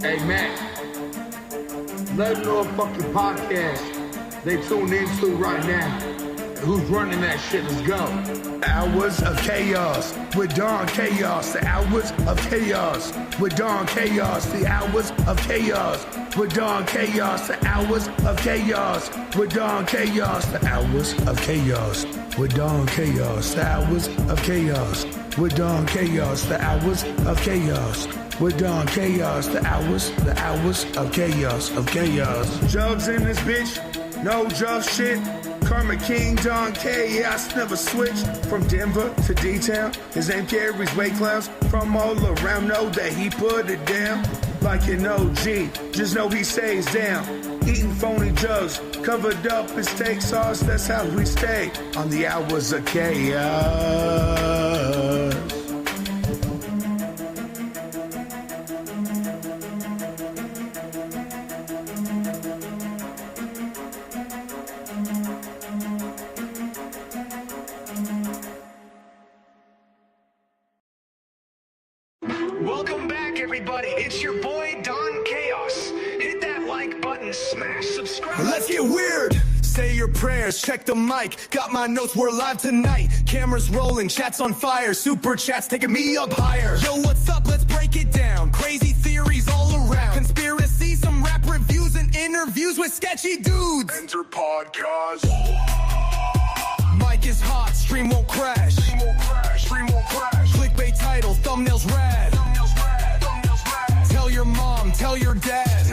Hey, man, let them know a fucking podcast they tuned into right now. Who's running that shit? Let's go. Hours of chaos with Don Chaos. The hours of chaos with Don Chaos. The hours of chaos with Don Chaos. The hours of chaos with Don Chaos. The hours of chaos with Don Chaos. The hours of chaos with Don Chaos. The hours of chaos with Don Chaos. The hours of chaos. Jugs in this bitch, no drug shit. Karma King, Don Chaos, never switched from Denver to D-Town. His name carries weight clouds from all around. Know that he put it down like an OG. Just know he stays down. Eating phony jugs, covered up his steak sauce. That's how we stay on the hours of chaos. Welcome back, everybody. It's your boy, Don Chaos. Hit that like button, smash subscribe. Let's get weird. Say your prayers, check the mic. Got my notes, we're live tonight. Cameras rolling, chats on fire. Super chats taking me up higher. Yo, what's up? Let's break it down. Crazy theories all around. Conspiracy, some rap reviews and interviews with sketchy dudes. Enter podcast. Mic is hot, stream won't crash. Clickbait title, thumbnails rad. Tell your mom, tell your dad.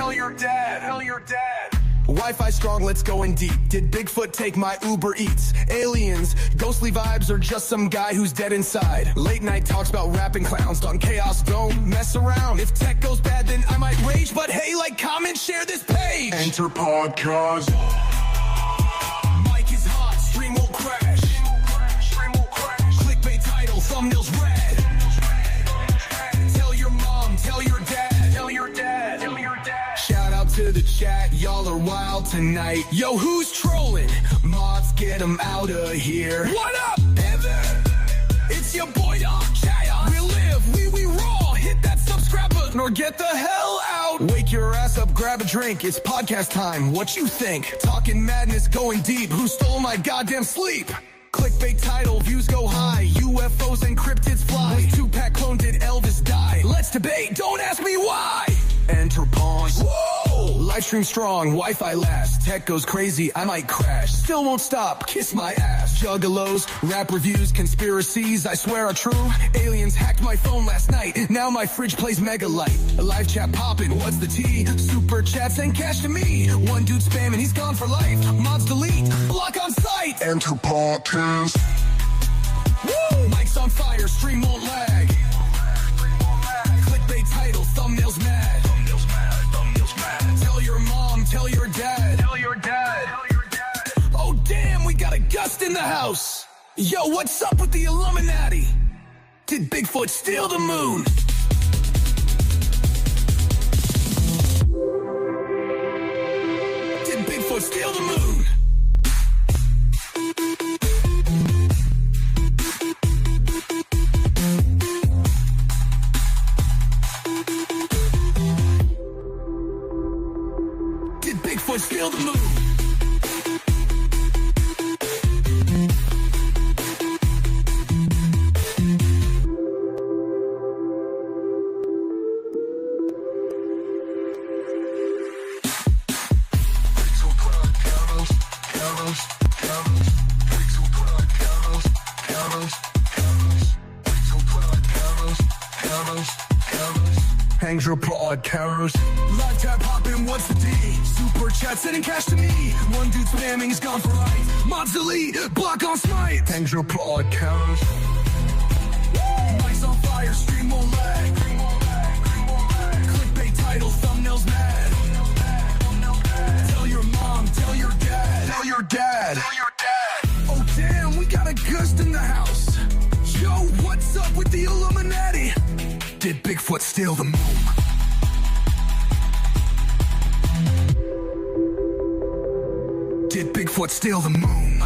Wi-Fi strong, let's go in deep. Did Bigfoot take my Uber Eats? Aliens, ghostly vibes, or just some guy who's dead inside? Late night talks about rapping clowns. Don Chaos, don't mess around. If tech goes bad, then I might rage. But hey, like, comment, share this page. Enter podcast. Mic is hot, stream won't crash. Clickbait title, thumbnails red. Tell your mom, tell your dad. Shout out to the chat, y'all are wild tonight. Yo, who's trolling? Mods, get them out of here. What up, Evan? It's your boy, Don Chaos. We live, we roll. Hit that subscribe button or get the hell out. Wake your ass up, grab a drink. It's podcast time. What you think? Talking madness, going deep. Who stole my goddamn sleep? Clickbait title, views go high. UFOs and cryptids fly. With Tupac clone, did Elvis die? Let's debate, don't ask me why. Enter pause. Whoa! Livestream strong, Wi-Fi last. Tech goes crazy, I might crash. Still won't stop, kiss my ass. Juggalos, rap reviews, conspiracies, I swear are true. Aliens hacked my phone last night. Now my fridge plays Megalight. A live chat poppin', what's the tea? Super chats and cash to me. One dude spamming, he's gone for life. Mods delete, block on sight. Enter podcast. Woo! Mic's on fire, stream won't lag. Clickbait title, thumbnails mad. Tell your mom, tell your dad. Oh damn, we got a gust in the house. Yo, what's up with the Illuminati? Did Bigfoot steal the moon? Did Bigfoot steal the moon? Did Bigfoot steal the moon? Hangs your podcast. Live tab hopping, what's the D? Super chat sending cash to me. One dude spamming, he's gone for life. Mods delete, block on smite. Hangs your podcast. Mic's on fire, stream won't lag. Clickbait title, thumbnails mad. Tell your mom, tell your dad. Oh damn, we got a ghost in the house. Yo, what's up with the Illuminati? Did Bigfoot steal the moon? Did Bigfoot steal the moon?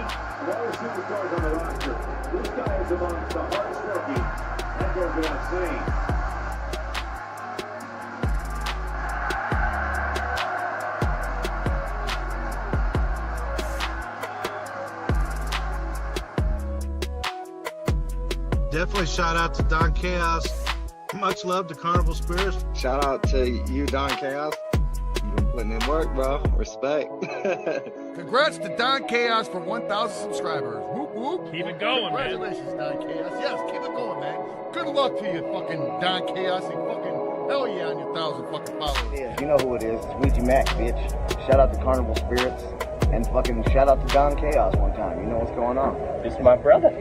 Of all the superstars on the roster, this guy is among the hardest working. That goes without saying. Definitely shout out to Don Chaos. Much love to Carnival Spirits. Shout out to you, Don Chaos. You've been putting in work, bro. Respect. Congrats to Don Chaos for 1,000 subscribers. Whoop, whoop. Keep it going, man. Congratulations, Don Chaos. Yes, keep it going, man. Good luck to you, fucking Don Chaos. And fucking hell yeah on your 1,000 fucking followers. Yeah, you know who it is. It's MUJ Mac, bitch. Shout out to Carnival Spirits. And fucking shout out to Don Chaos one time. You know what's going on. This is my brother.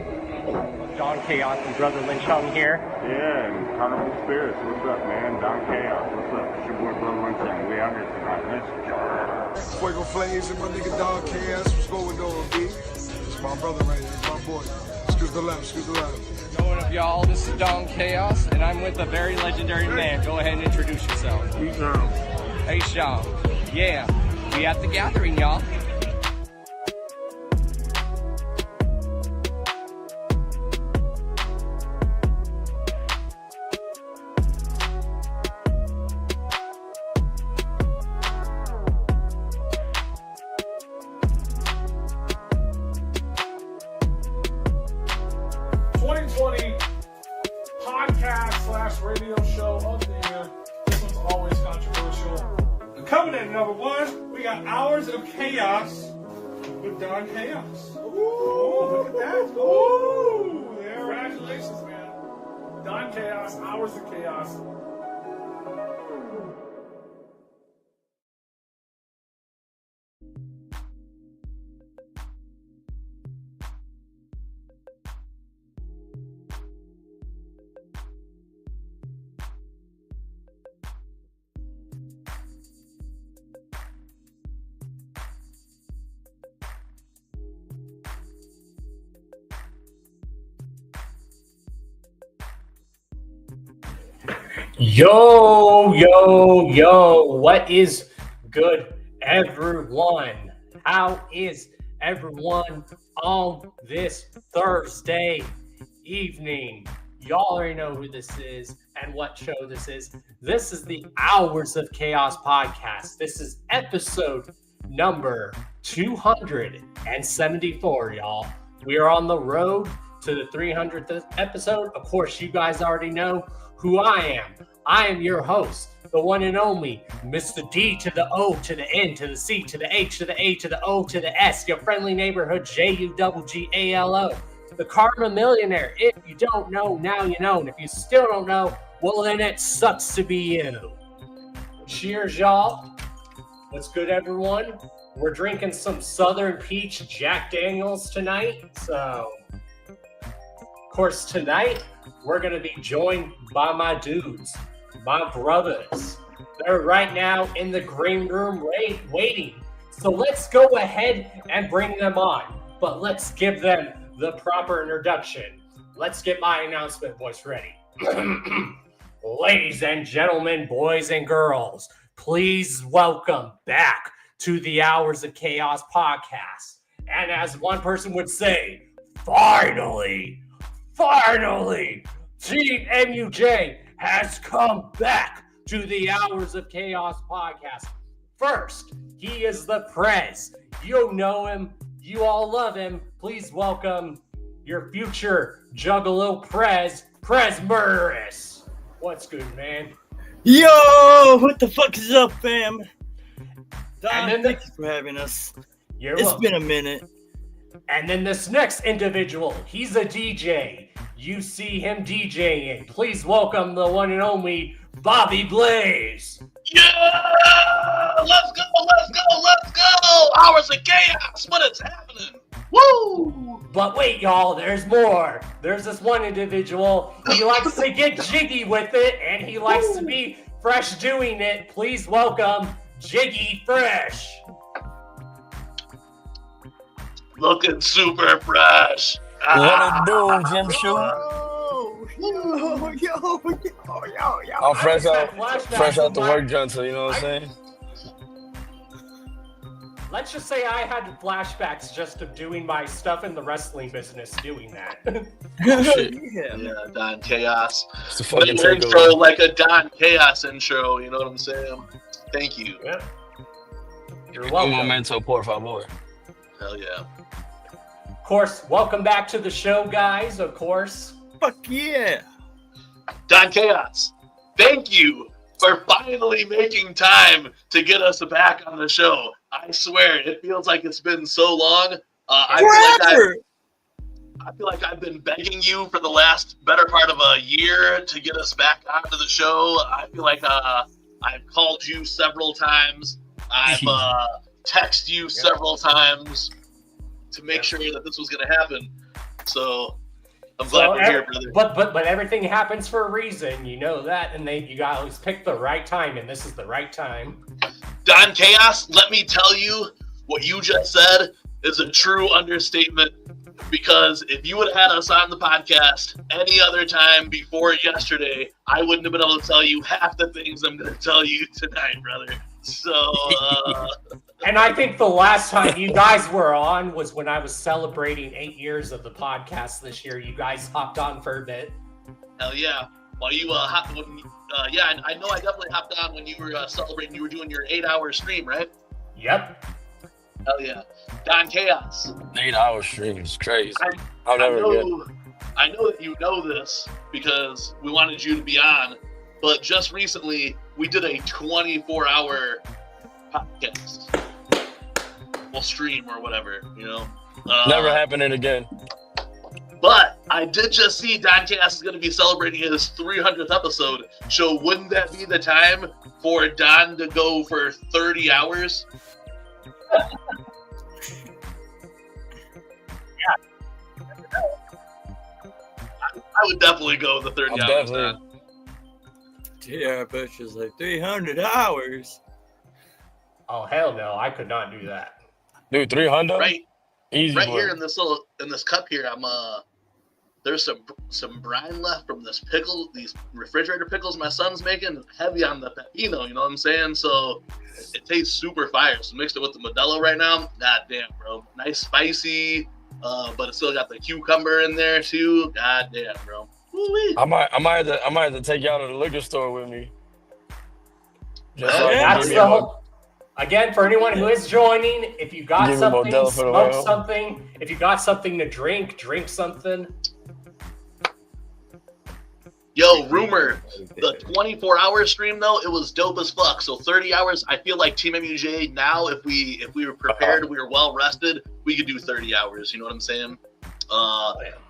Don Chaos and Brother Lynch Hung here. Yeah, and Carnival Spirits, what's up, man? Don Chaos, what's up? It's your boy Brother Lynch Hung. We out here tonight. Let's go. Fuego Flames and my nigga Don Chaos. What's going on, B? It's my brother right here. It's my boy. Excuse the left, excuse the left. What up, y'all? This is Don Chaos, and I'm with a very legendary man. Go ahead and introduce yourself. Hey, Sean. Yeah, we at the gathering, y'all. Radio show of the year. This one's always controversial. Coming in number one, we got Hours of Chaos with Don Chaos. Ooh, look at that. Ooh, congratulations, man. Don Chaos, Hours of Chaos. Yo, what is good, everyone? How is everyone on this Thursday evening? Y'all already know who this is and what show this is. This is the Hours of Chaos podcast. This is episode number 274, y'all. We are on the road to the 300th episode. Of course, you guys already know who I am. I am your host, the one and only Mr. D to the O to the N to the C to the H to the A to the O to the S, your friendly neighborhood JUGGALO, the Karma Millionaire. If you don't know, now you know. And if you still don't know, well, then it sucks to be you. Cheers, y'all. What's good, everyone? We're drinking some Southern Peach Jack Daniels tonight. So, of course, tonight, we're going to be joined by my dudes, my brothers. They're right now in the green room waiting. So let's go ahead and bring them on. But let's give them the proper introduction. Let's get my announcement voice ready. Ladies and gentlemen, boys and girls, please welcome back to the Hours of Chaos podcast. And as one person would say, finally, Team MUJ has come back to the Hours of Chaos podcast. First, he is the Prez. You know him. You all love him. Please welcome your future Juggalo Prez Murderous. What's good, man? Yo, what the fuck is up, fam? Don, thank you for having us. It's been a minute. And then this next individual, he's a DJ. You see him DJing. Please welcome the one and only Bobby Blaze. Yeah! Let's go! Hours of Chaos! What is happening? Woo! But wait, y'all, there's more. There's this one individual. He likes to get jiggy with it, and he likes to be fresh doing it. Please welcome Jiggy Fresh. Looking super fresh. What it do, Jim Shoe? Yo. I'm fresh out the work, Johnson. You know what I'm saying? let's just say I had flashbacks just of doing my stuff in the wrestling business, doing that. Yeah, Don Chaos. It's the fucking Little intro takeover. like a Don Chaos intro, you know what I'm saying? Thank you. Yep. You're Un welcome. momento, por favor. Hell yeah. Of course, welcome back to the show, guys, of course. Fuck yeah. Don Chaos, thank you for finally making time to get us back on the show. I swear, it feels like it's been so long. I feel like I've been begging you for the last better part of a year to get us back onto the show. I feel like I've called you several times. I've texted you several times to make sure that this was going to happen. So I'm glad we're here, brother. But everything happens for a reason, you know that, and you gotta always pick the right time, and this is the right time. Don Chaos, let me tell you, what you just said is a true understatement, because if you would have had us on the podcast any other time before yesterday, I wouldn't have been able to tell you half the things I'm going to tell you tonight, brother. So, And I think the last time you guys were on was when I was celebrating 8 years of the podcast this year. You guys hopped on for a bit. Hell yeah. While you I know I definitely hopped on when you were celebrating. You were doing your 8-hour stream, right? Yep. Hell yeah. Don Chaos. 8-hour stream is crazy. I know that you know this because we wanted you to be on, but just recently we did a 24-hour podcast. Well, stream or whatever, you know. Never happening again. But I did just see Don Chaos is going to be celebrating his 300th episode. So wouldn't that be the time for Don to go for 30 hours? I would definitely go with the 30 hours. Don. Yeah, I bet she's like 300 hours. Oh hell no, I could not do that. Dude, 300? Right. Easy. Right boy. here in this cup here, there's some brine left from these refrigerator pickles my son's making, heavy on the pepino, you know what I'm saying? So it tastes super fire. So mixed it with the Modelo right now, god damn, bro. Nice spicy, but it still got the cucumber in there too. God damn, bro. Woo-wee. I might have to take y'all to the liquor store with me. That's the whole. Again, for anyone who is joining, if you got something, smoke something. If you got something to drink something. Yo, rumor, the 24-hour stream though, it was dope as fuck. So 30 hours, I feel like Team MUJ now, if we were prepared, we were well rested, we could do 30 hours. You know what I'm saying?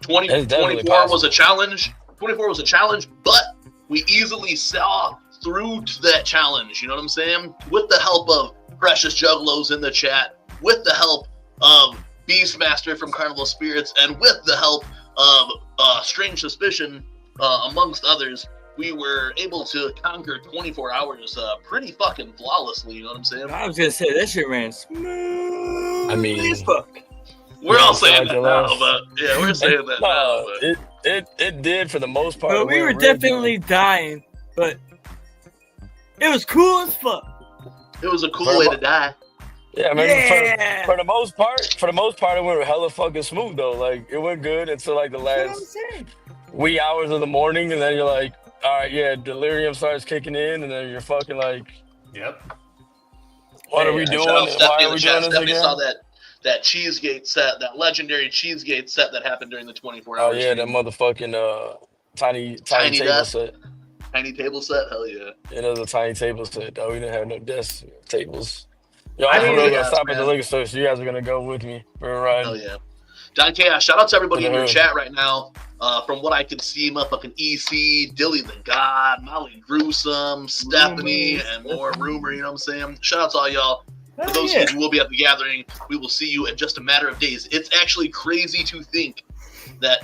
24 was a challenge. 24 was a challenge, but we easily saw through to that challenge. You know what I'm saying? With the help of Precious Juggalos in the chat, with the help of Beastmaster from Carnival Spirits, and with the help of Strange Suspicion, amongst others, we were able to conquer 24 hours pretty fucking flawlessly. You know what I'm saying? I was gonna say that shit ran smooth. I mean, as fuck. We're all saying that now, but yeah, we're saying that now. But it did for the most part. But we were definitely dying, but it was cool as fuck. It was a cool way to die. Yeah, I mean, for the most part, it went hella fucking smooth though. Like it went good until like the last wee hours of the morning, and then you're like, all right, yeah, delirium starts kicking in, and then you're fucking like, yep. What are we doing? Why are we doing this again? Saw that Cheesegate set, that legendary Cheesegate set that happened during the 24 hours. Oh yeah, that motherfucking tiny table set. Tiny table set, hell yeah. Yeah, that was a tiny table set. Though we didn't have no desk tables. Yo, I I'm mean, gonna stop at the liquor store, so you guys are gonna go with me for a ride. Hell yeah. Don Chaos, shout out to everybody in your chat right now. From what I can see, motherfucking EC, Dilly the God, Molly Gruesome, Stephanie, and more Rumor, you know what I'm saying? Shout out to all y'all. For those of you who will be at the gathering, we will see you in just a matter of days. It's actually crazy to think that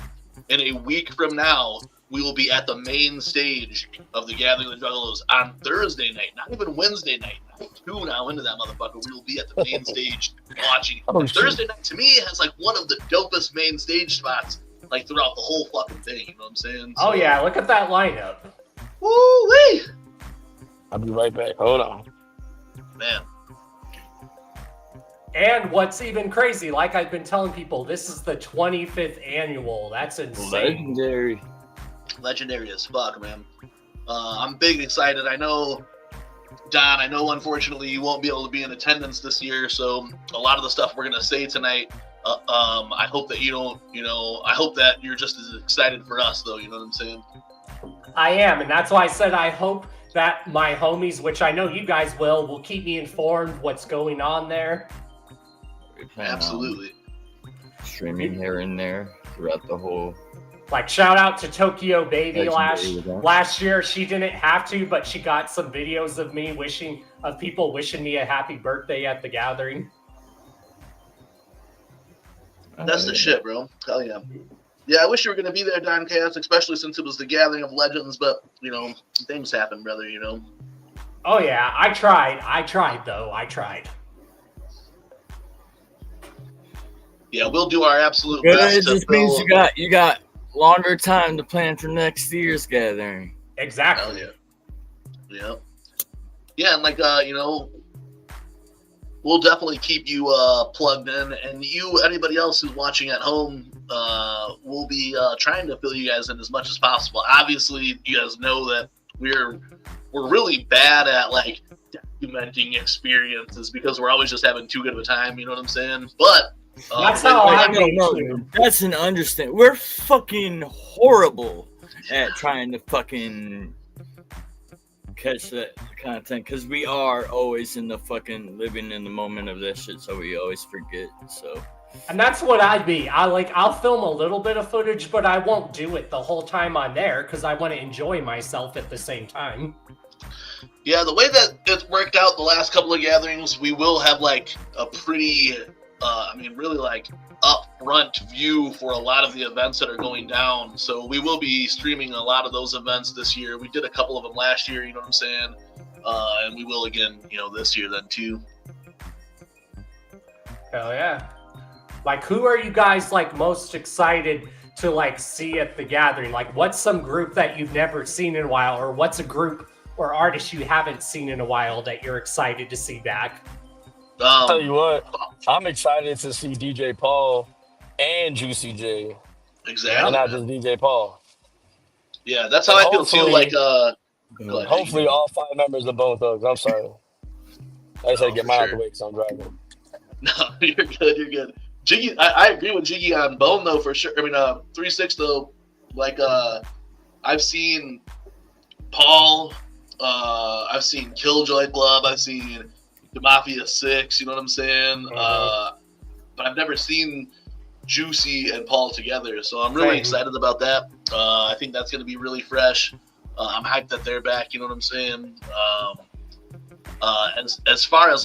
in a week from now, we will be at the main stage of the Gathering of the Juggalos on Thursday night, not even Wednesday night. Night 2 now into that motherfucker. We will be at the main stage watching. Thursday night, to me, has like one of the dopest main stage spots like throughout the whole fucking thing. You know what I'm saying? So, oh yeah, look at that lineup. Woo-wee! I'll be right back. Hold on. Man. And what's even crazy, like I've been telling people, this is the 25th annual. That's insane. Legendary as fuck, man. I'm big excited. I know, Don, unfortunately you won't be able to be in attendance this year, so a lot of the stuff we're going to say tonight, I hope that I hope that you're just as excited for us, though, you know what I'm saying? I am, and that's why I said I hope that my homies, which I know you guys will keep me informed what's going on there. Absolutely. Streaming here and there throughout the whole. Like, shout out to Tokyo Baby last year. She didn't have to, but she got some videos of me people wishing me a happy birthday at the gathering. That's the shit, bro. Hell yeah. Yeah, I wish you were going to be there, Don Chaos, especially since it was the gathering of legends, but, things happen, brother, Oh, yeah. I tried, though. I tried. Yeah, we'll do our absolute best. It just means you got longer time to plan for next year's gathering. Exactly. Hell yeah. Yeah, and we'll definitely keep you plugged in, and anybody else who's watching at home, we'll be trying to fill you guys in as much as possible. Obviously, you guys know that we're really bad at documenting experiences because we're always just having too good of a time. You know what I'm saying? But that's how I know. That's an understatement. We're fucking horrible at trying to fucking catch that content because we are always in the fucking living in the moment of this shit, so we always forget. So, and that's what I'd be. I'll film a little bit of footage, but I won't do it the whole time I'm there because I want to enjoy myself at the same time. Yeah, the way that it's worked out the last couple of gatherings, we will have a pretty really upfront view for a lot of the events that are going down. So we will be streaming a lot of those events this year. We did a couple of them last year, you know what I'm saying? And we will again, this year then too. Hell yeah. Who are you guys most excited to see at the gathering? What's some group that you've never seen in a while, or what's a group or artist you haven't seen in a while that you're excited to see back? I'll tell you what, I'm excited to see DJ Paul and Juicy J. Exactly. And not just DJ Paul. Yeah, that's how I feel too. Hopefully all 5 members of Bone Thugs. I'm sorry. I just had to get mine out the way because I'm driving. No, you're good. Jiggy, I agree with Jiggy on Bone though, for sure. 3-6 though, I've seen Paul, I've seen Killjoy Club, I've seen the Mafia 6, you know what I'm saying? But I've never seen Juicy and Paul together, so I'm really excited about that. I think that's going to be really fresh. I'm hyped that they're back, you know what I'm saying? As far as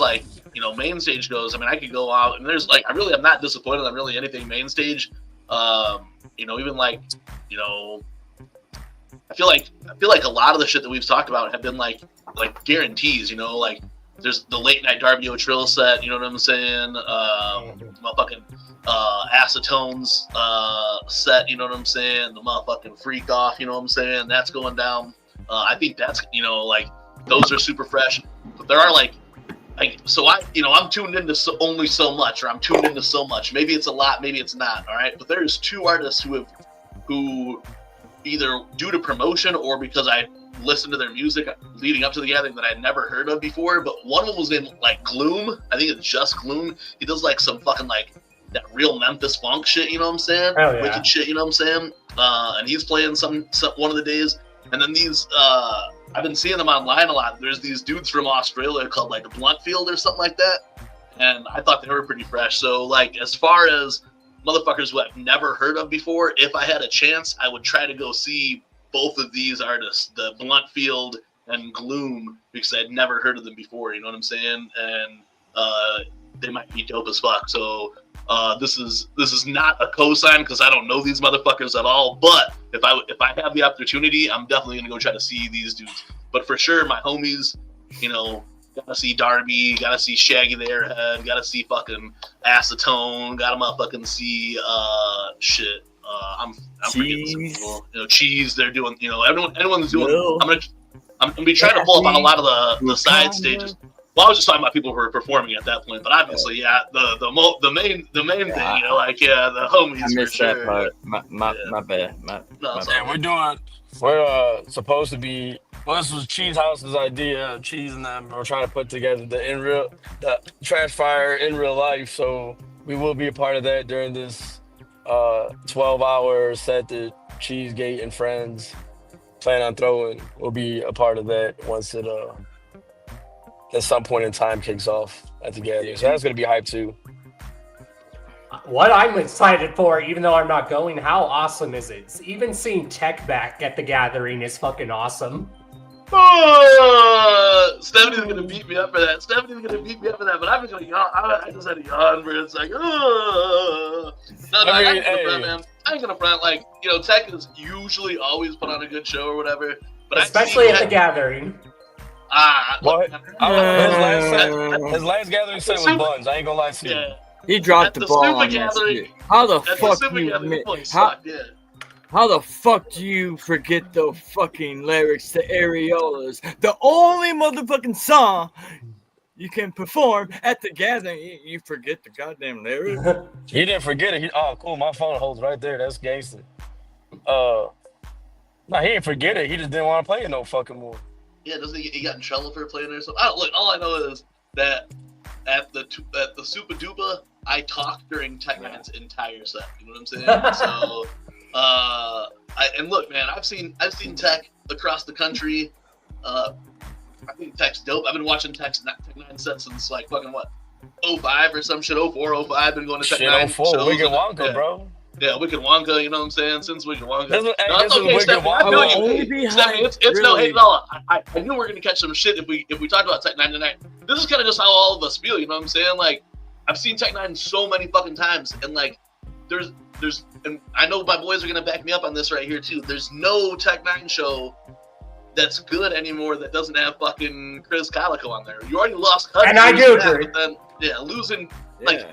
main stage goes, I could go out and there's I'm not disappointed on really anything main stage. Even I feel like a lot of the shit that we've talked about have been guarantees, there's the late night Darby O'Trill set, you know what I'm saying? Motherfucking Acetone's set, you know what I'm saying? The motherfucking Freak Off, you know what I'm saying? That's going down. I think that's those are super fresh. But there are I'm tuned into only so much, or I'm tuned into so much. Maybe it's a lot, maybe it's not. All right, but there's 2 artists who either due to promotion or because I listened to their music leading up to the gathering that I'd never heard of before, but one of them was named Gloom. I think it's just Gloom. He does some fucking that real Memphis funk shit, you know what I'm saying? Hell yeah. Wicked shit, you know what I'm saying? And he's playing some one of the days. And then these I've been seeing them online a lot. There's these dudes from Australia called Bluntfield or something like that. And I thought they were pretty fresh. So as far as motherfuckers who I've never heard of before, if I had a chance, I would try to go see both of these artists, the Bluntfield and Gloom, because I'd never heard of them before, you know what I'm saying? And they might be dope as fuck. So this is not a cosign because I don't know these motherfuckers at all. But if I have the opportunity, I'm definitely gonna go try to see these dudes. But for sure, my homies, gotta see Darby, gotta see Shaggy the Airhead, gotta see fucking Acetone, gotta motherfucking see shit. I'm forgetting some people. Cheese. They're doing. Everyone's doing. I'm gonna be trying to pull up on a lot of the side stages. Well, I was just talking about people who were performing at that point, but obviously, yeah, the main thing, you know, like the homies. I missed for that sure. part. My bad. We're supposed to be. Well, this was Cheese House's idea. Cheese and them are trying to put together the Trash Fire in real life. So we will be a part of that during this 12-hour set that Cheesegate and friends plan on throwing. We'll be a part of that once it at some point in time kicks off at the gathering. So that's gonna be hype too. What I'm excited for, even though I'm not going, how awesome is it? Even seeing Tech back at the gathering is fucking awesome. Stephanie's gonna beat me up for that. But I'm just gonna yawn. I just had a yawn where it's like, No, I ain't gonna front, man. I ain't gonna front. Like, you know, Tech is usually always put on a good show or whatever. But especially at the gathering. His last gathering set was buns. I ain't gonna lie to you. He dropped the ball on that shit. How the fuck do you forget the fucking lyrics to Areolas? The only motherfucking song you can perform at the gathering. You forget the goddamn lyrics. He didn't forget it. Cool. My phone holds right there. That's gangster. No, he didn't forget it. He just didn't want to play it no fucking more. Yeah, doesn't he got in trouble for playing it or something? Look, all I know is that at the Super Duper, I talked during Tech Nine's entire set. You know what I'm saying? So, and look, man, I've seen Tech across the country. I think Tech's dope. I've been watching Tech Nine sets since like fucking what, 05 or some shit, 04, 05. Been going to Tech Nine. 04, Wicked Wonka, bro. Yeah, Wicked Wonka, you know what I'm saying? Since Wicked Wonka. It's no hate at all. I knew we were gonna catch some shit if we talked about Tech 9 tonight. This is kind of just how all of us feel, you know what I'm saying? Like, I've seen Tech 9 so many fucking times, and like, there's, and I know my boys are gonna back me up on this right here too. There's no Tech 9 show that's good anymore that doesn't have fucking Chris Calico on there. You already lost Hudson, and I do agree. But then, losing like.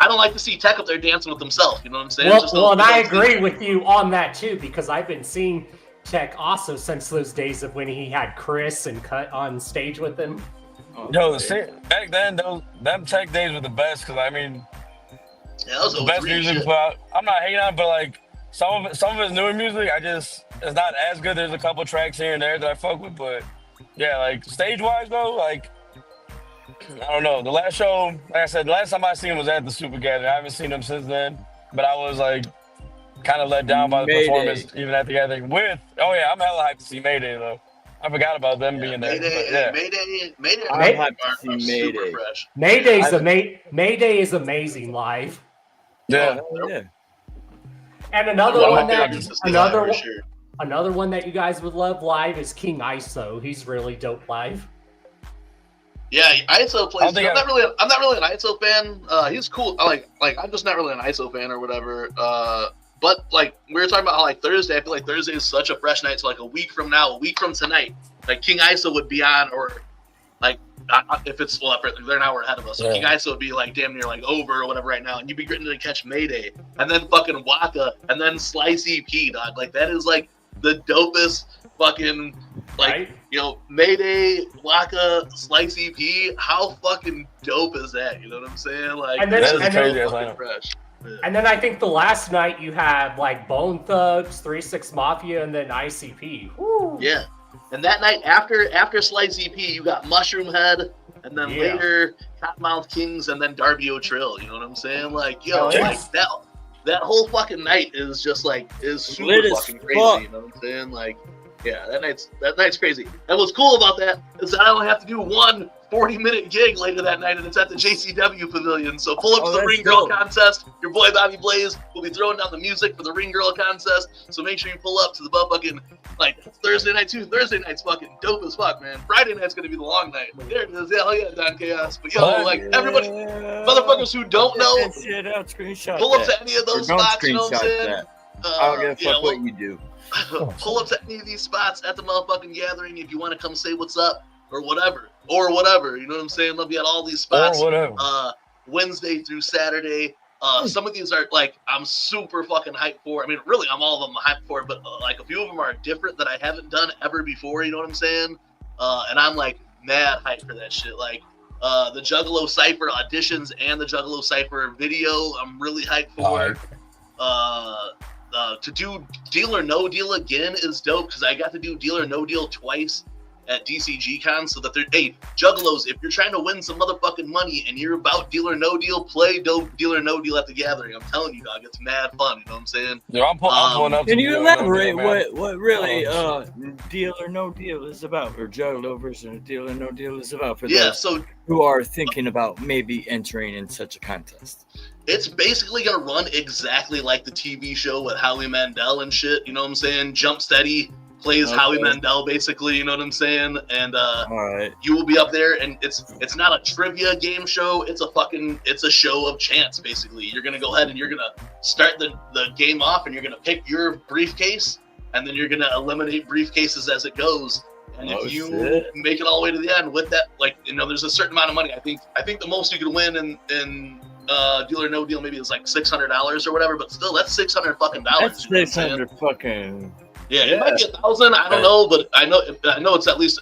I don't like to see Tech up there dancing with himself. You know what I'm saying? Well, and I agree with you on that too, because I've been seeing Tech also since those days of when he had Chris and Cut on stage with him. Back then, them Tech days were the best, because I mean, the best music. I'm not hating on, but like some of his newer music, it's not as good. There's a couple tracks here and there that I fuck with, but yeah, like stage wise though, like. I don't know. The last show, like I said, the last time I seen him was at the Super Gathering. I haven't seen him since then, but I was like kind of let down by the performance, even at the gathering. I'm hella hyped to see Mayday though. I forgot about them being there. Mayday. I'm hyped to see Mayday. Mayday is amazing live. Yeah. And another one that you guys would love live is King ISO. He's really dope live. Yeah, ISO plays. I'm not really an ISO fan. He's cool. I'm just not really an ISO fan or whatever. But like we were talking about how like Thursday, I feel like Thursday is such a fresh night. So like a week from tonight, like King ISO would be on, or like if it's they're an hour ahead of us. So King ISO would be like damn near like over or whatever right now, and you'd be getting to catch Mayday, and then fucking Waka, and then Slice EP, dog. Like that is like the dopest fucking like you know Mayday, Waka, Slice EP. How fucking dope is that? You know what I'm saying? Like fresh. And then I think the last night you had like Bone Thugs, 3-6 Mafia, and then ICP. Woo. Yeah. And that night after Slice EP, you got Mushroom Head, and then later Cottonmouth Kings, and then Darby O'Trill. You know what I'm saying? Like, like that whole fucking night is just like super fucking crazy. You know what I'm saying? Like, yeah, that night's crazy. And what's cool about that is that I only have to do one 40-minute gig later that night, and it's at the JCW Pavilion. So pull up to the Ring Girl contest. Your boy Bobby Blaze will be throwing down the music for the Ring Girl contest. So make sure you pull up to the fucking like Thursday night too. Thursday night's fucking dope as fuck, man. Friday night's gonna be the long night. There it is. Hell yeah, Don Chaos. But everybody, motherfuckers who don't know, pull up to any of those spots. You know what I'm saying? I don't give a fuck what you do. Pull up to any of these spots at the motherfucking gathering if you want to come say what's up or whatever. You know what I'm saying? They'll be at all these spots. Wednesday through Saturday. Some of these are like I'm super fucking hyped for. I mean, really, I'm all of them hyped for, but like a few of them are different that I haven't done ever before. You know what I'm saying? And I'm like mad hyped for that shit. Like The Juggalo Cypher auditions and the Juggalo Cypher video, I'm really hyped for. To do Deal or No Deal again is dope because I got to do Deal or No Deal twice at DCG Con, so that hey, Juggalos, if you're trying to win some motherfucking money and you're about Deal or No Deal, play Deal or No Deal at the Gathering. I'm telling you, dog, it's mad fun. You know what I'm saying? Yeah, I'm pulling up. Can you elaborate what really Deal or No Deal is about, or Juggalo versus Deal or No Deal is about for those who are thinking about maybe entering in such a contest? It's basically gonna run exactly like the TV show with Howie Mandel and shit. You know what I'm saying? Jump Steady plays Howie Mandel basically. You know what I'm saying? And you will be up there, and it's not a trivia game show. It's a show of chance basically. You're gonna go ahead and you're gonna start the game off, and you're gonna pick your briefcase, and then you're gonna eliminate briefcases as it goes. And if you make it all the way to the end with that, there's a certain amount of money. I think the most you can win in Deal or No Deal maybe it's like $600 or whatever, but still that's $600 fucking dollars. That's $600 fucking. Yeah, it might be 1,000. I don't know, but I know it's at least.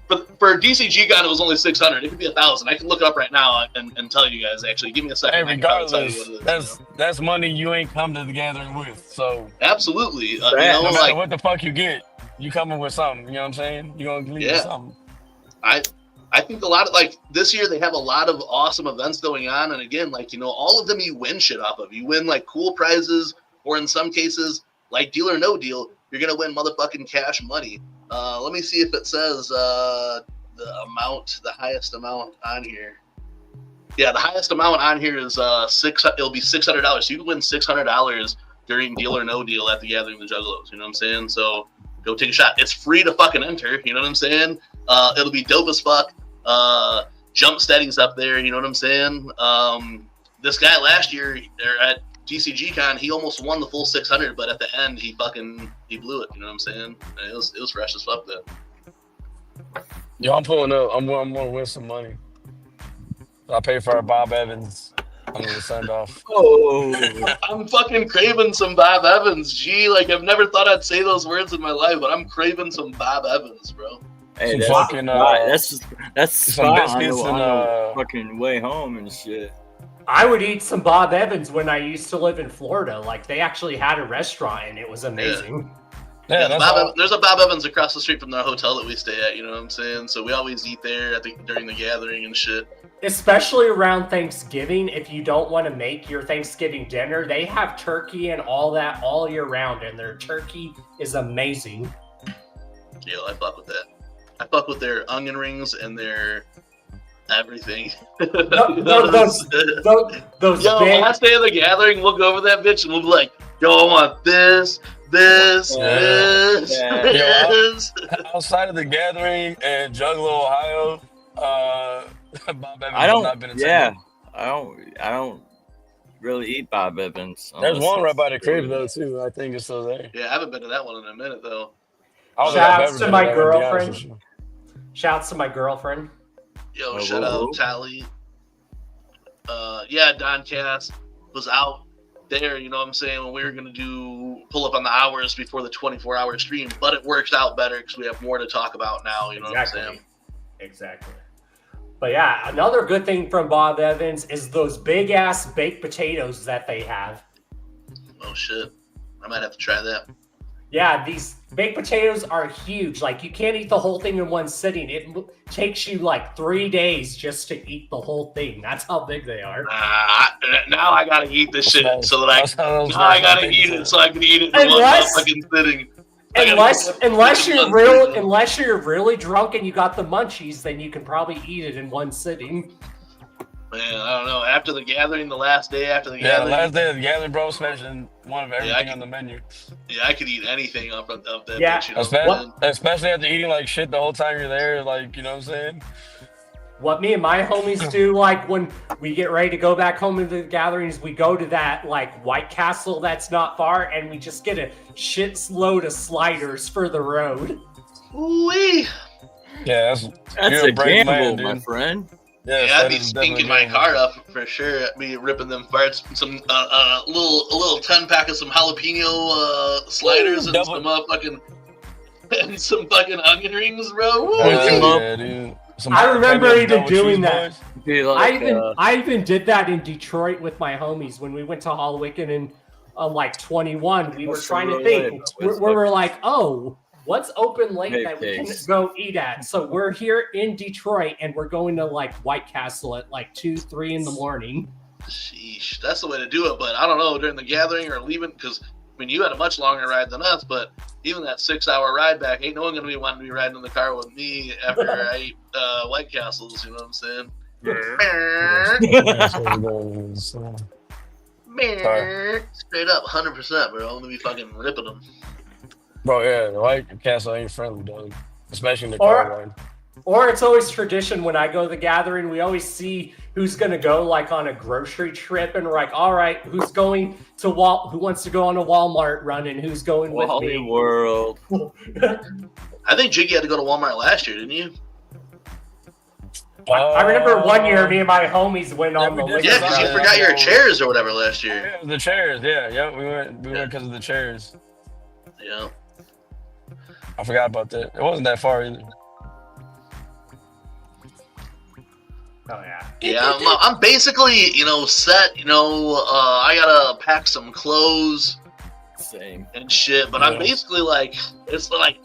For DCG Con, it was only 600. It could be 1,000. I can look it up right now and tell you guys. Actually, give me a second. Hey, regardless, that's money you ain't come to the gathering with. So absolutely, no matter what the fuck you get, you coming with something. You know what I'm saying? You gonna leave with something. I think a lot of this year they have a lot of awesome events going on, and again, all of them you win shit off of. You win cool prizes, or in some cases, like Deal or No Deal, you're gonna win motherfucking cash money. Let me see if it says the highest amount on here. Yeah, the highest amount on here is it'll be $600. So you can win $600 during Deal or No Deal at the Gathering of the Juggalos. You know what I'm saying? So go take a shot. It's free to fucking enter. You know what I'm saying? It'll be dope as fuck. Jump Steady's up there. You know what I'm saying? This guy last year at DCG Con, he almost won the full 600, but at the end he blew it. You know what I'm saying? And it was fresh as fuck though. Yo, I'm pulling up. I'm gonna win some money. I pay for our Bob Evans. I'm gonna send off. Oh, I'm fucking craving some Bob Evans. Gee, I've never thought I'd say those words in my life, but I'm craving some Bob Evans, bro. Hey, that's some biscuits on the fucking way home and shit. I would eat some Bob Evans when I used to live in Florida. They actually had a restaurant and it was amazing. Yeah, there's a Bob Evans across the street from the hotel that we stay at. You know what I'm saying? So we always eat there during the gathering and shit. Especially around Thanksgiving, if you don't want to make your Thanksgiving dinner, they have turkey and all that all year round, and their turkey is amazing. Yeah, I fuck with that. I fuck with their onion rings and their everything. Those last day of the gathering, we'll go over that bitch and we'll be like, yo, I want this. Outside of the gathering in Juggalo, Ohio, Bob Evans I don't. Not been I don't really eat Bob Evans. There's one right by the crib though too. I think it's still there. Yeah, I haven't been to that one in a minute though. Shouts to my girlfriend. Shouts to my girlfriend. Yo, shout out Tally. Don Cass was out there, you know what I'm saying, when we were going to pull up on the hours before the 24-hour stream, but it worked out better because we have more to talk about now, you know what I'm saying? Exactly. But yeah, another good thing from Bob Evans is those big-ass baked potatoes that they have. Oh, shit. I might have to try that. Yeah, these baked potatoes are huge. You can't eat the whole thing in one sitting. It takes you 3 days just to eat the whole thing. That's how big they are. Now I gotta eat this shit so that I can eat it in one fucking sitting. Unless you're really drunk and you got the munchies, then you can probably eat it in one sitting. Man, I don't know. After the gathering, the last day after the gathering. Yeah, the last day of the gathering, bro, smashing one of everything on the menu. Yeah, I could eat anything off of that yeah. bitch, you know? Especially after eating shit the whole time you're there, you know what I'm saying? What me and my homies do, when we get ready to go back home into the gatherings, we go to that White Castle that's not far, and we just get a shitload of sliders for the road. Ooh-wee. Yeah, that's a gamble, my friend. Yeah, I'd be stinking my car up for sure. I'd be ripping them farts. Some little 10-pack of some jalapeno sliders and some fucking onion rings, bro. Yeah, dude. I remember even doing that. Like, I even did that in Detroit with my homies when we went to Hollywood in like 21. We were trying to think. We were like, oh, what's open late that we can go eat at? So we're here in Detroit and we're going to like White Castle at like 2, 3 in the morning. Sheesh, that's the way to do it. But I don't know, during the gathering or leaving, because I mean, you had a much longer ride than us, but even that 6-hour ride back, ain't no one gonna be wanting to be riding in the car with me after I eat White Castles. You know what I'm saying? Straight up, 100%, bro. I'm gonna be fucking ripping them. Bro, yeah, the White Castle ain't friendly, dog. Especially in the car ride. Or it's always tradition when I go to the gathering, we always see who's going to go like on a grocery trip, and we're like, all right, who wants to go on a Walmart run and who's going with me? World. I think Jiggy had to go to Walmart last year, didn't you? I remember one year me and my homies went on the list. Yeah, because you forgot your chairs or whatever last year. Yeah, the chairs, yeah, we went because of the chairs. Yeah. I forgot about that. It wasn't that far either. Oh yeah. Yeah, I'm basically, set. I gotta pack some clothes. Same. And shit, but I'm basically I'm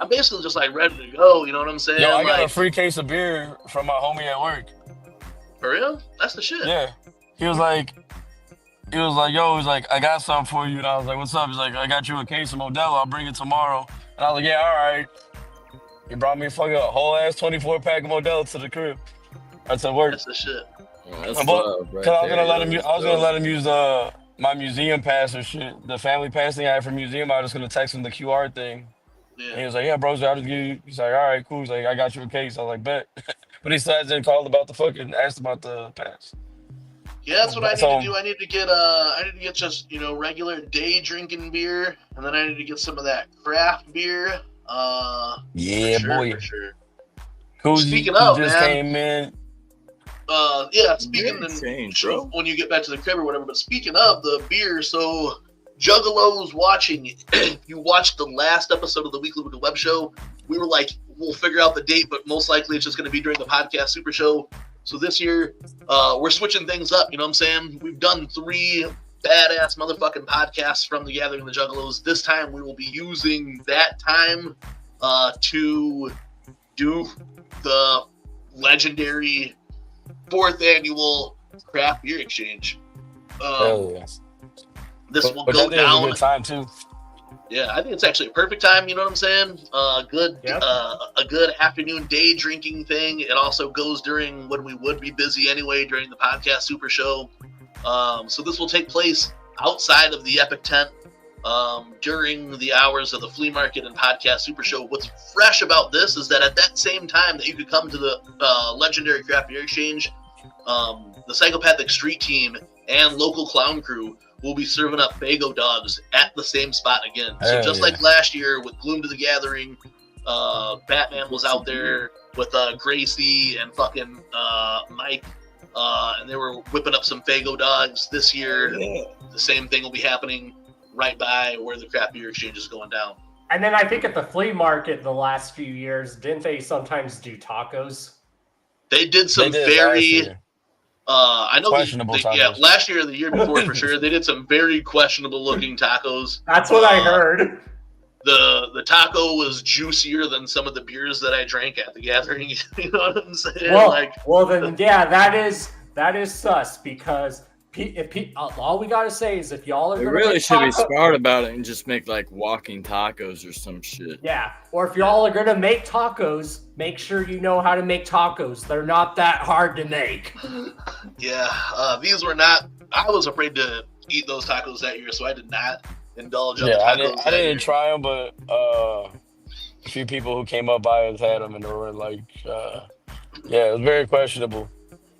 basically just like ready to go. You know what I'm saying? Yo, I got a free case of beer from my homie at work. For real? That's the shit. Yeah. He was like, yo, I got something for you. And I was like, what's up? He's like, I got you a case of Modelo. I'll bring it tomorrow. And I was like, yeah, all right. He brought me a whole ass 24 pack of Modelo to the crib. That's at work. That's the shit. I was gonna let him use my museum pass or shit. The family pass thing I had for museum. I was just gonna text him the QR thing. Yeah. And he was like, yeah, bro, I'll just give you. He's like, all right, cool. He's like, I got you a case. I was like, bet. But he still hasn't called about asked about the pass. Yeah, that's what I need to do. I need to get just, regular day drinking beer, and then I need to get some of that craft beer. Yeah, boy. For sure. Speaking of, just came in. Speaking of when you get back to the crib or whatever, but speaking of the beer, so Juggalos watching, if you watched the last episode of the Weekly Wicked Web Show, we were like, we'll figure out the date, but most likely it's just going to be during the podcast Super Show. So this year, we're switching things up, you know what I'm saying? We've done 3 badass motherfucking podcasts from the Gathering of the Juggalos. This time we will be using that time to do the legendary 4th annual craft beer exchange. This will go down. A good time too. Yeah, I think it's actually a perfect time. You know what I'm saying? A good afternoon day drinking thing. It also goes during when we would be busy anyway during the podcast Super Show. So this will take place outside of the Epic Tent during the hours of the flea market and podcast Super Show. What's fresh about this is that at that same time that you could come to the legendary craft beer exchange, the Psychopathic Street Team and local clown crew will be serving up Fago dogs at the same spot again. So just like last year with Gloom to the Gathering, Batman was out there with Gracie and fucking Mike, and they were whipping up some Fago dogs. This year, the same thing will be happening right by where the craft beer exchange is going down. And then I think at the flea market the last few years, didn't they sometimes do tacos? They did some I know questionable tacos. Last year or the year before for sure, they did some very questionable looking tacos. That's what I heard. The taco was juicier than some of the beers that I drank at the gathering. You know what I'm saying? That is sus, because all we gotta say is if y'all are we really should be smart about it and just make like walking tacos or some shit. Yeah, or if y'all are gonna make tacos, make sure you know how to make tacos. They're not that hard to make. Yeah, these were not. I was afraid to eat those tacos that year, so I did not indulge on the tacos. I didn't try them, but a few people who came up by us had them, and they were like, it was very questionable.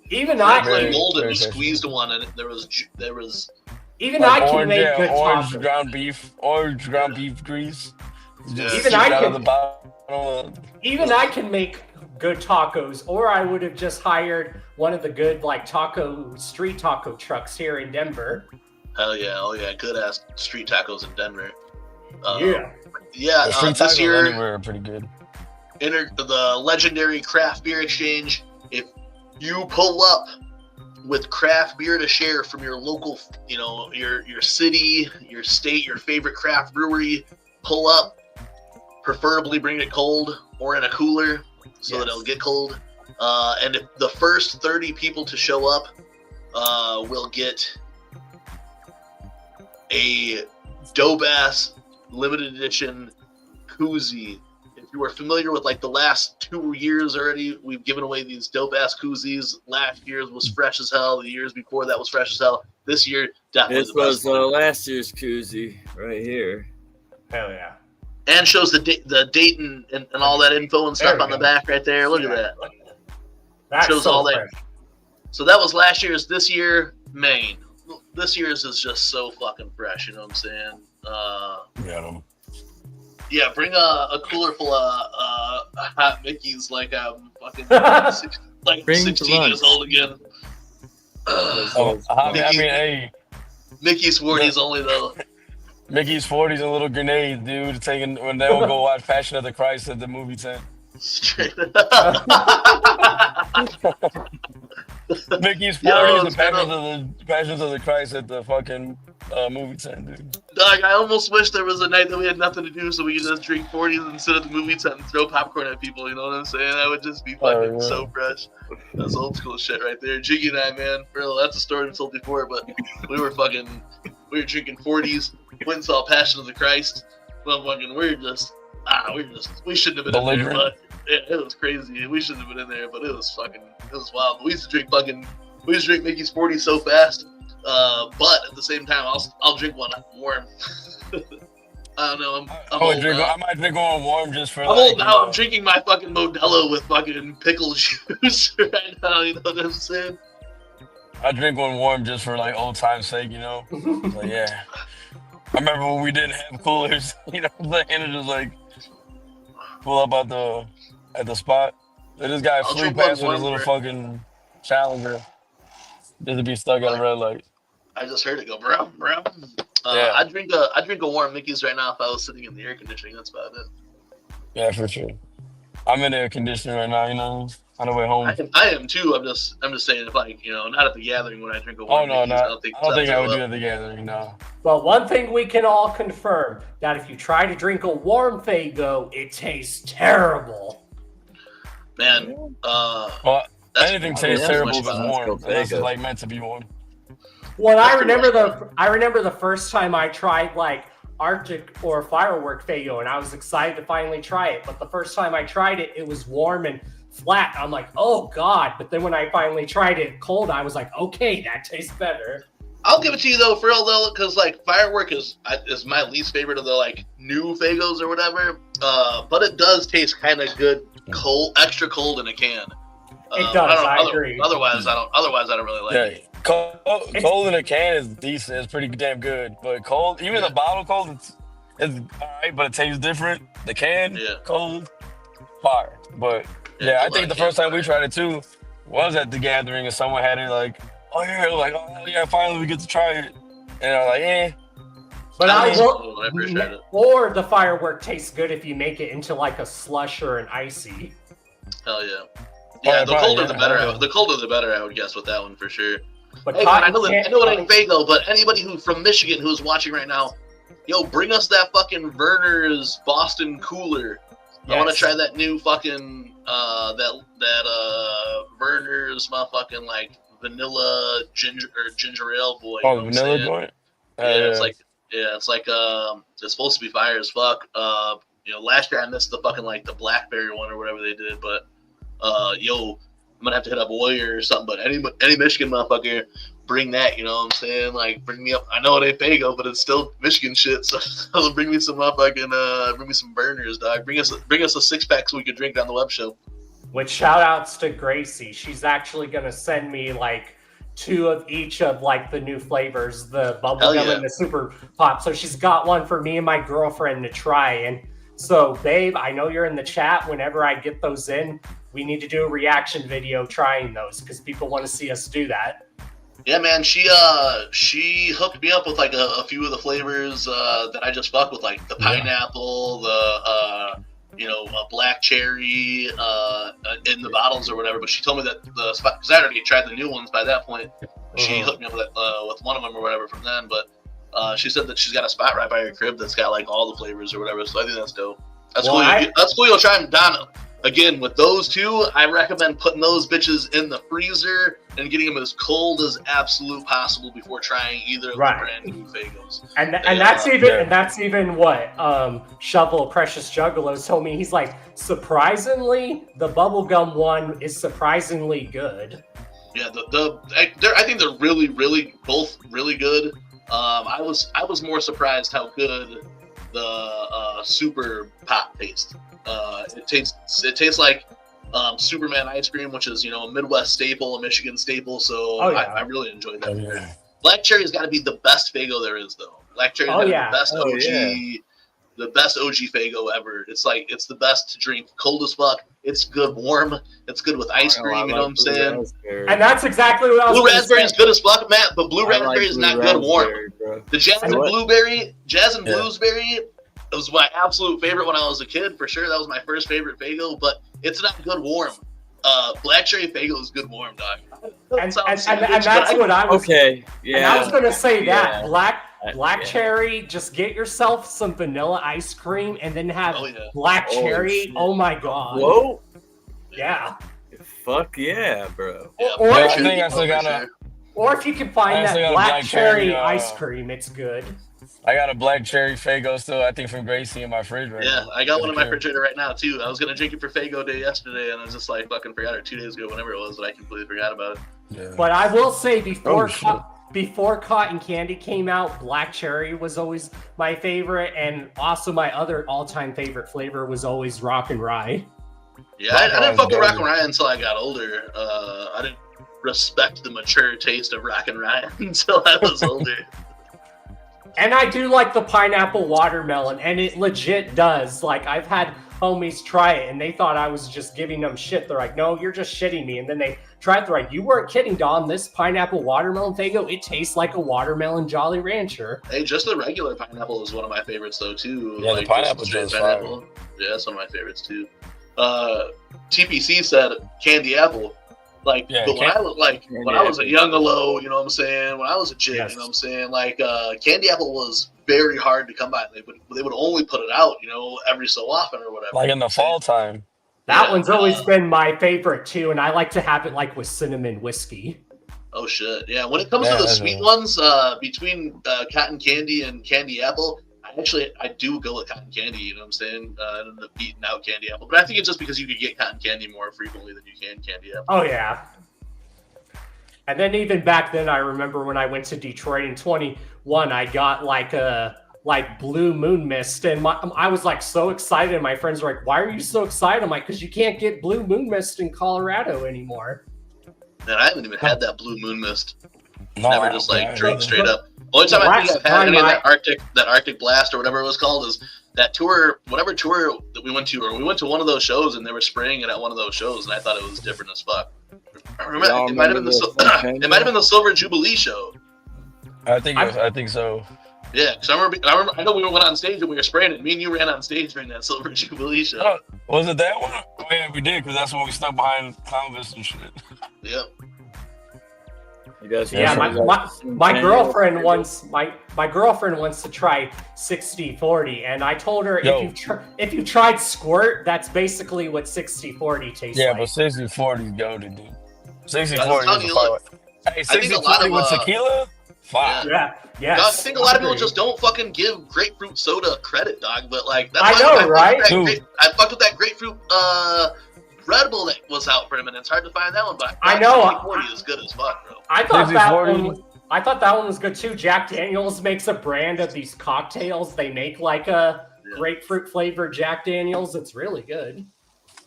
Even I can Golden squeezed one, and there was even like I can make good orange tacos. Orange ground beef grease. Even I can make good tacos, or I would have just hired one of the good street taco trucks here in Denver. Hell yeah! Oh yeah! Good ass street tacos in Denver. Street this tacos year anywhere are pretty good. Entered the legendary craft beer exchange. if you pull up with craft beer to share from your local, you know, your city, your state, your favorite craft brewery, pull up. Preferably bring it cold or in a cooler so that it'll get cold. And if the first 30 people to show up will get a dope-ass limited edition koozie. If you are familiar with like the last 2 years already, we've given away these dope-ass koozies. Last year's was fresh as hell. The years before that was fresh as hell. This year, definitely This the best was one. last year's koozie right here. Hell yeah. And shows the date and all that info and stuff on the back right there. Look at that. That's shows so all fresh. that. So that was last year's. This year, Maine. This year's is just so fucking fresh. You know what I'm saying? Yeah, bring a cooler full of hot Mickeys like I'm fucking 16 years old again. Hey. Mickey's 40s only though. Mickey's 40s and little grenades, dude. Taking when they will go watch Passion of the Christ at the movie tent. Straight Mickey's 40s and Passions of the Christ at the fucking movie tent, dude. Dog, I almost wish there was a night that we had nothing to do so we could just drink 40s and sit at the movie tent and throw popcorn at people, you know what I'm saying? That would just be fucking so fresh. That's old school shit right there. Jiggy and I, man, real, that's a story we told before, but we were drinking 40s, went and saw Passion of the Christ. Well, fucking, we shouldn't have been in there, but yeah, it was crazy. We shouldn't have been in there, but it was wild. We used to drink Mickey's 40 so fast, but at the same time, I'll drink one warm. I don't know. I might drink one warm just for. I'm old now. I'm drinking my fucking Modelo with fucking pickle juice right now. You know what I'm saying? I drink one warm just for like old time's sake, you know. But yeah, I remember when we didn't have coolers, you know, and it just like pull up at the spot. And this guy flew past with his little fucking Challenger just to be stuck at a red light. I just heard it go brum brum. Yeah. I drink a warm Mickey's right now if I was sitting in the air conditioning. That's about it. Yeah, for sure. I'm in the air conditioning right now, you know, on the way home. I am too. I'm just saying, if like, you know, not at the gathering when I drink a warm Mickey's. I don't think I would do it at the gathering, no. But one thing we can all confirm, that if you try to drink a warm Faygo, it tastes terrible. Man, well, anything tastes terrible if it's warm. That's like meant to be warm. Well, I remember the first time I tried like Arctic or Firework Faygo, and I was excited to finally try it. But the first time I tried it, it was warm and flat. I'm like, oh god! But then when I finally tried it cold, I was like, okay, that tastes better. I'll give it to you though, for real though, because like Firework is my least favorite of the like new Faygos or whatever. But it does taste kind of good, cold, extra cold in a can. It does. I agree. Otherwise, I don't really like it. Cold in a can is decent. It's pretty damn good. But cold, even the bottle cold, it's all right, but it tastes different. The can, cold, fire. But yeah, I think the first time we tried it too was at the gathering, and someone had it like, oh yeah, finally we get to try it. And I was like, eh. But I appreciate it. Or the Firework tastes good if you make it into like a slush or an icy. Hell yeah. Yeah, the colder the better. The colder the better, I would guess, with that one for sure. But hey, man, I know it ain't Faygo, but anybody who from Michigan who's watching right now, yo, bring us that fucking Verner's Boston cooler. Yes. I want to try that new fucking that Verner's motherfucking like vanilla ginger ale boy. Oh, the vanilla joint. It's supposed to be fire as fuck. You know, last year I missed the fucking like the blackberry one or whatever they did, but yo, I'm gonna have to hit up Warrior or something, but any Michigan motherfucker, bring that, you know what I'm saying? Like, bring me up. I know it ain't Faygo, but it's still Michigan shit, so bring me some motherfucking, bring me some Burners, dog. Bring us a 6-pack so we can drink down the web show. With shout outs to Gracie, she's actually gonna send me like 2 of each of like the new flavors, the bubblegum and the super pop. So she's got one for me and my girlfriend to try. And so, babe, I know you're in the chat. Whenever I get those in, we need to do a reaction video trying those because people want to see us do that. Yeah, man, she hooked me up with like a few of the flavors that I just fuck with, like the pineapple, black cherry in the bottles or whatever. But she told me that the spot, because I already tried the new ones by that point. She hooked me up with one of them or whatever from then. But she said that she's got a spot right by her crib that's got like all the flavors or whatever. So I think that's dope. That's cool. That's cool. You'll try them, Donna. Again, with those two, I recommend putting those bitches in the freezer and getting them as cold as absolute possible before trying either of the brand new Fagos. And that's even what Shovel Precious Juggalos told me. He's like, surprisingly, the bubblegum one is surprisingly good. Yeah, I think they're really, really both really good. I was more surprised how good the super pop tastes. It tastes like Superman ice cream, which is a Midwest staple, a Michigan staple. So I really enjoyed that. Yeah. Black cherry's got to be the best Faygo there is, though. Black cherry's got to be the best OG, the best OG Faygo ever. It's the best to drink cold as fuck. It's good warm. It's good with ice cream. You know what I'm saying? And that's exactly what I was. Blue raspberry is good as fuck, Matt, but blue raspberry is not good warm. Bro. The jazz and blueberry. It was my absolute favorite when I was a kid, for sure. That was my first favorite Faygo, but it's not good warm. Black cherry Faygo is good warm, dog. And that's what I was. Okay, yeah. And I was gonna say that black cherry. Just get yourself some vanilla ice cream, and then have black cherry. Oh my god. Whoa. Yeah. Fuck yeah, bro. Or if you can find that black cherry ice cream, it's good. I got a black cherry Faygo still, I think, from Gracie in my fridge right now. Yeah, I got one in my refrigerator right now, too. I was going to drink it for Faygo Day yesterday, and I was just like, fucking forgot it 2 days ago, whenever it was, that I completely forgot about it. Yeah. But I will say, before cotton candy came out, black cherry was always my favorite, and also my other all-time favorite flavor was always rock and rye. Yeah, I didn't fuck with rock and rye until I got older. I didn't respect the mature taste of rock and rye until I was older. And I do like the pineapple watermelon, and it legit does. Like, I've had homies try it, and they thought I was just giving them shit. They're like, no, you're just shitting me. And then they tried it. They're like, you weren't kidding, Don. This pineapple watermelon Faygo, it tastes like a watermelon Jolly Rancher. Hey, just the regular pineapple is one of my favorites, though, too. Yeah, like, the pineapple is pineapple. Yeah, that's one of my favorites, too. TPC said candy apple. Like, but when I was a youngalo, you know what I'm saying? When I was a chick, you know what I'm saying? Like, candy apple was very hard to come by. They would only put it out, every so often or whatever. Like in the fall time. That one's always been my favorite too, and I like to have it like with cinnamon whiskey. Oh shit, yeah. When it comes to the sweet ones, between cotton candy and candy apple, I do go with cotton candy, you know what I'm saying? I end up beating out candy apple. But I think it's just because you could get cotton candy more frequently than you can candy apple. Oh, yeah. And then even back then, I remember when I went to Detroit in 21, I got like Blue Moon Mist. And I was like so excited. And my friends were like, why are you so excited? I'm like, because you can't get Blue Moon Mist in Colorado anymore. Man, I haven't even had that Blue Moon Mist. No, never just drink straight up. Only time I think I've had any of that Arctic Blast or whatever it was called is that tour, whatever tour that we went to, or we went to one of those shows and they were spraying it at one of those shows, and I thought it was different as fuck. I remember it might have been the Silver Jubilee show. I think so. Yeah, because I know we went on stage and we were spraying it. Me and you ran on stage during that Silver Jubilee show. Was it that one? Oh, yeah, we did, because that's when we stuck behind Converse and shit. Yep. Yeah, my girlfriend wants to try 60-40, and I told her if you tried Squirt, that's basically what 60-40 tastes like. Yeah, but 60-40 is goated, dude. 60-40 is a fire. Hey, 60-40 with tequila? Fire. Yeah. Yes. I think a lot of people just don't fucking give grapefruit soda credit, dog. But like, that's I know, right? I fucked with that grapefruit Red Bull that was out for a minute. It's hard to find that one, but I know 40 is good as fuck, bro. I thought that one was good too. Jack Daniels makes a brand of these cocktails. They make like a grapefruit flavored Jack Daniels. It's really good.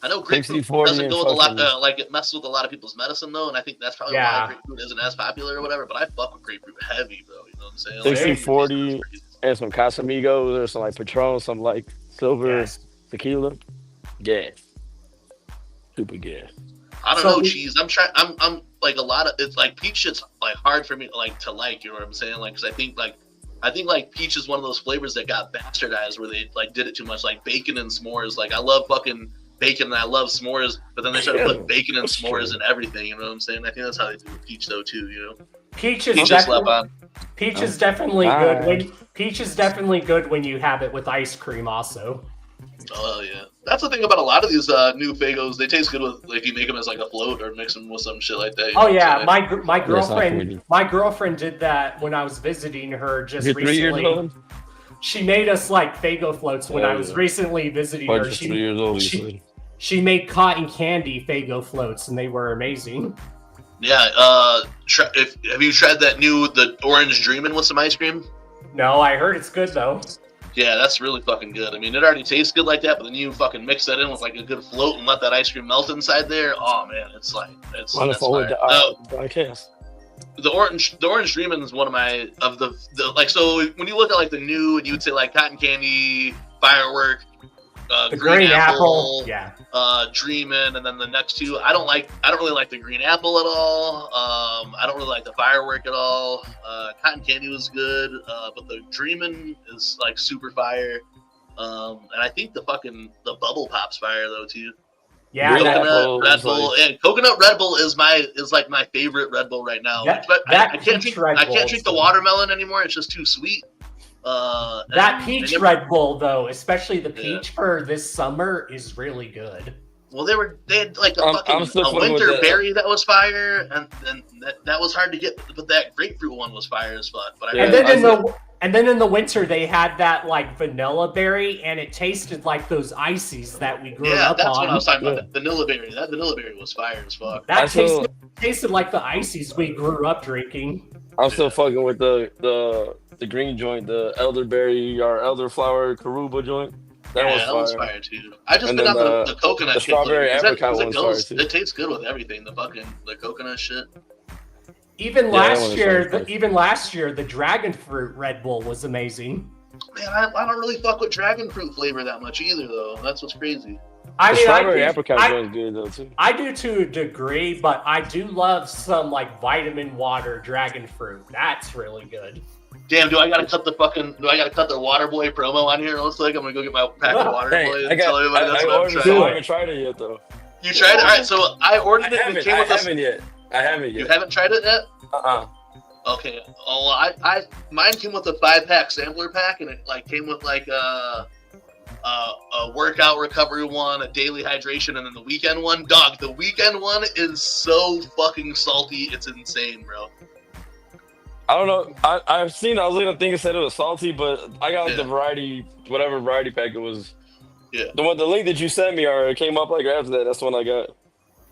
I know grapefruit doesn't go with a lot, like it messes with a lot of people's medicine though, and I think that's probably why grapefruit isn't as popular or whatever. But I fuck with grapefruit heavy, bro. You know what I'm saying? 60-40 and some Casamigos or some like Patron, some like silver tequila. Yeah. Super good. I don't know, cheese. I'm like a lot of it's like peach shit's like hard for me like to like, you know what I'm saying? Like, because I think like I think like peach is one of those flavors that got bastardized where they like did it too much, like bacon and s'mores. Like I love fucking bacon and I love s'mores, but then they started putting bacon and s'mores in everything. You know what I'm saying? I think that's how they do with peach though too. You know, Peach is definitely good. Peach is definitely good when you have it with ice cream also. Oh yeah, that's the thing about a lot of these new Fagos. They taste good with if you make them as like a float or mix them with some shit like that. Oh yeah, my girlfriend did that when I was visiting her just You're 3 years recently. old? She made us like Fago floats when I was recently visiting her. Just 3 years old. She made cotton candy Fago floats and they were amazing. Yeah, have you tried the orange dreamin' with some ice cream? No, I heard it's good though. Yeah, that's really fucking good. I mean, it already tastes good like that, but then you fucking mix that in with like a good float and let that ice cream melt inside there. Oh man, it's Wonderful with the chaos. The orange dreamin' is one of my like. So when you look at like the new, and you would say like cotton candy, firework, the green apple, yeah, dreamin', and then the next two. I don't really like the green apple at all. I don't really like the firework at all. Cotton candy was good, but the dreamin' is like super fire. And I think the bubble pop's fire though too. Yeah, coconut Red Bull. Yeah, coconut Red Bull is like my favorite Red Bull right now. I can't drink the watermelon anymore. It's just too sweet. That peach Red Bull though, especially the peach for this summer, is really good. Well, they had like a winter berry that was fire, and that was hard to get. But that grapefruit one was fire as fuck. But then in the winter they had that like vanilla berry, and it tasted like those ices that we grew up on. Yeah, that's what I was talking about. The vanilla berry. That vanilla berry was fire as fuck. That tasted like the ices we grew up drinking. I'm still fucking with the green joint, the elderberry or elderflower Karuba joint. That was fire too. I just been on the coconut. The strawberry apricot one's fire too. It tastes good with everything. The coconut shit. Even last year, the dragon fruit Red Bull was amazing. Man, I don't really fuck with dragon fruit flavor that much either, though. That's what's crazy. I mean, strawberry apricot is good though too. I do to a degree, but I do love some like vitamin water dragon fruit. That's really good. Damn, do I gotta cut the Water Boy promo on here? It looks like I'm gonna go get my pack of Water Boy and tell everybody that's what I'm trying. I haven't tried it yet though. You tried it? Alright, so I ordered it and it came with I haven't yet. You haven't tried it yet? Okay. Oh, mine came with a 5-pack sampler pack, and it like came with like a workout recovery one, a daily hydration, and then the weekend one. Dog, the weekend one is so fucking salty, it's insane, bro. I don't know. I was looking at things that said it was salty, but I got like the variety, whatever variety pack it was. Yeah. The link that you sent me, or it came up like after that. That's the one I got.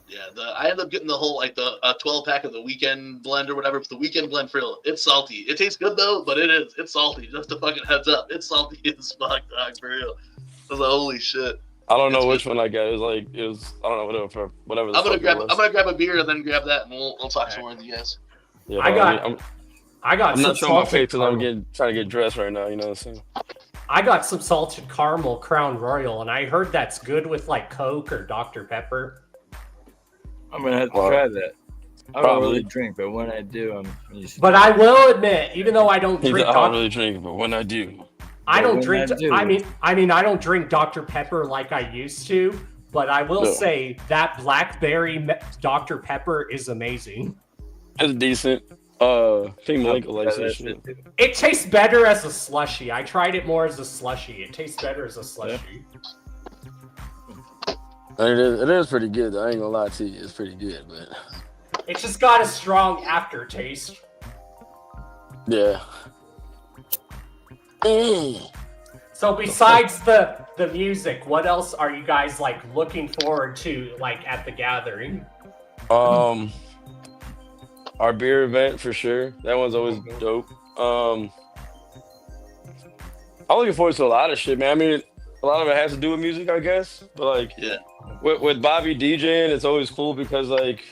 Yeah, I ended up getting the whole like a 12-pack of the weekend blend or whatever. But the weekend blend for real, it's salty. It tastes good though, but it's salty. Just a fucking heads up, it's salty as fuck, dog, for real. I was like, holy shit. I don't know which one I got. It was I don't know whatever. I'm gonna grab a beer and then grab that, and we'll talk some more with you guys. Yeah, I'm not showing my face because I'm trying to get dressed right now. You know what I'm saying? I got some salted caramel Crown Royal, and I heard that's good with like Coke or Dr. Pepper. I'm gonna have to try that. I don't really drink, but when I do, But I will admit, even though I don't drink, I don't really drink, but when I do, I don't drink. I mean, I don't drink Dr. Pepper like I used to. But I will say that blackberry Dr. Pepper is amazing. It's decent. It tastes better as a slushie. I tried it more as a slushie. It tastes better as a slushie. It is pretty good. I ain't gonna lie to you. It's pretty good, but it's just got a strong aftertaste. Yeah. So besides the music, what else are you guys like looking forward to like at the gathering? Our beer event for sure. That one's always dope. I'm looking forward to a lot of shit, man. I mean, a lot of it has to do with music, I guess. But like, with Bobby DJing, it's always cool because like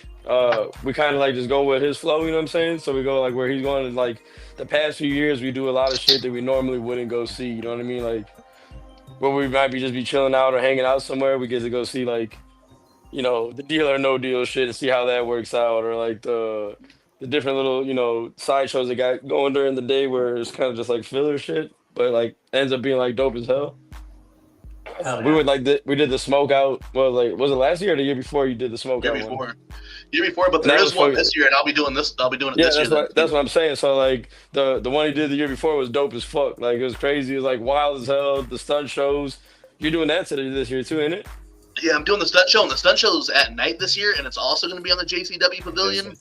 we kind of like just go with his flow. You know what I'm saying? So we go like where he's going. And like the past few years, we do a lot of shit that we normally wouldn't go see. You know what I mean? Like where we might be chilling out or hanging out somewhere, we get to go see like, you know, the Deal or No Deal shit and see how that works out, or like the the different little, side shows they got going during the day where it's kind of just like filler shit, but like ends up being like dope as hell. Hell We yeah. would we did the smoke out. Well, like, was it last year or the year before you did the smoke out one? Year before, but there is one this year, and I'll be doing this. I'll be doing it this year. That's what I'm saying. So like the one he did the year before was dope as fuck. Like it was crazy. It was like wild as hell. The stunt shows. You're doing that this year too, ain't it? Yeah, I'm doing the stunt show, and the stunt show is at night this year, and it's also going to be on the JCW Pavilion.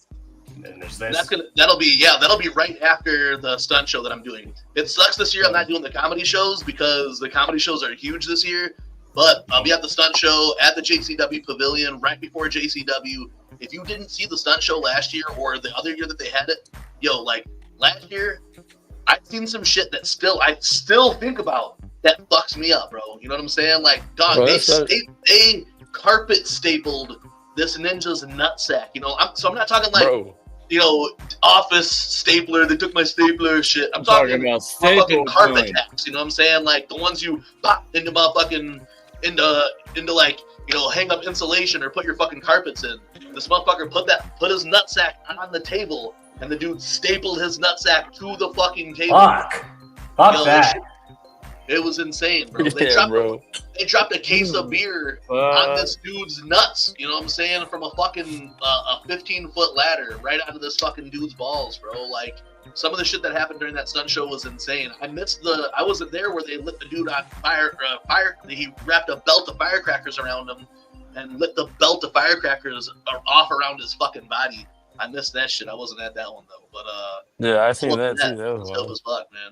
And there's And this. that'll be right after the stunt show that I'm doing. It sucks this year I'm not doing the comedy shows because the comedy shows are huge this year. But I'll be at the stunt show at the JCW Pavilion right before JCW. If you didn't see the stunt show last year or the other year that they had it, like last year, I've seen some shit that I still think about that fucks me up, bro. You know what I'm saying? Like, dog, they carpet stapled this ninja's nutsack. So I'm not talking like, office stapler. They took my stapler shit. I'm talking about fucking carpet tacks. You know what I'm saying? Like the ones you pop into motherfucking into like hang up insulation or put your fucking carpets in. This motherfucker put his nutsack on the table, and the dude stapled his nutsack to the fucking table. Fuck that. It was insane, bro. Bro. They dropped a case of beer on this dude's nuts. You know what I'm saying? From a fucking a 15-foot ladder right out of this fucking dude's balls, bro. Like some of the shit that happened during that stunt show was insane. I wasn't there where they lit the dude on fire. He wrapped a belt of firecrackers around him and lit the belt of firecrackers off around his fucking body. I missed that shit. I wasn't at that one though, but yeah, I seen that too. That was dope as fuck, man.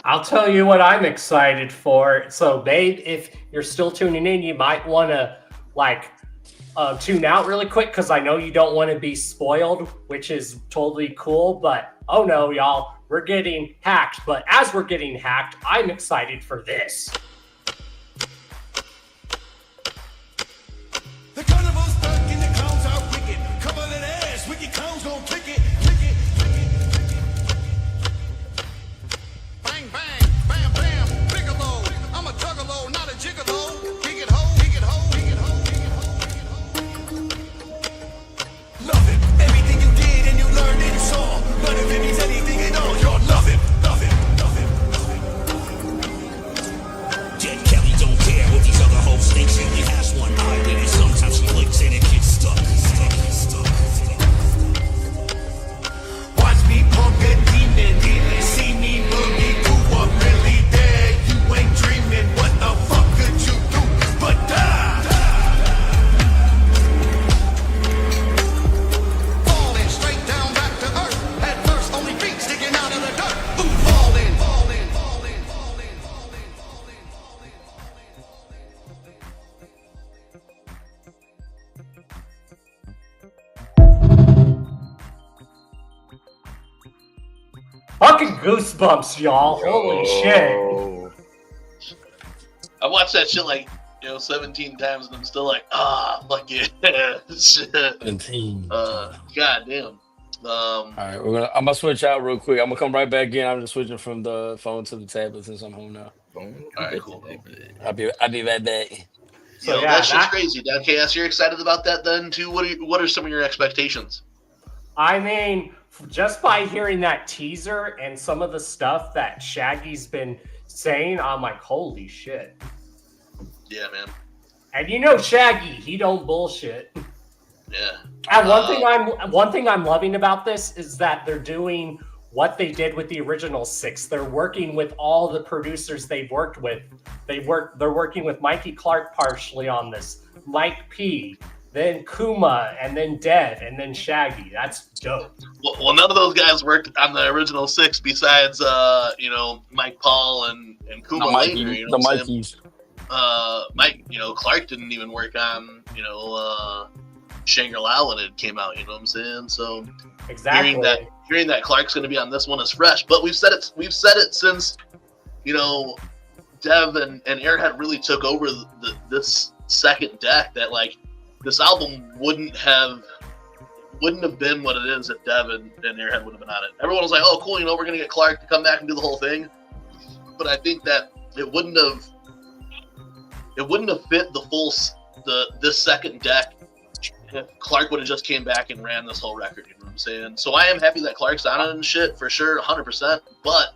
I'll tell you what I'm excited for. So, babe, if you're still tuning in, you might want to tune out really quick because I know you don't want to be spoiled, which is totally cool. But oh no, y'all, we're getting hacked. But as we're getting hacked, I'm excited for this. The carnival's back and the clowns are wicked. Cover that ass, wicked clowns gon' kick it. Bang, bang, bam, bam, Bigelow. I'm a juggalo, not a gigolo. Dig it ho, dig it ho, dig it ho, dig it ho, dig it ho. Love it, everything you did and you learned and saw. But if it means anything at all, you'll love it, love it, love it, love it. Jet Kelly don't care what these other hoes think. She only has one eye, and sometimes she blinks and it gets stuck. Watch me pump a demon, see me boogie, who I'm really there. You ain't dreaming, what the fuck could you do but die? Falling straight down back to earth. At first, only feet sticking out of the dirt. Falling, falling, falling, falling, falling, falling, falling, Fucking goosebumps, y'all. Holy shit. I watched that shit 17 times and I'm still like, fuck yeah. Shit. 17. God damn. All right, I'm gonna switch out real quick. I'm gonna come right back in. I'm just switching from the phone to the tablet since I'm home now. All right, cool. I'll be right back. So that shit's crazy. KS, you're excited about that then too? What are some of your expectations? I mean, just by hearing that teaser and some of the stuff that Shaggy's been saying, I'm like, holy shit. Yeah, man. And Shaggy, he don't bullshit. Yeah. And one thing I'm loving about this is that they're doing what they did with the original 6. They're working with all the producers they've worked with. They're working with Mikey Clark partially on this, Mike P, then Kuma, and then Dev, and then Shaggy. That's dope. Well, none of those guys worked on the original 6 besides Mike Paul and Kuma later. You know the Mikeys. Mike, Clark didn't even work on Shangri-La when it came out. You know what I'm saying? So exactly. Hearing that Clark's going to be on this one is fresh. But we've said it since Dev and Airhead really took over this second deck that this album wouldn't have been what it is if Dev and Airhead would have been on it. Everyone was like, "Oh, cool! We're gonna get Clark to come back and do the whole thing." But I think that it wouldn't have fit the full this second deck Clark would have just came back and ran this whole record. You know what I'm saying? So I am happy that Clark's on it and shit for sure, 100%. But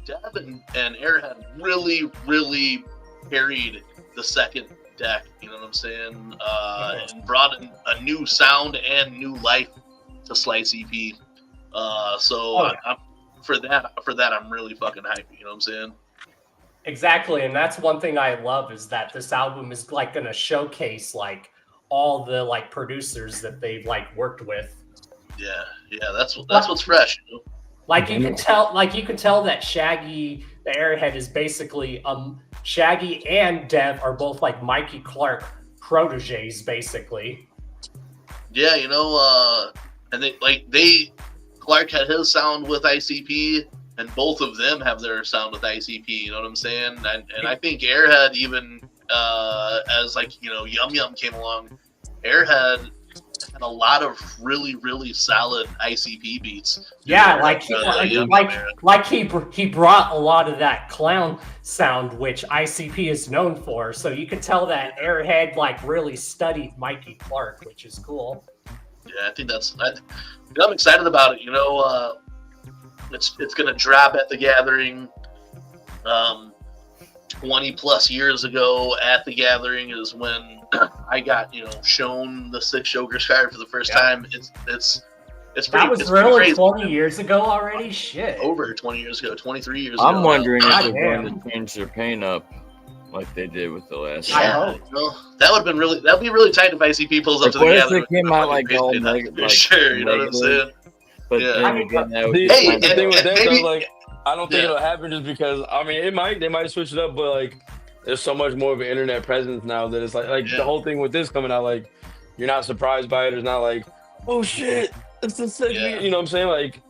Dev and Airhead really, really carried the second deck. You know what I'm saying? And brought in a new sound and new life to Slice EP. For that, I'm really fucking hyped. You know what I'm saying? Exactly, and that's one thing I love is that this album is like going to showcase like all the like producers that they've like worked with. Yeah, that's what's fresh. You know? Like you can tell that Shaggy, the Airhead, is basically Shaggy and Dev are both like Mikey Clark proteges, basically. Yeah, you know, and Clark had his sound with ICP, and both of them have their sound with ICP. You know what I'm saying? And I think Airhead, even as like, you know, Yum Yum came along, Airhead had a lot of really, really solid ICP beats. Yeah, he brought a lot of that clown sound, which ICP is known for. So you can tell that Airhead like really studied Mikey Clark, which is cool. Yeah, I think I'm excited about it. You know, it's gonna drop at the Gathering. 20 plus years ago at the Gathering is when I got, you know, shown the 6 Ogres card for the first time. It's pretty. That was really 20 years ago already. Shit. Over 20 years ago, 23 years ago. I'm wondering if they're going to change their paint up like they did with the last. Yeah, you know, that'd be really tight if ICP pulls up to the Gathering. If they came out like all for sure, you know what I'm saying? But yeah. then again, that would the thing with that though, like, I don't think it'll happen just because, I mean, they might switch it up, but like, there's so much more of an internet presence now that it's like the whole thing with this coming out, like, you're not surprised by it. It's not like, oh shit, it's the sick, you know what I'm saying? Like,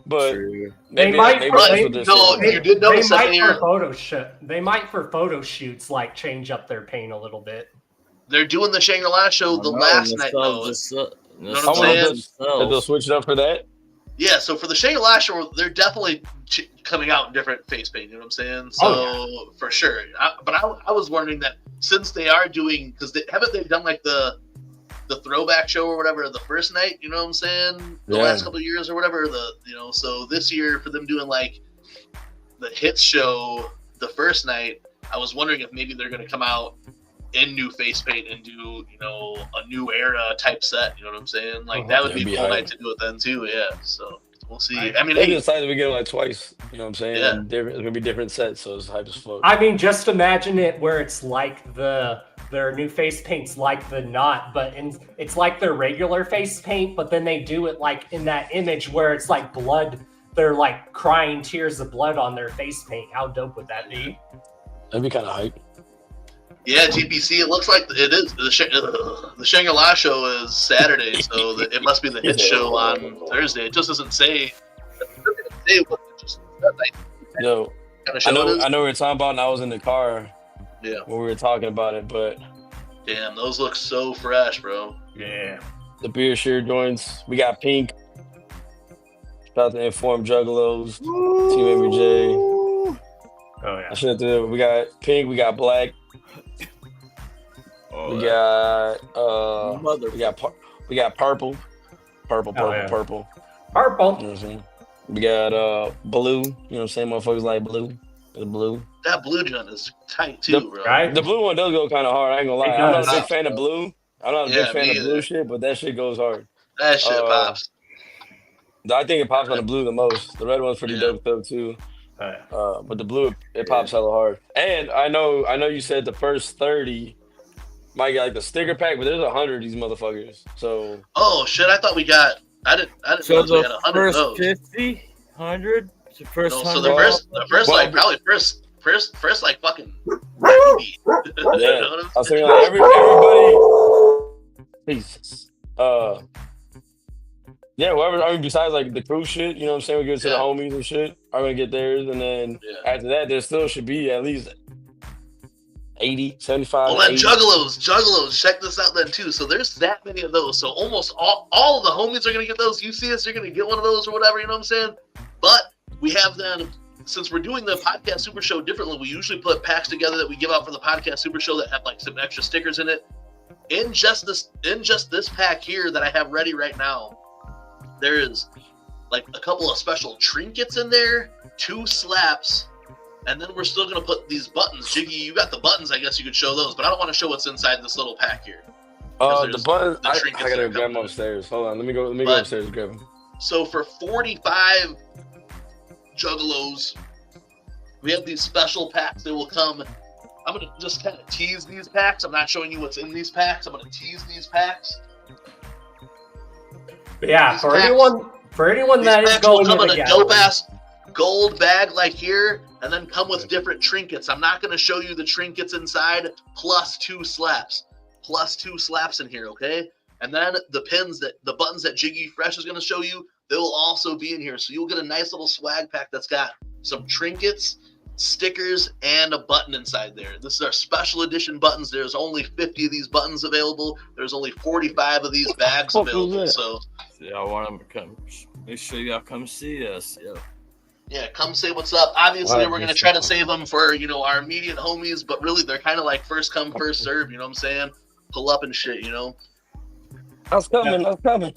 but they might for photo shoots like change up their paint a little bit. They're doing the Shangri-La show the last night though. You know what I'm saying? They'll switch it up for that. Yeah, so for the Shangri-La show, they're definitely coming out in different face paint. You know what I'm saying? So for sure. But I was wondering that since they are doing, because haven't they done like the throwback show or whatever the first night? You know what I'm saying? The last couple of years or whatever. So this year for them doing like the hits show the first night, I was wondering if maybe they're going to come out in new face paint and do, you know, a new era type set. You know what I'm saying? Like that would be a cool night to do it then too. Yeah. So we'll see. I mean, they decided we get them like twice. You know what I'm saying? Yeah. And it's gonna be different sets, so it's hype as fuck. I mean, just imagine it where it's like their new face paint's like the knot, but it's like their regular face paint, but then they do it like in that image where it's like blood. They're like crying tears of blood on their face paint. How dope would that be? That'd be kind of hype. Yeah, GPC. It looks like it is the Shangri-La show is Saturday, so it must be the hit show on Thursday. It just doesn't say. What No, I know what you're talking about, and I was in the car. Yeah, when we were talking about it, but damn, those look so fresh, bro. Yeah, the beer shear joints. We got pink. Shout out to Informed Juggalos, Team MUJ. Oh yeah. We got pink. We got black. We got we got purple. Purple. You know what I'm saying? We got blue. You know what I'm saying? Motherfuckers like blue. The blue. That blue joint is tight too, bro. Right? The blue one does go kind of hard. I ain't gonna lie. I'm not a big fan of blue. I'm not a big fan of blue shit, but that shit goes hard. That shit pops. I think it pops on the blue the most. The red one's pretty dope though too. But the blue, it pops hella hard. And I know you said the first 30 might get like the sticker pack, but there's 100 of these motherfuckers. So. Oh shit! I thought we got. I didn't know we had 100 of those. 50, 100. The first. No, so the first like probably first like fucking 90. Yeah. I was saying like everybody. Jesus. Yeah, whoever, I mean, besides like the crew shit, you know what I'm saying? We give it to the homies and shit, are gonna get theirs. And then after that, there still should be at least 80, 75. Well, then Juggalos, check this out then too. So there's that many of those. So almost all of the homies are gonna get those. You see us, you're gonna get one of those or whatever, you know what I'm saying? But we have then, since we're doing the Podcast Super Show differently, we usually put packs together that we give out for the Podcast Super Show that have like some extra stickers in it. in just this pack here that I have ready right now, there is like a couple of special trinkets in there, 2 slaps, and then we're still gonna put these buttons. Jiggy, you got the buttons. I guess you could show those, but I don't want to show what's inside this little pack here. The buttons. I gotta grab them upstairs. Hold on. Let me go upstairs and grab them. So for 45 Juggalos, we have these special packs that will come. I'm going to just kind of tease these packs. I'm not showing you what's in these packs. I'm going to tease these packs. Yeah, for anyone that is going will come to in a dope-ass gold bag like here, and then come with different trinkets. I'm not going to show you the trinkets inside, plus 2 slaps. Plus 2 slaps in here, okay? And then the buttons that Jiggy Fresh is going to show you, they will also be in here. So you'll get a nice little swag pack that's got some trinkets, stickers, and a button inside there. This is our special edition buttons. There's only 50 of these buttons available. There's only 45 of these bags available. So y'all want them to come. Make sure y'all come see us. Yeah, come say what's up. Obviously, we're going to try to save them for, our immediate homies, but really they're kind of like first come, first serve, you know what I'm saying? Pull up and shit, I was coming.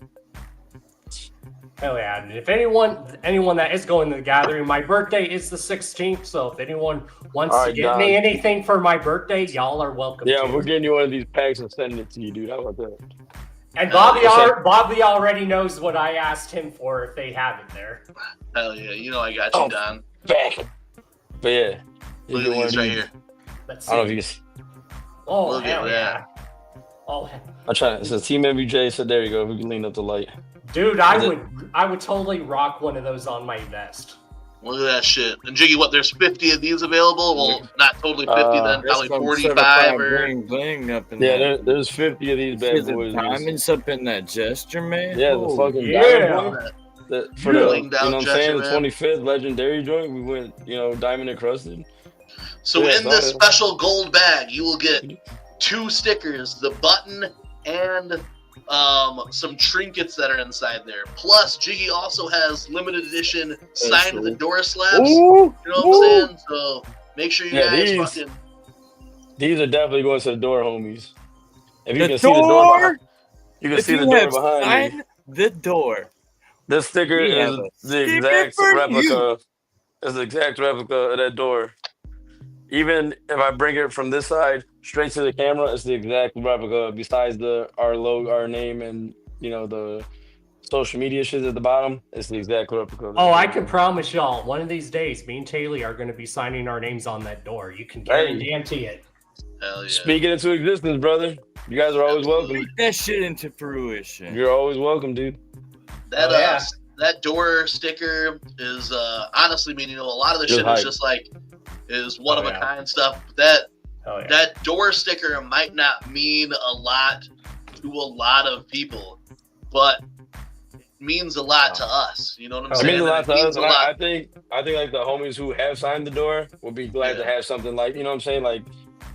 Hell yeah. And if anyone that is going to the gathering, my birthday is the 16th, so if anyone wants to get me anything for my birthday, y'all are welcome. Yeah, we're getting you one of these packs and sending it to you, dude. How about that? And Bobby already knows what I asked him for if they have it there. Hell yeah, I got you, Don. Back. But yeah. Look at these right here. Let's see. I don't know if you can. Oh, hell yeah. Oh, I'm trying. It says Team MUJ, so there you go. We can lean up the light. Dude, I would totally rock one of those on my vest. Look at that shit. And Jiggy, there's 50 of these available? Well, not totally 50 then, probably 45 or... Bling up in there's 50 of these bad boys. Diamonds up in that gesture, man. Yeah, the fucking diamond joint. For the, you know what I'm saying, the 25th legendary joint, we went, diamond encrusted. So in this special gold bag, you will get 2 stickers, the button and some trinkets that are inside there. Plus, Jiggy also has limited edition signed to the door slabs. You know what I'm saying? So make sure you guys These are definitely going to the door, homies. If you can see the door, you can see the door behind me. The door. This sticker is the exact replica. It's the exact replica of that door. Even if I bring it from this side straight to the camera, it's the exact replica. Besides our logo, our name, and the social media shit at the bottom, it's the exact replica. Oh, I can promise y'all, one of these days, me and Taylor are going to be signing our names on that door. You can guarantee it. Hell yeah. Speak it into existence, brother. You guys are always welcome. Speak that shit into fruition. You're always welcome, dude. That door sticker is honestly, a lot of the shit is just like is one of a kind stuff. That door sticker might not mean a lot to a lot of people, but it means a lot to us. You know what I'm saying? It means a lot to us. I think like the homies who have signed the door will be glad to have something like, you know what I'm saying? Like,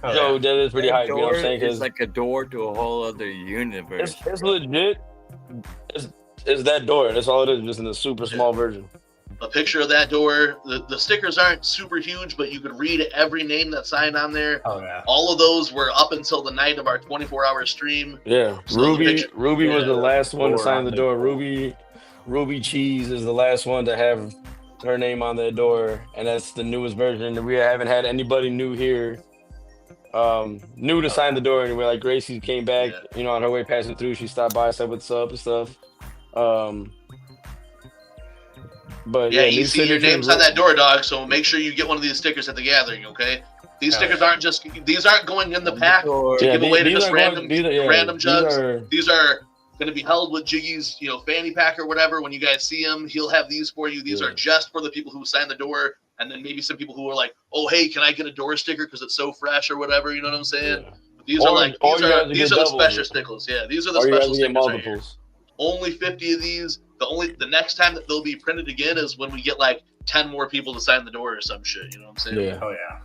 that is pretty hype. You know what I'm saying? It's like a door to a whole other universe. It's legit. It's that door. That's all it is, just in a super small version. A picture of that door. The stickers aren't super huge, but you could read every name that's signed on there. Oh yeah. All of those were up until the night of our 24-hour stream. Yeah. So Ruby was the last one to sign the door. Ruby Cheese is the last one to have her name on that door, and that's the newest version. We haven't had anybody new here. New to sign the door, and we're like, Gracie came back, on her way passing through. She stopped by, said what's up and stuff. But you see your name's on that door, dog. So make sure you get one of these stickers at the gathering, okay? These stickers aren't going in the pack to give away to just random jugs. These are going to be held with Jiggy's, fanny pack or whatever. When you guys see him, he'll have these for you. These are just for the people who signed the door. And then maybe some people who are like, oh, hey, can I get a door sticker because it's so fresh or whatever? You know what I'm saying? Yeah. These are the special stickers. Yeah, these are the special stickers right here. Only 50 of these. The next time that they'll be printed again is when we get like 10 more people to sign the door or some shit. You know what I'm saying? Yeah. Oh yeah.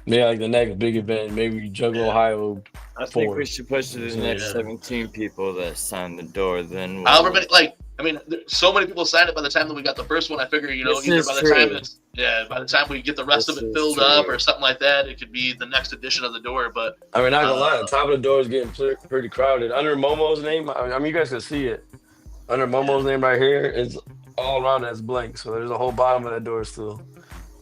Yeah, like the next big event, maybe Juggalo Ohio. I think we should push it to the next 17 people that sign the door. Then however many, like I mean, so many people signed it by the time that we got the first one. I figure, you know, This either is by the true. time by the time we get the rest This of it is filled true. up or something like that, it could be the next edition of the door. But I mean, not gonna lie, the top of the door is getting pretty crowded. Under Momo's name, I mean, you guys can see it. Under Momo's name right here is all around that's blank. So there's a whole bottom of that door still.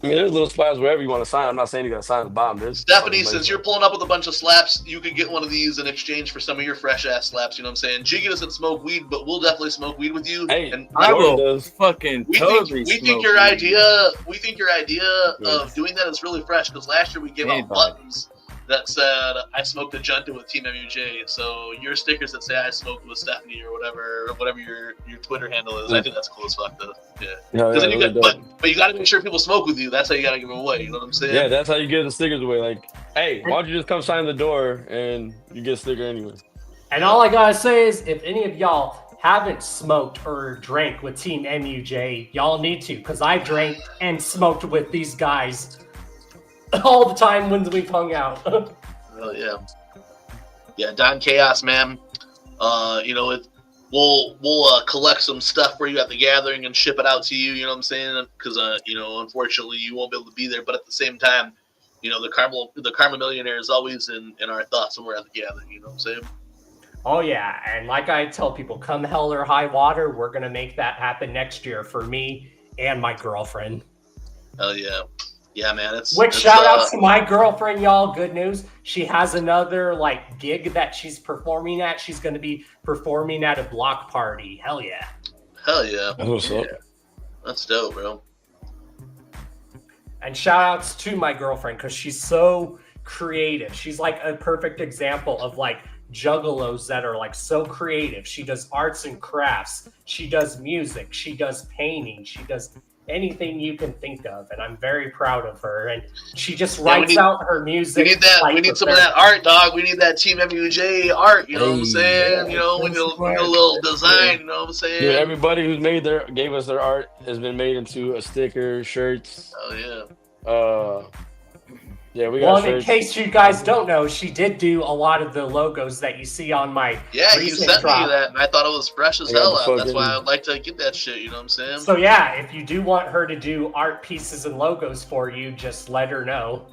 I mean, there's little spots wherever you want to sign. I'm not saying you got to sign at the bottom. There's Stephanie, since you're pulling up with a bunch of slaps, you could get one of these in exchange for some of your fresh ass slaps. You know what I'm saying? Jiggy doesn't smoke weed, but we'll definitely smoke weed with you. Hey, and I will fucking totally we think smoke your weed. idea of doing that is really fresh because last year we gave out buttons that said I smoked a junta with Team MUJ. So your stickers that say I smoked with Stephanie or whatever your Twitter handle is, I think that's cool as fuck though. Yeah. No, Because then really but you got to make sure people smoke with you. That's how you got to give them away. You know what I'm saying? Yeah, that's how you get the stickers away. Like, hey, why don't you just come sign the door and you get a sticker anyway? And all I gotta say is, if any of y'all haven't smoked or drank with Team MUJ, y'all need to, because I drank and smoked with these guys all the time when we've hung out. Oh yeah, yeah. Don Chaos, man. You know, we'll collect some stuff for you at the gathering and ship it out to you. You know what I'm saying? Because you know, unfortunately, you won't be able to be there. But at the same time, you know, the Karma Millionaire is always in our thoughts when we're at the gathering. You know what I'm saying? Oh yeah, and like I tell people, come hell or high water, we're gonna make that happen next year for me and my girlfriend. Hell yeah. Yeah, man. It's shout out to my girlfriend, y'all. Good news. She has another like gig that she's performing at. She's going to be performing at a block party. Hell yeah. Hell yeah. That's what's up. That's dope, bro. And shout outs to my girlfriend because she's so creative. She's like a perfect example of like juggalos that are like so creative. She does arts and crafts. She does music. She does painting. She does anything you can think of, and I'm very proud of her. And she just writes out her music. We need that. Like, we need some of that art, dog. We need that Team MUJ art. You know what I'm saying? Yeah, you know, when you a little design. You know what I'm saying? Dude, everybody who's gave us their art has been made into a sticker, shirts. Oh yeah. Yeah, we got well, shirts. in case you guys don't know, she did do a lot of the logos that you see on my Yeah, you recent sent drop. me that, and I thought it was fresh as I got hell. the That's fucking- why I'd like to get that shit. You know what I'm saying? So yeah, if you do want her to do art pieces and logos for you, just let her know.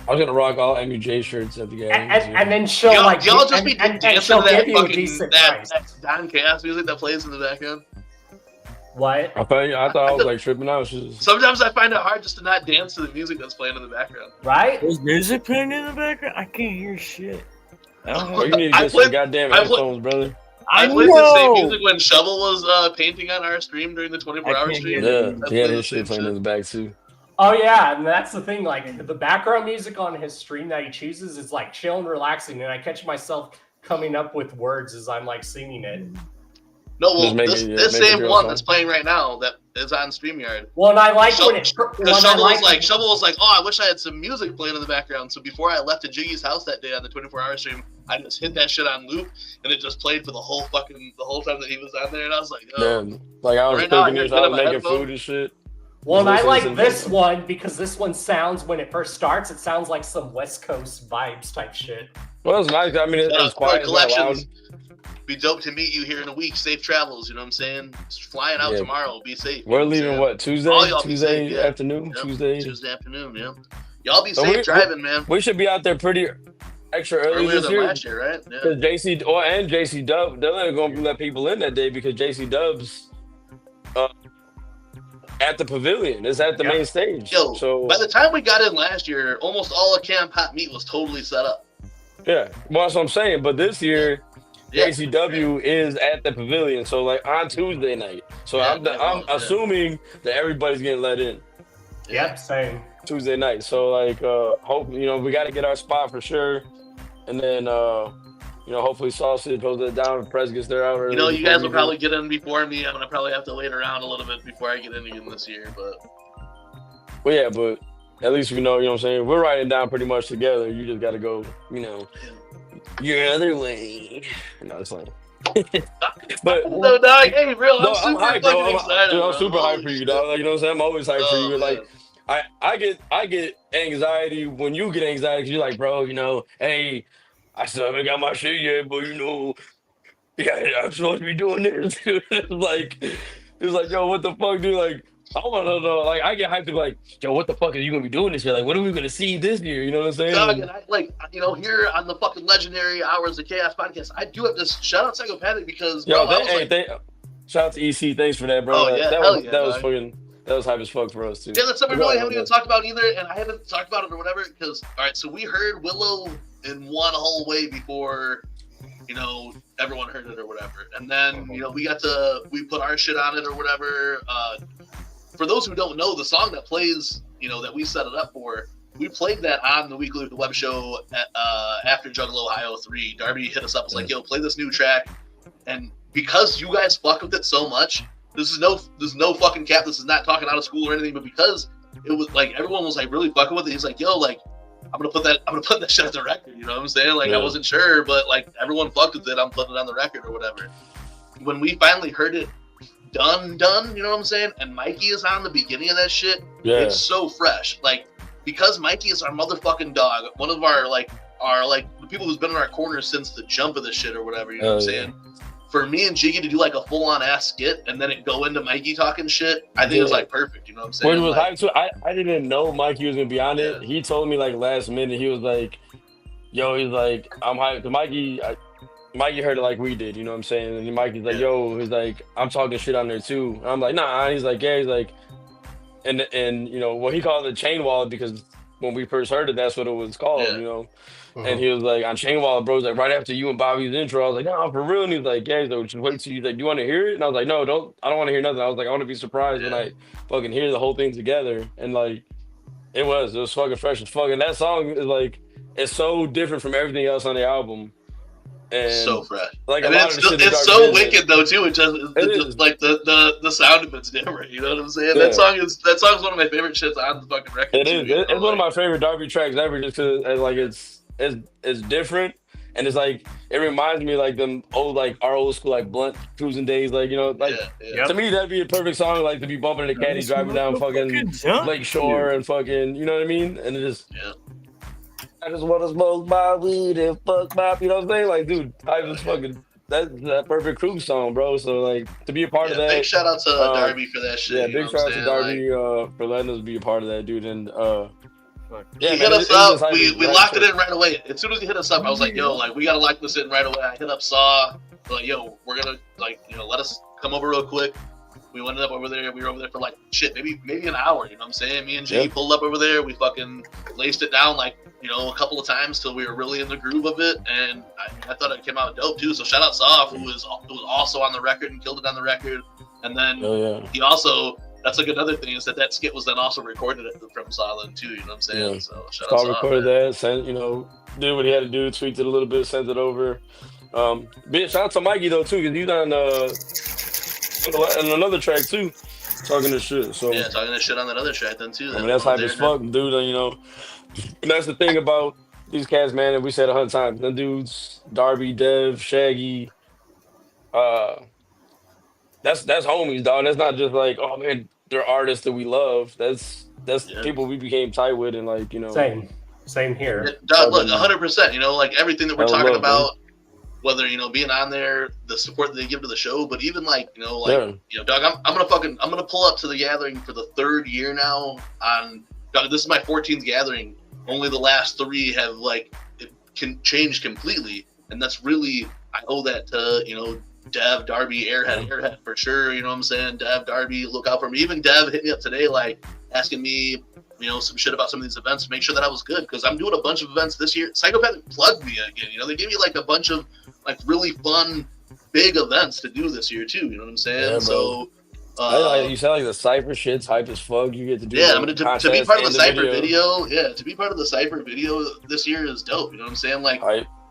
I was gonna rock all MUJ shirts at the gathering. And then she'll y'all, like y'all just be and dancing she'll to that give you a fucking decent that price. Don Chaos music that plays in the background. What? I thought I was like tripping out. Sometimes I find it hard just to not dance to the music that's playing in the background. Right? There's music playing in the background? I can't hear shit. Oh, you need to get some goddamn headphones, brother. I played the same music when Shovel was painting on our stream during the 24-hour stream. Yeah, he had his shit playing in the back too. Oh yeah, and that's the thing. Like the background music on his stream that he chooses is like chill and relaxing, and I catch myself coming up with words as I'm like singing it. No, well, this same one that's playing right now that is on StreamYard. Well, and I like when it. Shovel was like, oh, I wish I had some music playing in the background. So before I left to Jiggy's house that day on the 24-hour stream, I just hit that shit on loop, and it just played for the whole time that he was on there. And I was like, oh. Man, like I was Right now, I cooking hear this, good I on was my making headphones. food and shit. Well, and I Just like listening this to- one because this one sounds when it first starts. It sounds like some West Coast vibes type shit. Well, it's nice. I mean, it's quiet, it's not loud. Collections. Be dope to meet you here in a week. Safe travels. You know what I'm saying? Just flying out Yeah. tomorrow. Be safe. We're leaving what Tuesday? All y'all be Tuesday safe, yeah. afternoon. Yep. Tuesday. Tuesday afternoon. Yeah. Y'all be So safe driving, man. We should be out there pretty extra early Earlier this than year. last year, right? Yeah. Because JC Dub, they're not going to let people in that day because JC Dub's at the pavilion. It's at the main stage. Yo, so by the time we got in last year, almost all of Camp Hot Meat was totally set up. yeah, well, that's what I'm saying. But this year, JCW is at the pavilion, so like on Tuesday night. So I'm assuming that everybody's getting let in. Yep, same. Tuesday night. So like, hope we got to get our spot for sure, and then hopefully Sausage holds it down and Press gets there out early. You know, you before guys we will do. probably get in before me. I'm gonna probably have to wait around a little bit before I get in again this year, but Well, yeah, but at least we know. You know what I'm saying? We're writing down pretty much together. You just got to go. Your other way. No, it's like. But no, dog. Hey, real. no, I'm super hyped, bro. fucking excited. Dude, I'm bro. super hyped for you, dog. Like, you know what I'm saying? I'm always hyped for you. Oh, Like, I get anxiety when you get anxiety because you're like, bro, hey, I still haven't got my shit yet, but yeah, I'm supposed to be doing this. It's like, yo, what the fuck, dude? Like, I want to know. Like, I get hyped to be like, yo, what the fuck are you gonna be doing this year? Like, what are we gonna see this year? You know what I'm saying? Doug, and I, like, you know, here on the fucking legendary Hours of Chaos podcast, I do have to shout out Psychopathic because, bro, shout out to EC. Thanks for that, bro. Oh, yeah, that was hype as fuck for us too. Yeah, that's something we really haven't even talked about either, and I haven't talked about it or whatever. Because, all right, so we heard Willow in one whole way before, you know, everyone heard it or whatever, and then you know we put our shit on it or whatever. For those who don't know, the song that plays, you know, that we set it up for, we played that on the weekly web show after Juggalo Ohio 3. Darby hit us up, was like, "Yo, play this new track," and because you guys fuck with it so much, there's no fucking cap. This is not talking out of school or anything, but because it was like everyone was like really fucking with it, he's like, "Yo, like, I'm gonna put that shit on the record." You know what I'm saying? Like, I wasn't sure, but like everyone fucked with it. I'm putting it on the record or whatever. When we finally heard it done, you know what I'm saying? And Mikey is on the beginning of that shit. Yeah. It's so fresh. Like, because Mikey is our motherfucking dog, one of our the people who's been in our corner since the jump of the shit or whatever, you know what I'm saying? For me and Jiggy to do like a full on ass skit and then it go into Mikey talking shit, I think it was like perfect, you know what I'm saying? When it was hype too, I didn't know Mikey was gonna be on it. He told me like last minute, he was like, yo, he's like, I'm hyped. Mikey heard it like we did, you know what I'm saying? And Mikey's like, yo, he's like, I'm talking shit on there too. And I'm like, nah. He's like, yeah, he's like, and you know, what he called it chain wallet because when we first heard it, that's what it was called, you know? And he was like, on chain wallet, bro, like right after you and Bobby's intro, I was like, no, for real. And he's like, yeah, he's like, just wait till you, like, do you want to hear it? And I was like, no, I don't want to hear nothing. I was like, I want to be surprised when I fucking hear the whole thing together. And like, it was fucking fresh as fuck. And that song is like, it's so different from everything else on the album. And so fresh. Like, and it's so wicked though too. It just like the sound of it's different. You know what I'm saying? Yeah. That song's one of my favorite shits on the fucking record. It is. It's one of my favorite Darby tracks ever, just because like it's different, and it's like it reminds me like them old like our old school like blunt cruising days. Like, you know, like to me that'd be a perfect song like to be bumping in the caddy driving down fucking Lake Shore and fucking, you know what I mean? And it just I just want to smoke my weed and fuck my, you know what I'm saying? Like, dude, I just fucking, that's that perfect cruise song, bro. So, like, to be a part of that. Big shout out to Darby for that shit. Yeah, big shout out to Darby for letting us be a part of that, dude. And, he hit us up. We locked it in right away. As soon as he hit us up, I was like, yo, like, we got to lock this in right away. I hit up Saw. Like, yo, we're going to, like, you know, let us come over real quick. We went up over there. We were over there for like shit, maybe an hour. You know what I'm saying? Me and Jay pulled up over there. We fucking laced it down like, you know, a couple of times till we were really in the groove of it. And I thought it came out dope too. So shout out Sof, who was also on the record and killed it on the record. And then he also, that's like another thing is that skit was then also recorded from Silent too. You know what I'm saying? So shout out Sof. Recorded that, sent, you know, did what he had to do, tweaked it a little bit, sent it over. Shout out to Mikey though too, because he's on and another track too, talking this shit. So yeah, talking this shit on that other track then too. I mean, that's hype as fuck, dude. And, you know, and that's the thing about these cats, man. And we said 100 times, them dudes, Darby, Dev, Shaggy, that's homies, dog. That's not just like, oh man, they're artists that we love. That's people we became tight with, and like, you know, same here. Yeah, dog, look, 100%. You know, like everything that we're talking about. Man. Whether, you know, being on there, the support that they give to the show, but even like, you know, like, you know, dog, I'm gonna pull up to the gathering for the 3rd year now on, dog, this is my 14th gathering. Only the last 3 have like, it can change completely. And that's really, I owe that to, you know, Dev, Darby, Airhead for sure. You know what I'm saying? Dev, Darby, look out for me. Even Dev hit me up today, like asking me, you know, some shit about some of these events to make sure that I was good. Cause I'm doing a bunch of events this year. Psychopathic plugged me again. You know, they gave me like a bunch of like really fun, big events to do this year too. You know what I'm saying? Yeah, so, you sound like the Cypher shit's hype as fuck. You get to do I mean, to be part of the Cypher video. Yeah, to be part of the Cypher video this year is dope. You know what I'm saying? Like,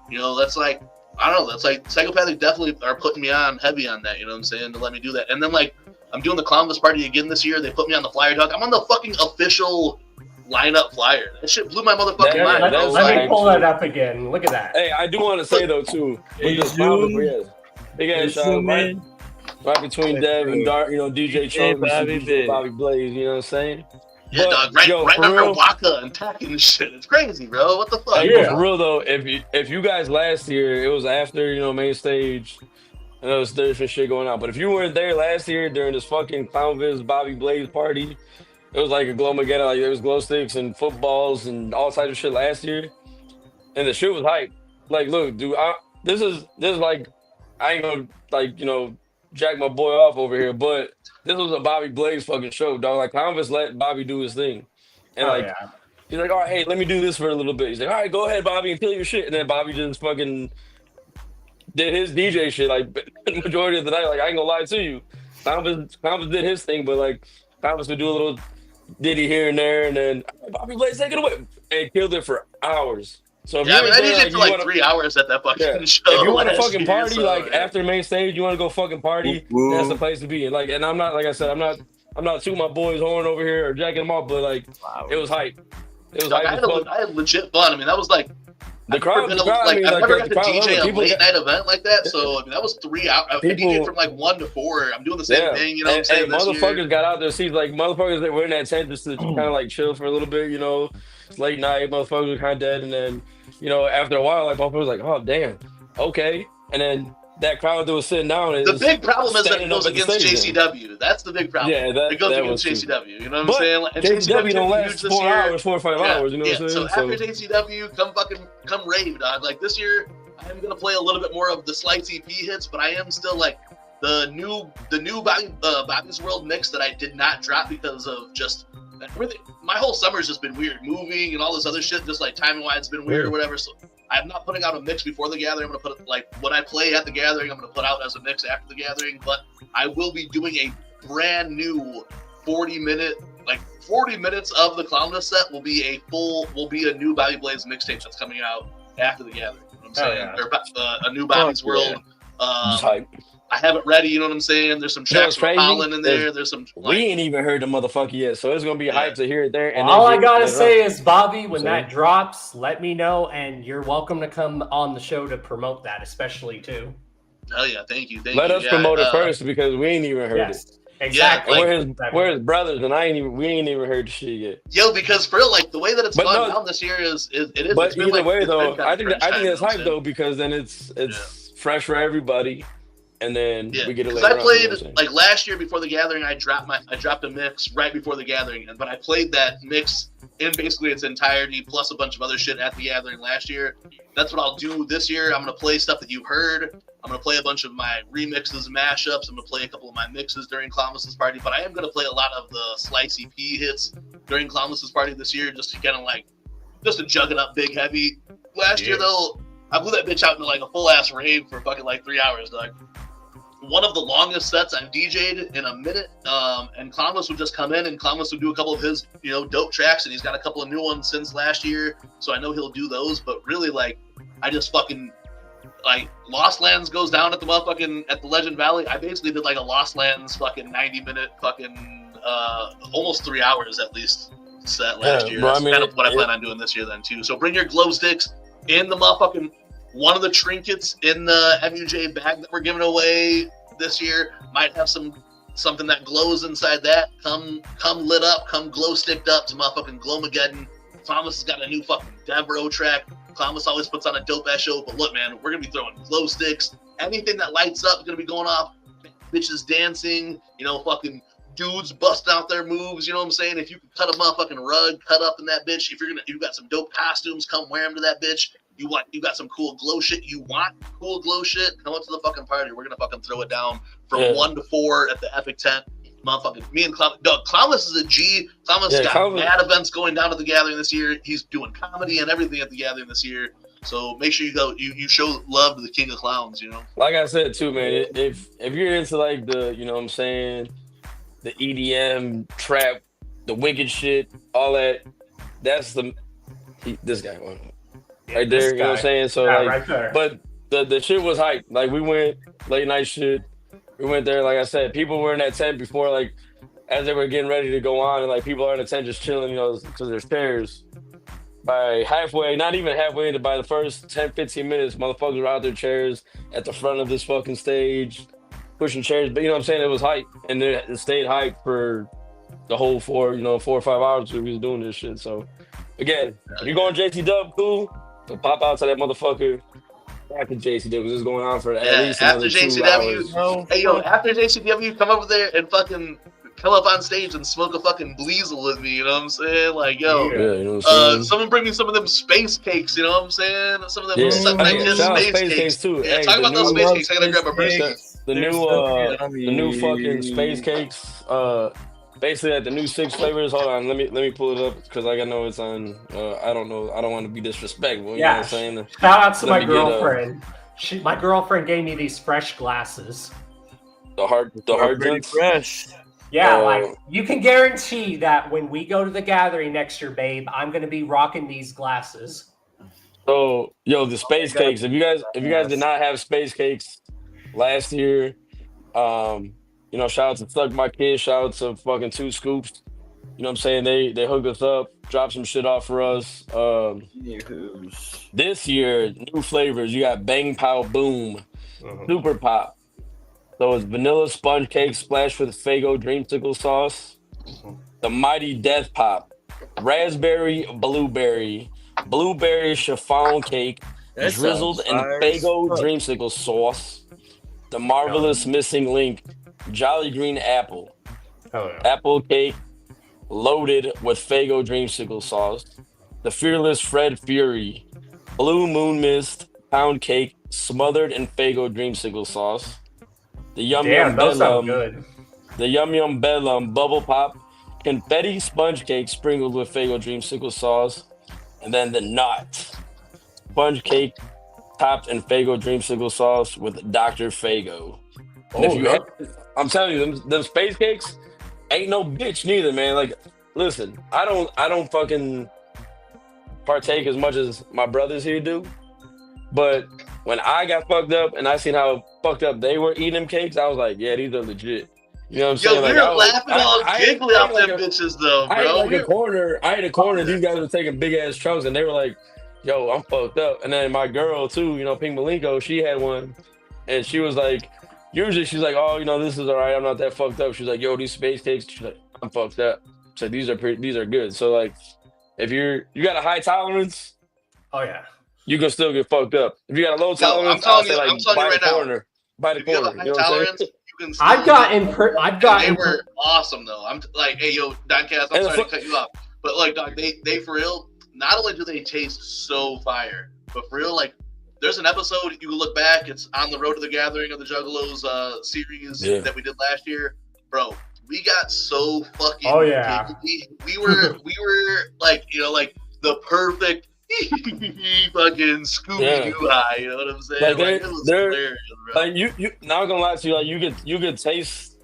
you know, that's like, I don't know. That's like Psychopathic definitely are putting me on heavy on that. You know what I'm saying? To let me do that. And then like, I'm doing the Clownless party again this year. They put me on the flyer, dog. I'm on the fucking official lineup flyer. That shit blew my motherfucking mind. Let me pull that up again. Look at that. Hey, I do want to say though too. Big ass shout right between Dev and Dart, you know, DJ Trump, Bobby Blaze. You know what I'm saying? Yeah, dog. Right under Waka and talking and shit. It's crazy, bro. What the fuck? For real though, if you guys last year, it was after, you know, main stage. I know there's different shit going on. But if you weren't there last year during this fucking Clownvis Bobby Blaze party, it was like a glow again. Like there was glow sticks and footballs and all types of shit last year, and the shit was hype. Like, look, dude, this is like I ain't gonna like jack my boy off over here, but this was a Bobby Blaze fucking show, dog. Like Clownvis let Bobby do his thing, and he's like, all right, hey, let me do this for a little bit. He's like, all right, go ahead, Bobby, and kill your shit, and then Bobby just fucking did his DJ shit like the majority of the night. Like I ain't gonna lie to you, Clownvis did his thing, but like Clownvis would do a little ditty here and there, and then Bobby Blaze take it away and killed it for hours. So if I I DJed for like 3 hours at that fucking show. If you want to last fucking year, party, so, like after main stage, you want to go fucking party. That's the place to be. And and I'm not, like I said, I'm not tooting my boys' horn over here or jacking them off, but like it was hype. It was hype. I had legit fun. I mean, that was like the crowd. I've never got to DJ a late night event like that. So I mean, that was 3 hours. I DJed from like 1 to 4. I'm doing the same thing. You know what I'm saying? Motherfuckers got out there. See, like motherfuckers that were in that tent just to kind of like chill for a little bit. It's late night. Motherfuckers were kind of dead, and then. After a while, like motherfuckers was like, oh damn, okay, and then that crowd that was sitting down. The big problem is that it goes against JCW. That's the big problem. Yeah, it goes against JCW. You know what I'm saying? Like, JCW don't last 4 hours, 4 or 5 hours. You know what I'm saying? So after JCW, come rave, dog. Like this year, I am gonna play a little bit more of the Slice EP hits, but I am still like the new Bobby's World mix that I did not drop because of just. Really, my whole summer's just been weird, moving and all this other shit. Just like timing wise, it's been weird or whatever. So I'm not putting out a mix before the gathering. I'm gonna put like what I play at the gathering. I'm gonna put out as a mix after the gathering. But I will be doing a brand new 40 minutes of the Clownvis set. Will be a new Bobby Blaze mixtape that's coming out after the gathering. You know what I'm saying? A new Bobby's World. I have it ready, you know what I'm saying? There's some tracks from Holland in there. There's some. We ain't even heard the motherfucker yet, so it's gonna be hype to hear it there. And all I gotta say is, Bobby, when that drops, let me know, and you're welcome to come on the show to promote that, especially too. Oh yeah, thank you. Let us promote it first because we ain't even heard it. Exactly. We're his brothers, and we ain't even heard the shit yet. Yo, because for real, like the way that it's gone down this year is. But either way, though, I think it's hype though because then it's fresh for everybody. And then we get it later. I played like last year before the gathering. I dropped a mix right before the gathering, but I played that mix in basically its entirety, plus a bunch of other shit at the gathering last year. That's what I'll do this year. I'm gonna play stuff that you heard. I'm gonna play a bunch of my remixes and mashups. I'm gonna play a couple of my mixes during Clownvis's party, but I am gonna play a lot of the Slice EP hits during Clownvis's party this year, just to jug it up big heavy. Last year though, I blew that bitch out into like a full ass rave for fucking like 3 hours, dog. One of the longest sets I've DJ'd in a minute, and Clownvis would just come in and Clownvis would do a couple of his, dope tracks, and he's got a couple of new ones since last year, so I know he'll do those, but really, like, I just fucking, like, Lost Lands goes down at the Legend Valley. I basically did, like, a Lost Lands fucking 90-minute fucking, almost 3 hours at least set last year. That's kind of what I plan on doing this year then, too. So bring your glow sticks in the motherfucking... One of the trinkets in the MUJ bag that we're giving away this year might have something that glows inside that. Come lit up, come glow sticked up to motherfucking Glowmageddon. Clownvis has got a new fucking Devereaux track. Clownvis always puts on a dope ass show, but look, man, we're gonna be throwing glow sticks. Anything that lights up is gonna be going off. Bitches dancing, fucking dudes busting out their moves. You know what I'm saying? If you can cut a motherfucking rug, cut up in that bitch. If you got some dope costumes, come wear them to that bitch. You got some cool glow shit. You want cool glow shit? Come up to the fucking party. We're gonna fucking throw it down from 1 to 4 at the Epic Tent. Motherfucking me and Clownvis is a G. Clownvis got mad events going down at the gathering this year. He's doing comedy and everything at the gathering this year. So make sure you go. You show love to the King of Clowns. Like I said too, man. If you're into like the what I'm saying, the EDM trap, the wicked shit, all that. That's this guy. Right there, you know what I'm saying? So right there. But the shit was hype. Like we went late night shit. We went there, like I said, people were in that tent before, like as they were getting ready to go on, and like people are in the tent just chilling, because there's chairs. By halfway, not even halfway, by the first 10, 15 minutes, motherfuckers were out their chairs at the front of this fucking stage, pushing chairs. But you know what I'm saying? It was hype, and it stayed hype for the whole 4 or 5 hours we was doing this shit. So again, if you're going JC Dub, cool. So pop out to that motherfucker after JCW because it's going on for at Yeah, least after another 2 JCW. hours. Hey, yo, after JCW, come over there and fucking come up on stage and smoke a fucking Bleezel with me, you know what I'm saying? Like, yo, Yeah, you know what I'm saying? someone bring me some of them space cakes, you know what I'm saying? Some of them Shout out space cakes. too. Yeah, Hey, talk about those space cakes. I gotta grab a burger. The new fucking space cakes. Basically at the new 6 flavors. Hold on, let me pull it up because I know it's on. I don't know. I don't want to be disrespectful. You know what I'm saying? Shout out to my girlfriend. My girlfriend gave me these fresh glasses. The hard drinks. Fresh. Yeah, like you can guarantee that when we go to the gathering next year, babe, I'm gonna be rocking these glasses. So, yo, the space cakes. If you guys did not have space cakes last year, you know, shout out to Thug My Kid, shout out to fucking 2 Scoops. You know what I'm saying? They hooked us up, dropped some shit off for us. This year, new flavors. You got Bang Pow Boom, Super Pop. So it's vanilla sponge cake splashed with Faygo dreamsicle sauce. The Mighty Death Pop, raspberry blueberry chiffon cake That drizzled sounds in fire Faygo as fuck. dreamsicle sauce. The Marvelous Missing Link, Jolly Green Apple. Apple cake loaded with Faygo dreamsicle sauce. The Fearless Fred Fury, Blue Moon Mist pound cake smothered in Faygo dreamsicle sauce. The Yum Yum Bedlam, the Yum Yum Bedlam Bubble Pop, confetti sponge cake sprinkled with Faygo dreamsicle sauce, and then the Knot sponge cake topped in Faygo dreamsicle sauce with Dr. Faygo. And I'm telling you, them space cakes ain't no bitch neither, man. Like, listen, I don't fucking partake as much as my brothers here do, but when I got fucked up and I seen how fucked up they were eating them cakes, I was like, yeah, these are legit. You know what I'm saying? Yo, like, we were laughing all giggly off them bitches, though, bro. I had a corner. These guys were taking big ass chunks, and they were like, "Yo, I'm fucked up." And then my girl too, you know, Pink Malenko, she had one, and she was like, usually she's like, "Oh, you know, this is all right. I'm not that fucked up." She's like, "Yo, these space cakes." She's like, "I'm fucked up." So these are good. So like, if you got a high tolerance, oh yeah, you can still get fucked up. If you got a low tolerance, I'm telling you by right the corner. By the If you have corner. a high You know what I'm saying? tolerance, you can They were awesome though. I'm like, hey, yo, Don Cass, I'm sorry to cut you off, but like, dog, they for real. Not only do they taste so fire, but for real, like, there's an episode you can look back. It's on the Road to the Gathering of the Juggalos series that we did last year, bro. We got so fucking. Oh yeah. We were like, you know, like the perfect fucking Scooby Doo high. You know what I'm saying? Like, it was hilarious, bro. like you not gonna lie to you, like you could taste,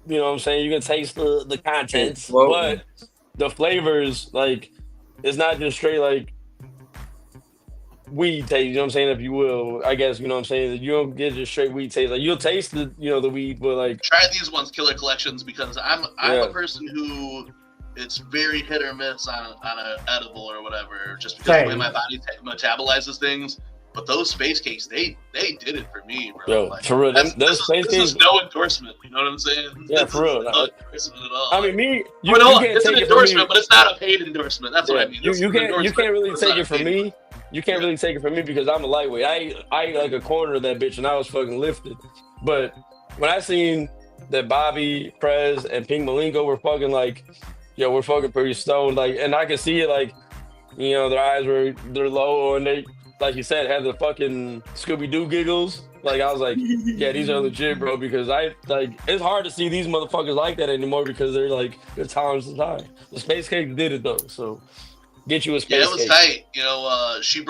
you know what I'm saying, you can taste the contents, but the flavors, like, it's not just straight like weed taste, you know what I'm saying, if you will, I guess, you know what I'm saying, you don't get just straight weed taste. Like, you'll taste the, you know, the weed, but like, try these ones, Killer Collections, because I'm a person who, it's very hit or miss on an edible or whatever, just because the way my body metabolizes things. But those space cakes, they did it for me, bro. Yo, like, for real, those space cakes. This is no endorsement. You know what I'm saying? Yeah, for real. No endorsement at all. I mean, you can't take it's an it endorsement, but it's not a paid endorsement. That's what I mean. You can't really take it from me. You can't really take it from me because I'm a lightweight. I ate like a corner of that bitch and I was fucking lifted. But when I seen that Bobby, Prez, and Pink Malenko were fucking like, yo, we're fucking pretty stoned, like, and I could see it, like, you know, their eyes they're low, and they, like you said, had the fucking Scooby-Doo giggles. Like, I was like, yeah, these are legit, bro, because it's hard to see these motherfuckers like that anymore because they're like, their tolerance is high. The space cake did it though, so get you a space cake. Yeah, it was tight. You know, she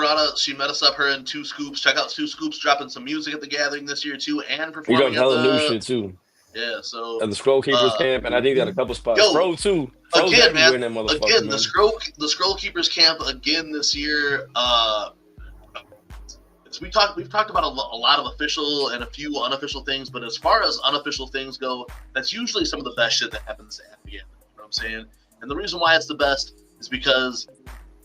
met us up, her and 2 Scoops. Check out 2 Scoops dropping some music at the gathering this year too, and performing. We got hella new shit too. Yeah, so at the Scroll Keepers camp, and I think they got a couple spots. Fro too. Again, man. The Scroll Keepers camp again this year. We've talked about a lot of official and a few unofficial things, but as far as unofficial things go, that's usually some of the best shit that happens at the end. You know what I'm saying? And the reason why it's the best is because,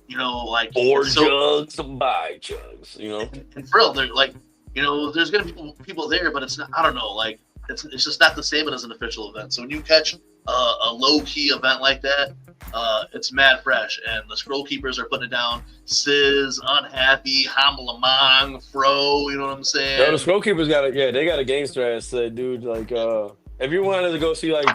you know, like, jugs, buy jugs, you know. And for real, they're like, you know, there's gonna be people there, but it's not. I don't know, like, it's just not the same as an official event. So when you catch a low key event like that, It's mad fresh, and the Scroll Keepers are putting it down. Sizz, Unhappy, Hamalamang, Fro, you know what I'm saying? Yo, the Scroll Keepers they got a gangster ass set, dude. Like, if you wanted to go see like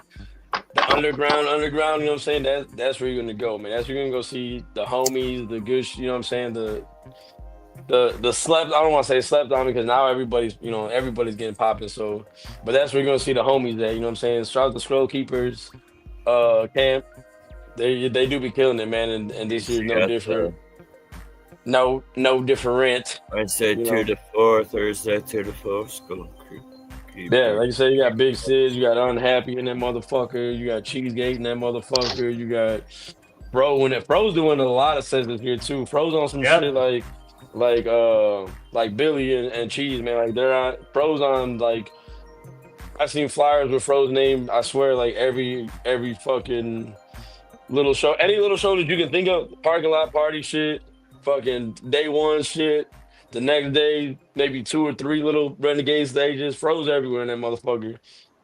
the underground, you know what I'm saying? That's where you're gonna go, man. That's where you're gonna go see the homies, the good, you know what I'm saying? The slept. I don't want to say slept on because now everybody's getting popping. So, but that's where you're gonna see the homies at. You know what I'm saying? Shout out the Scroll Keepers, camp. They do be killing it, man. And this year's no different. No different. Wednesday 2 to 4, Thursday 2 to 4. Scroll Keepers. Yeah, like you said, you got Big Sid, you got Unhappy in that motherfucker, you got Cheesegate in that motherfucker, you got Fro in it. Fro's doing a lot of sets this year too. Fro's on some shit like Billy and Cheese, man. Like they're on Fro's on like I've seen flyers with Fro's name, I swear, like every fucking little show. Any little show that you can think of, parking lot party shit, fucking day one shit. The next day, maybe 2 or 3 little renegade stages. Froze everywhere in that motherfucker.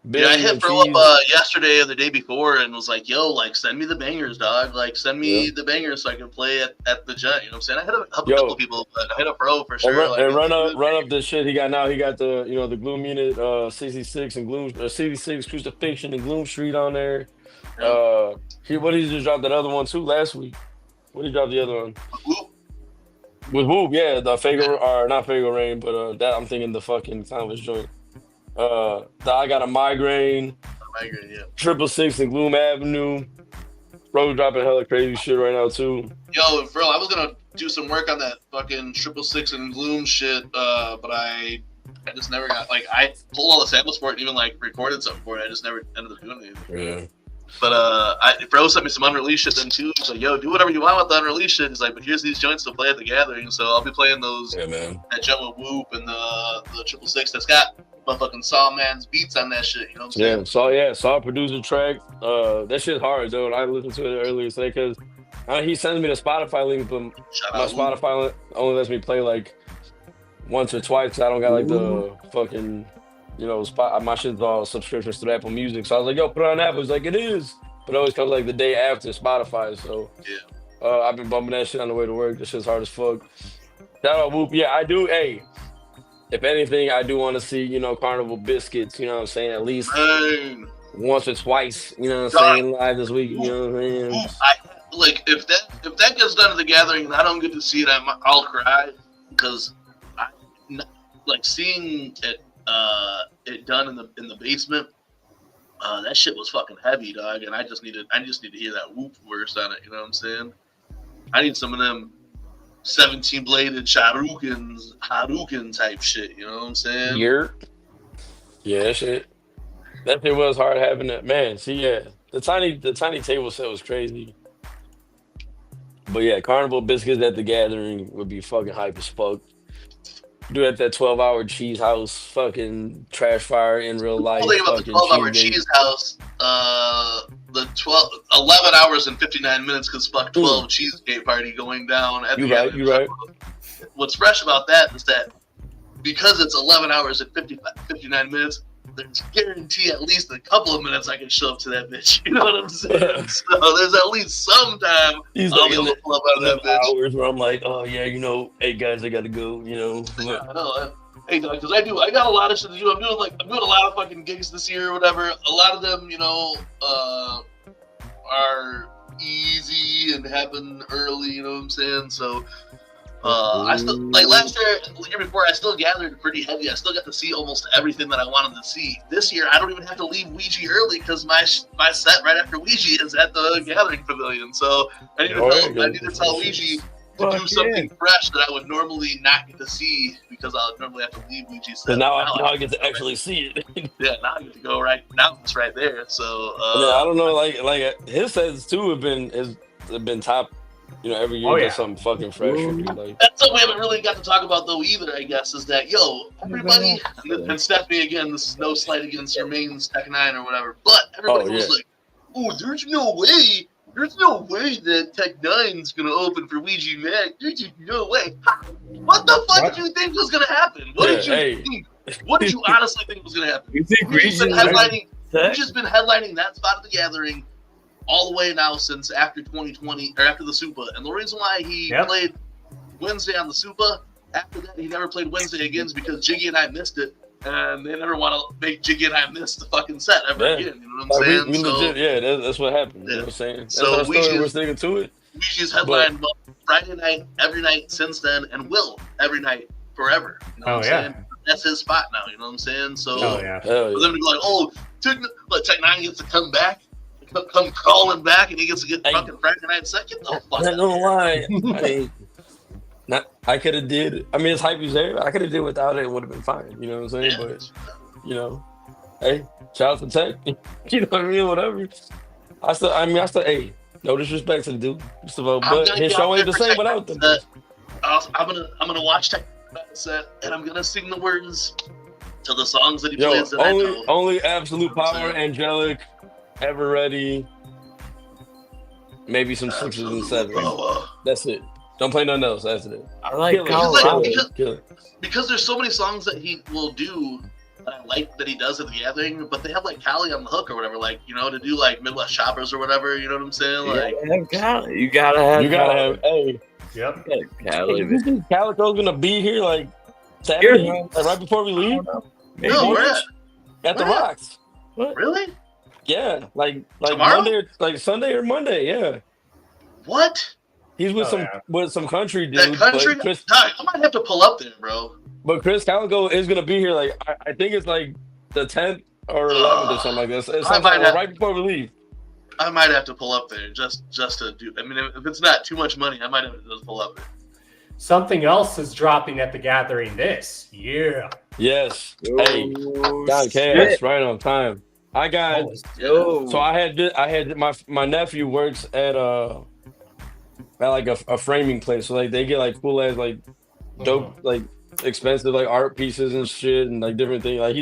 Yeah, I hit Fro up yesterday or the day before and was like, yo, like, send me the bangers, dog. Like, send me the bangers so I can play at the Jet. You know what I'm saying? I hit up a couple people, but I hit up Fro for sure. And run up the shit he got now. He got the, the Gloom Unit 66 and Gloom 66 Crucifixion and Gloom Street on there. He just dropped that other one too last week. What did he drop the other one? With Whoop, yeah, the Fago, or not Fago Rain, but that I'm thinking the fucking Timeless joint. I got a migraine. Migraine, yeah. 666 and Gloom Avenue. Bro dropping hella crazy shit right now too. Yo, bro, I was gonna do some work on that fucking 666 and Gloom shit, but I just never got I pulled all the samples for it and even recorded something for it. I just never ended up doing anything. Yeah. But Bro sent me some unreleased shit then too. He's like, yo, do whatever you want with the unreleased shit. He's like, but here's these joints to play at the gathering. So I'll be playing those. Yeah, man. That joint with Whoop and the 666 that's got motherfucking Saw Man's beats on that shit. You know what I'm saying? Saw producer track. That shit's hard, though. I listened to it earlier today because he sends me the Spotify link, but my Spotify only lets me play once or twice. I don't got the fucking. My shit's all subscriptions to Apple Music. So I was like, yo, put it on Apple. He's like, it is. But it always comes the day after Spotify. So I've been bumping that shit on the way to work. This shit's hard as fuck. Shout out Whoop. Yeah, I do. Hey, if anything, I do want to see, Carnival Biscuits, you know what I'm saying? At least once or twice, you know what I'm saying? Live this week, you know what I'm saying? If that gets done at the gathering and I don't get to see it, I'll cry. Because seeing it done in the basement, that shit was fucking heavy, dog, and I just need to hear that Whoop verse on it. You know what I'm saying? I need some of them 17-bladed Hadouken type shit. You know what I'm saying? Yeah, that shit was hard having that. Man, see, the tiny table set was crazy. But yeah, Carnival Biscuits at the gathering would be fucking hype as fuck. Do at that 12-hour cheese house, fucking trash fire in real life. The thing about the 12-hour cheese house, the 11 hours and 59 minutes because fuck 12 cheesecake party going down. You're right. What's fresh about that is that because it's 11 hours and 59 minutes, there's guarantee at least a couple of minutes I can show up to that bitch. You know what I'm saying? So there's at least some time I'll be able to pull up out of that bitch. Hours where I'm like, oh yeah, hey guys, I gotta go. Yeah, I know. Hey, because I got a lot of shit to do. I'm doing a lot of fucking gigs this year or whatever. A lot of them, are easy and happen early. You know what I'm saying? So. I still last year, the year before, I still gathered pretty heavy. I still got to see almost everything that I wanted to see. This year, I don't even have to leave Ouija early because my set right after Ouija is at the Gathering Pavilion. So I need to tell Ouija to do something fresh that I would normally not get to see because I would normally have to leave Ouija set. So now I get to actually see it. Yeah, now I get to go right now. It's right there. So I don't know, like his sets too have been top. Every year there's something fucking fresh. That's something we haven't really got to talk about though either, I guess, is that everybody and Stephanie again, this is no slight against your main Tech 9 or whatever, but everybody was like, oh, there's no way that Tech 9's gonna open for Ouija Mac. There's no way. What the fuck did you think was gonna happen? What did you think? What did you honestly think was gonna happen? You think Ouija's been headlining that spot at the gathering all the way now since after 2020 or after the Super. And the reason why he played Wednesday on the Super, after that he never played Wednesday again, is because Jiggy and I missed it, and they never want to make Jiggy and I miss the fucking set ever again. You know what I'm saying? We legit, that's what happened. You know what I'm saying? That's So we're sticking to it. Weezy's headlined Friday night, every night since then, and will every night forever. You know what I'm saying? That's his spot now. You know what I'm saying? So for them to be like, oh, Tech 9 gets to come back, come crawling back, and he gets to get fucking Friday night set. Get the fuck out. No lie. I could have did. I mean, it's hype is there. I could have did without it. It would have been fine. You know what I'm saying? Yeah. But hey, shout out to Tech. You know what I mean? Whatever. I still. Hey, no disrespect to the dude. Just about, but his show ain't the same without them. I'm gonna watch Tech set, and I'm gonna sing the words to the songs that he plays. That only Absolute Power, Angelic, Ever Ready, maybe some 6s and 7s. That's it. Don't play nothing else. That's it. I like because there's so many songs that he will do that I like that he does at the Gathering, but they have like Cali on the hook or whatever, like to do like Midwest Shoppers or whatever. You know what I'm saying? Like you gotta have. Hey. Yep. Calico's gonna be here like Saturday, right before we leave. No, where at the Rocks. What? Really? Yeah, like tomorrow? Monday, like Sunday or Monday. Yeah. What? He's with some country dude. That country? I might have to pull up there, bro. But Chris Calico is gonna be here. Like I think it's like the 10th or 11th or something like this. It's right before we leave. I might have to pull up there just to do. I mean, if it's not too much money, I might have to just pull up there. Something else is dropping at the Gathering this year. Yes. Hey, Don Chaos, right on time. I got. So I had my nephew works at like a framing place. So like they get like cool ass like dope like expensive like art pieces and shit and like different things. Like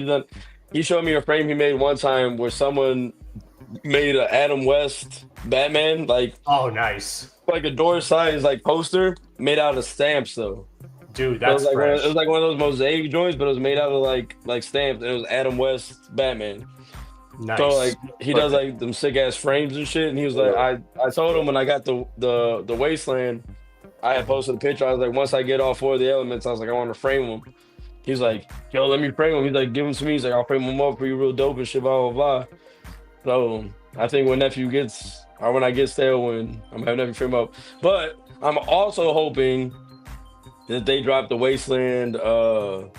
he showed me a frame he made one time where someone made an Adam West Batman, like nice, like a door size like poster made out of stamps though. Dude, that's it fresh. It was like one of those mosaic joints, but it was made out of like stamps, and it was Adam West Batman. Nice. So like he does like them sick ass frames and shit, and he was like, I told him when I got the Wasteland, I had posted a picture. I was like, once I get all 4 of the elements, I was like, I want to frame them. He's like, yo, let me frame them. He's like, give them to me. He's like, I'll frame them up for you real dope and shit, blah blah blah. So I think when nephew gets, or when I get Tailwind, I'm gonna have nephew frame up. But I'm also hoping that they drop the Wasteland, the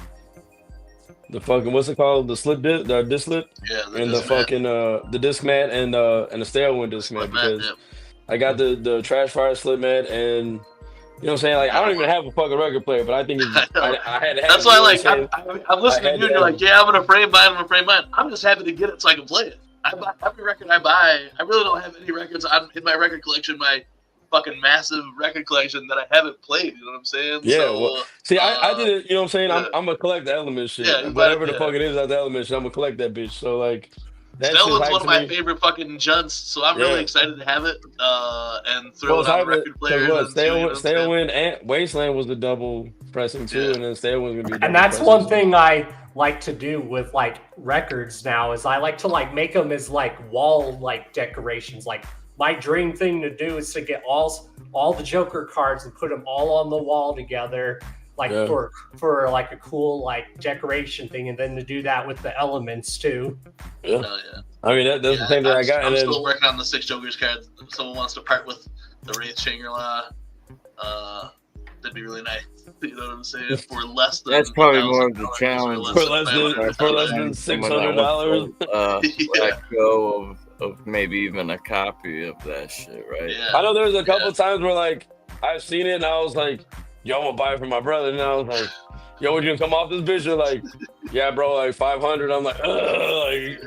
fucking what's it called, the slip disc, the disc slip, and the fucking the disc mat and the Tailwind disc mat, because I got the Trash Fire slip mat, and you know what I'm saying? Like, I don't even have a fucking record player, but I think it's I had to have That's it, why, you know like, I'm listening to you, and you're like, yeah, I'm gonna frame mine. I'm just happy to get it so I can play it. I buy every record I buy. I really don't have any records in my record collection, my fucking massive record collection that I haven't played. You know what I'm saying? Yeah. So, well, see, I did it. You know what I'm saying? I'm gonna collect the element shit. Yeah, whatever the fuck it is out the element shit, I'm gonna collect that bitch. So like, that one's one of my favorite fucking junts. So I'm really excited to have it and throw it on the record player. Tailwind and Wasteland was the double pressing too, and then Tailwind's gonna be. And that's one thing I like to do with like records now is I like to like make them as like wall like decorations. Like my dream thing to do is to get all the Joker cards and put them all on the wall together, like for like a cool like decoration thing, and then to do that with the elements too. Yeah. I mean that's the same thing I got. I'm still working on the 6 Jokers cards. If someone wants to part with the Wraith Shangri-La, that'd be really nice. You know what I'm saying? For less than that's probably more of the challenge. For less than $600. Let go of maybe even a copy of that shit, right? Yeah. I know there's a couple times where like I've seen it and I was like, yo, I'm gonna buy it for my brother, and I was like, yo, would you come off this bitch? You're like, yeah, bro, like 500. I'm like, hey,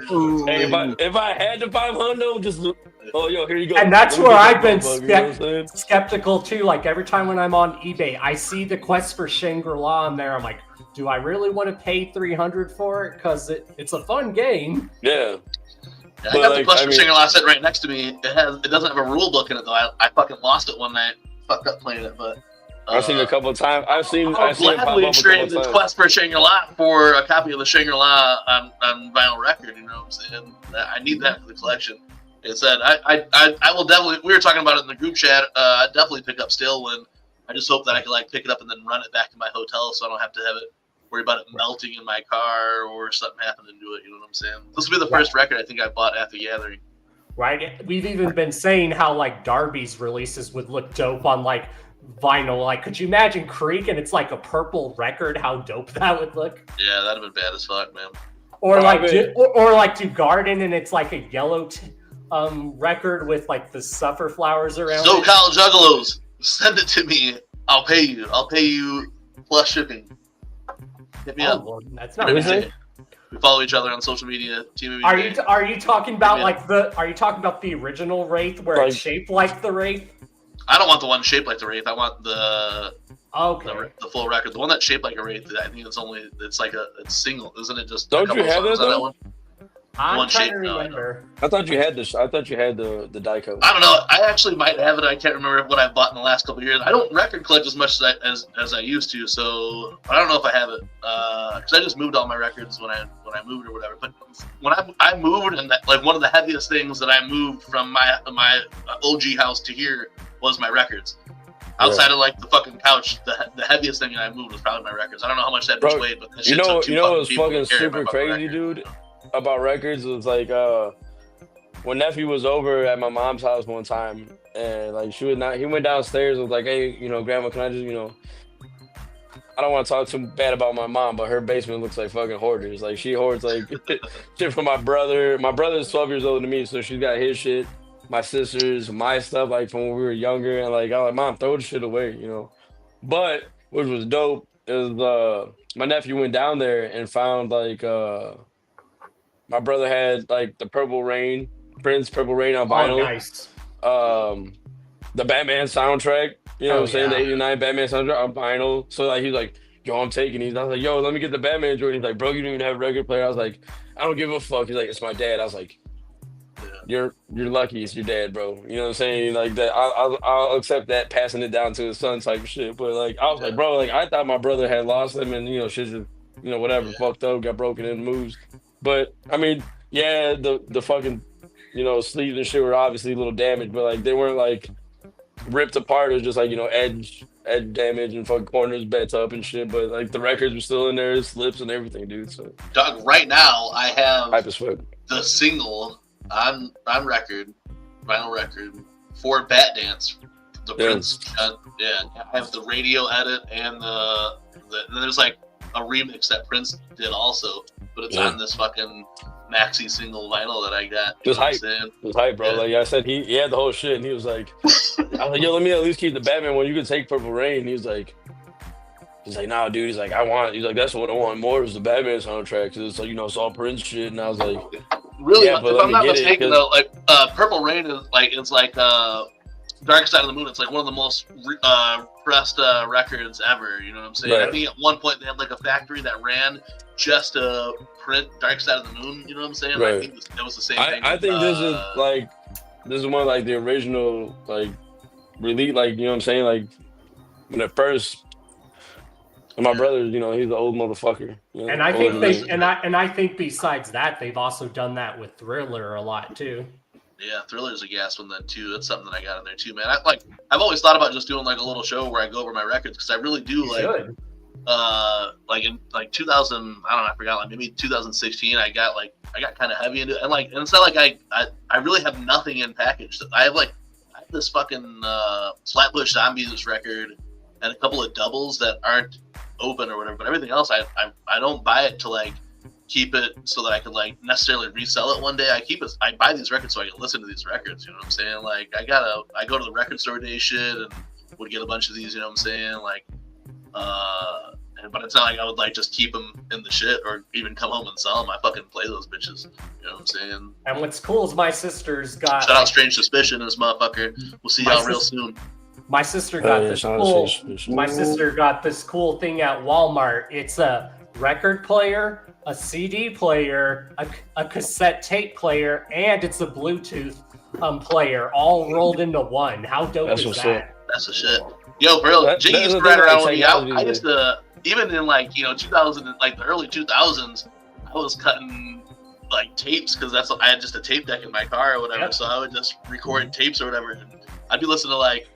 if I had the 500, just yo, here you go. And that's where I've been skeptical too. Like every time when I'm on eBay, I see the Quest for Shangri-La on there. I'm like, do I really want to pay $300 for it? Because it's a fun game. Yeah. I got the Quest for Shangri-La set right next to me. It doesn't have a rule book in it though. I fucking lost it one night. Fucked up playing it, but. I've seen it a couple of times. I've seen it gladly trade the Quest for Shangri-La for a copy of the Shangri-La on vinyl record. You know what I'm saying? I need that for the collection. It said I will definitely. We were talking about it in the group chat. I'd definitely pick up Stillwind. I just hope that I could like pick it up and then run it back to my hotel, so I don't have to have it worry about it melting in my car or something happening to it. You know what I'm saying? This will be the first record I think I bought at the gathering. Right. We've even been saying how like Darby's releases would look dope on like vinyl. Like, could you imagine Creek and it's like a purple record? How dope that would look. Yeah, that'd have been bad as fuck, man. Or like, or like do Garden and it's like a yellow record with like the suffer flowers around. SoCal Juggalos, send it to me. I'll pay you. I'll pay you plus shipping. Hit me up. Well, that's not really. We follow each other on social media. Are you talking about like Are you talking about the original Wraith where it's shaped like the Wraith? I don't want the one shaped like the Wraith. I want the full record. The one that's shaped like a Wraith. I think it's like it's single, isn't it? Just don't you have that though? I'm trying to remember. I thought you had this. I thought you had the Dico. I don't know. I actually might have it. I can't remember what I bought in the last couple of years. I don't record collect as much as I used to, so I don't know if I have it. Because I just moved all my records when I moved or whatever. But when I moved, and like one of the heaviest things that I moved from my OG house to here was my records. Outside of like the fucking couch, the heaviest thing I moved was probably my records. I don't know how much that bitch weighed, but that shit took two what's fucking to carry super crazy, dude, about records was like when nephew was over at my mom's house one time, and like he went downstairs and was like, hey, grandma, can I just, I don't want to talk too bad about my mom, but her basement looks like fucking hoarders. Like she hoards like shit from my brother. My brother's 12 years older than me, so she's got his shit, my sister's, my stuff like from when we were younger, and like I was like, Mom, throw the shit away, But which was dope is my nephew went down there and found like my brother had like the Purple Rain, Prince Purple Rain on vinyl. Oh, nice. The Batman soundtrack, what I'm saying? The 89 Batman soundtrack on vinyl. So like he was like, yo, I'm taking these. I was like, yo, let me get the Batman joint. He's like, bro, you don't even have a record player. I was like, I don't give a fuck. He's like, it's my dad. I was like, you're lucky it's your dad, bro. You know what I'm saying? Like that, I'll accept that, passing it down to his son type of shit. But like I was like, bro, like I thought my brother had lost him and shit just whatever, fucked up, got broken in moves. But I mean, yeah, the fucking sleeves and shit were obviously a little damaged, but like they weren't like ripped apart. It was just like edge damage and fucking corners bent up and shit. But like the records were still in there, slips and everything, dude. So Doug, right now I have hype as fuck. The single on vinyl record for Bat Dance, the Prince. Yeah, I have the radio edit and and there's like a remix that Prince did also, but it's on this fucking maxi single vinyl that I got. It was hype. It was hype, bro. Yeah. Like I said, he had the whole shit, and he was like, I was like, yo, let me at least keep the Batman one. You could take Purple Rain. He's like, nah, dude. He's like, that's what I want more is the Batman soundtrack, because it's like, it's all Prince shit. And I was like, really? Yeah, if I'm not mistaken, though, like Purple Rain is like Dark Side of the Moon. It's like one of the most pressed records ever. You know what I'm saying? Right. I think at one point they had like a factory that ran just to print Dark Side of the Moon. You know what I'm saying? Right. I think that was the same thing. I think this is one of like the original like release. Like you know what I'm saying? Like when it first. And my brother, he's an old motherfucker. And I think I think besides that, they've also done that with Thriller a lot too. Yeah, Thriller's a gas one then too. That's something that I got in there too, man. I've always thought about just doing like a little show where I go over my records because I really do like in like 2000. I don't know, I forgot. Like maybe 2016, I got kind of heavy into it, and it's not like I really have nothing in package. I have this fucking Flatbush Zombies record and a couple of doubles that aren't open or whatever, but everything else I don't buy it to like keep it so that I could like necessarily resell it one day. I buy these records so I can listen to these records, you know what I'm saying? Like I go to the record store day shit and would get a bunch of these, you know what I'm saying? Like but it's not like I would like just keep them in the shit or even come home and sell them. I fucking play those bitches, you know what I'm saying? And what's cool is my sister's got shout out Strange Suspicion, this motherfucker. We'll see y'all real soon. My sister got My sister got this cool thing at Walmart. It's a record player, a CD player, a cassette tape player, and it's a Bluetooth player, all rolled into one. How dope is that? That's the shit. Yo, bro, Jiggy used to ride around with me. I used to, even in 2000, like the early 2000s, I was cutting like tapes because I had just a tape deck in my car or whatever. Yep. So I would just record tapes or whatever. And I'd be listening to like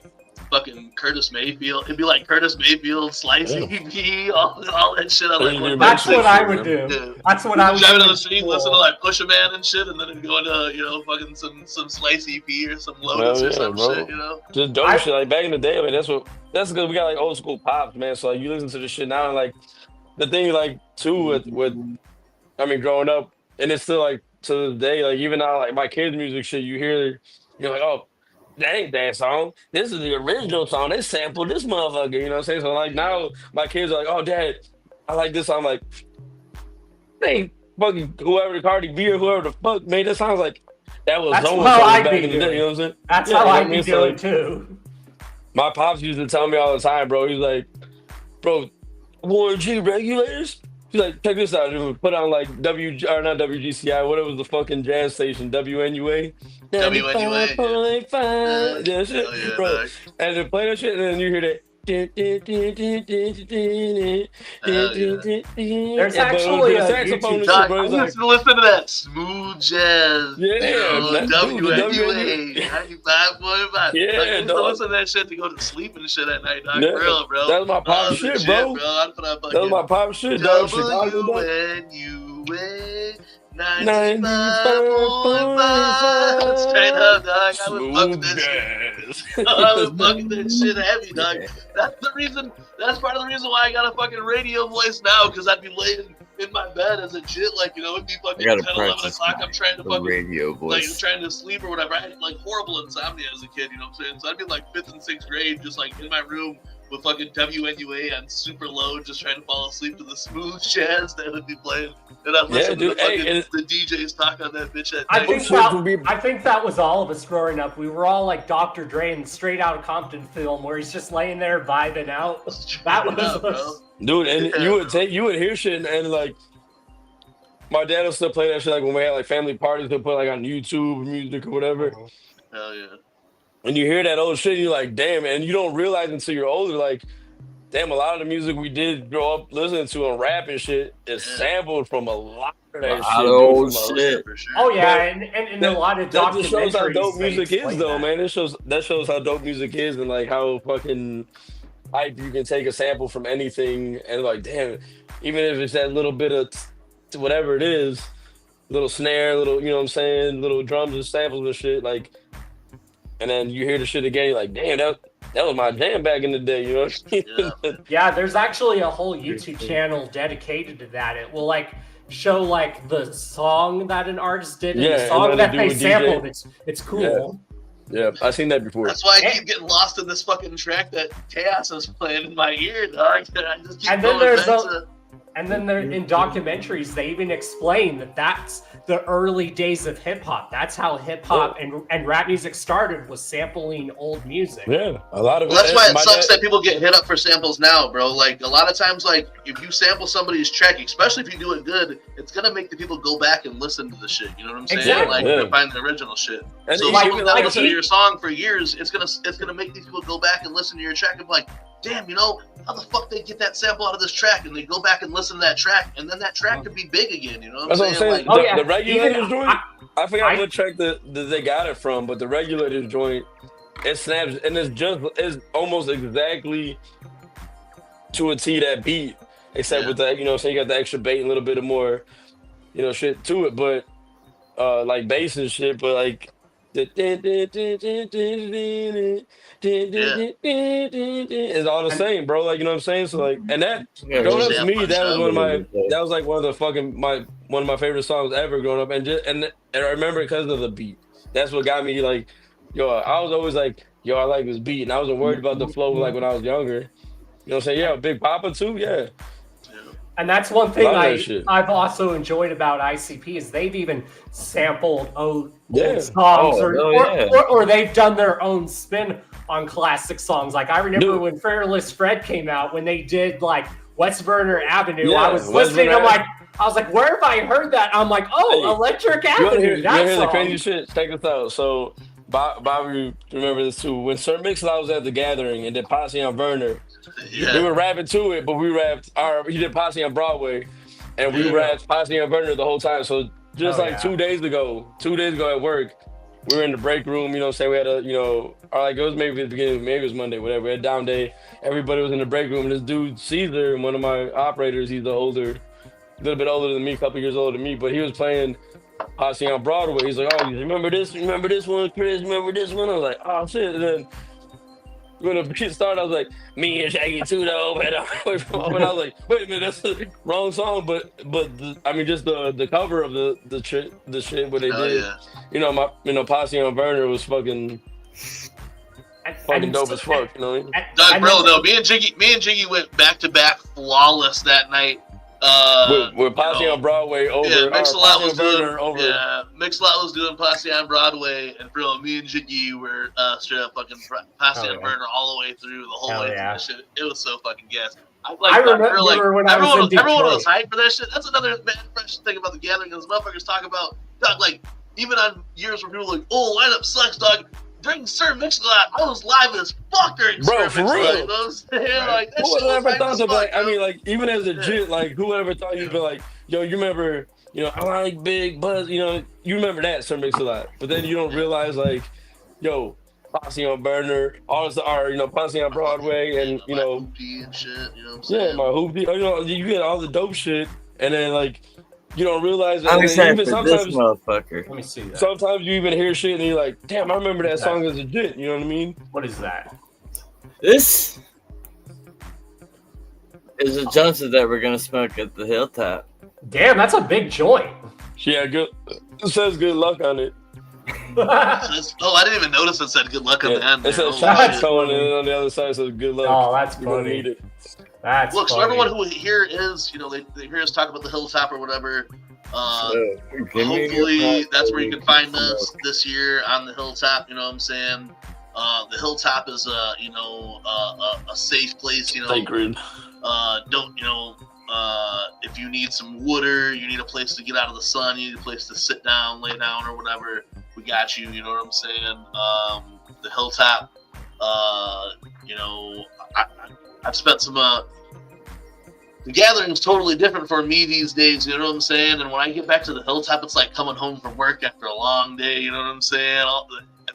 fucking Curtis Mayfield. It'd be like Curtis Mayfield, Slice EP, all that shit. That's what I would do. Yeah. That's what I would do. Driving down the street, listen to like Push a Man and shit, and then it'd go into fucking some Slice EP or some Lotus or some shit, Just dope shit. Like back in the day, I mean, that's because we got like old school pops, man. So like you listen to this shit now, and like the thing like too with I mean growing up, and it's still like to this day, like even now, like my kids' music shit, you're like, oh, that ain't that song. This is the original song. They sampled this motherfucker. You know what I'm saying? So like now my kids are like, oh, Dad, I like this song. I'm like, hey, fucking whoever Cardi B or whoever the fuck made this sounds like that was so back in the day. You know what I'm saying? That's how I be doing too. My pops used to tell me all the time, bro. He's like, bro, Warren G regulators. He's like, check this out. Dude. Put on like not WGCI. What was the fucking jazz station? WNUA. WNUA. Yeah, shit, bro. And they play that shit, and then you hear that. There's actually a saxophone. I used to listen to that smooth jazz. WNUA 95.5. Yeah, I used to listen to that shit to go to sleep and shit at night. Dog. Real, bro. That was my pop shit, bro. That was my pop shit, dog. WNUA 95.5. Straight up, dog. I was fucking that shit. I was fucking that shit heavy, dog. That's part of the reason why I got a fucking radio voice now, because I'd be laying in my bed as a shit, like, it'd be fucking 10, 11 o'clock. I'm trying to fucking radio voice. Like trying to sleep or whatever. I had like horrible insomnia as a kid, you know what I'm saying? So I'd be like 5th and 6th grade, just like in my room with fucking WNUA on super low, just trying to fall asleep to the smooth jazz that would be playing. And I'd listen to the DJs talk on that bitch at night. I think that was all of us growing up. We were all like Dr. Dre in the Straight Outta Compton film where he's just laying there vibing out. That was us. Dude, and you would hear shit and like my dad would still play that shit like when we had like family parties, they'll put like on YouTube music or whatever. Hell yeah. And you hear that old shit, and you're like, damn, and you don't realize until you're older, like, damn, a lot of the music we did grow up listening to and rap and shit is sampled from a lot of that shit. Old shit. Oh yeah, and a lot of that just shows how dope music is, though, man. That shows how dope music is, and like how fucking hype you can take a sample from anything, and like, damn, even if it's that little bit of whatever it is, little snare, little, you know what I'm saying, little drums and samples and shit, like. And then you hear the shit again, you're like, damn, that was my jam back in the day, you know what I mean? Yeah, there's actually a whole YouTube channel dedicated to that. It will like show like the song that an artist did and the song that they sampled. It's cool. Yeah, I've seen that before. That's why I keep getting lost in this fucking track that Chaos is playing in my ear, dog. I just keep And then in documentaries, they even explain that that's the early days of hip hop. That's how hip hop and rap music started, was sampling old music. Yeah, a lot of it. That's why it sucks that people get hit up for samples now, bro. Like a lot of times, like if you sample somebody's track, especially if you do it good, it's gonna make the people go back and listen to the shit. You know what I'm saying? Exactly. Like to find the original shit. And so if someone's not listening to your song for years, it's gonna make these people go back and listen to your track and be like, damn, you know, how the fuck they get that sample out of this track? And they go back and listen to that track, and then that track could be big again, you know what I'm saying? Like, the Regulators joint, I forgot what track that they got it from, but the Regulators joint, it snaps, and it's almost exactly to a T that beat, except with that, you know what I'm saying, you got the extra bait and a little bit of more, you know, shit to it, but like bass and shit, but like it's all the same, bro. Like, you know what I'm saying? So like, and that growing up to me, that was one of my favorite songs ever growing up, and I remember it because of the beat. That's what got me like, yo. I was always like, yo, I like this beat, and I wasn't worried about the flow like when I was younger. You know what I'm saying? Yeah, Big Papa too. Yeah. And that's one thing I've also enjoyed about ICP is they've even sampled old songs or they've done their own spin on classic songs. Like I remember when Fearless Fred came out, when they did like West Verner Avenue, I was listening, I was like, where have I heard that? I'm like, Electric Avenue. You hear the crazy shit? Check this out. So Bobby, remember this too. When Sir Mix-a-Lot was at the Gathering and did Posse on Verner, we were rapping to it, but he did Posse on Broadway, and we rapped Posse on Verner the whole time. So just like 2 days ago. 2 days ago at work, we were in the break room. You know, say we had a, or like it was maybe the beginning, maybe it was Monday, whatever. We had a down day. Everybody was in the break room. And this dude Caesar, one of my operators, he's a little bit older than me, a couple years older than me, but he was playing Posse on Broadway. He's like, oh, you remember this? Remember this one, Chris? Remember this one? I was like, oh shit. And then when the beat started, I was like, me and Shaggy too though. And I was like, wait a minute, that's the wrong song. But just the cover of the shit what they did. Yeah. Posse on Burner was fucking dope as fuck. You know what I mean? Bro, no, me and Jiggy went back to back flawless that night. With Posse on Broadway over. Yeah, Mix-a-Lot was doing Posse on Broadway, and bro, me and Jiggy were straight up fucking Posse on Burner all the way through the whole way through that shit. It was so fucking gas. I remember when everyone was hyped for that shit. That's another fresh thing about the gathering. Those motherfuckers talk about, dog, like even on years where people were like, oh, lineup sucks, dog. During Sir Mix-a-Lot, I was live as fuck during Sir Mix-a-Lot. For real. You know what I'm saying? Like, that who shit would ever was thought hype of as like? fuck, I mean, like even as a jit, like who ever thought you'd be like, yo, you remember, I like Big Buzz, you remember that Sir Mix-a-Lot, but then you don't realize like, yo, Posse on Burner, all this are Posse on Broadway, and my hoopty and shit. You know what I'm saying? Yeah, my hoopty. You get all the dope shit, and then like. You don't realize that. I'm excited for sometimes, this motherfucker. Let me see that. Sometimes you even hear shit and you're like, damn, I remember that song as a jit. You know what I mean? What is that? This is a Johnson that we're going to smoke at the Hilltop. Damn, that's a big joint. Yeah, good. It says good luck on it. I didn't even notice it said good luck on the end. It says shots going in on the other side, so good luck. Oh, that's You're gonna funny. need it. That's Look, funny. so everyone who here is, they hear us talk about the Hilltop or whatever. Hopefully that's where you can find us this year on the Hilltop. You know what I'm saying? The Hilltop is a safe place. Sacred. If you need some water, you need a place to get out of the sun, you need a place to sit down, lay down, or whatever. We got you. You know what I'm saying? The Hilltop. I've spent some. The gathering is totally different for me these days. You know what I'm saying? And when I get back to the Hilltop, it's like coming home from work after a long day. You know what I'm saying?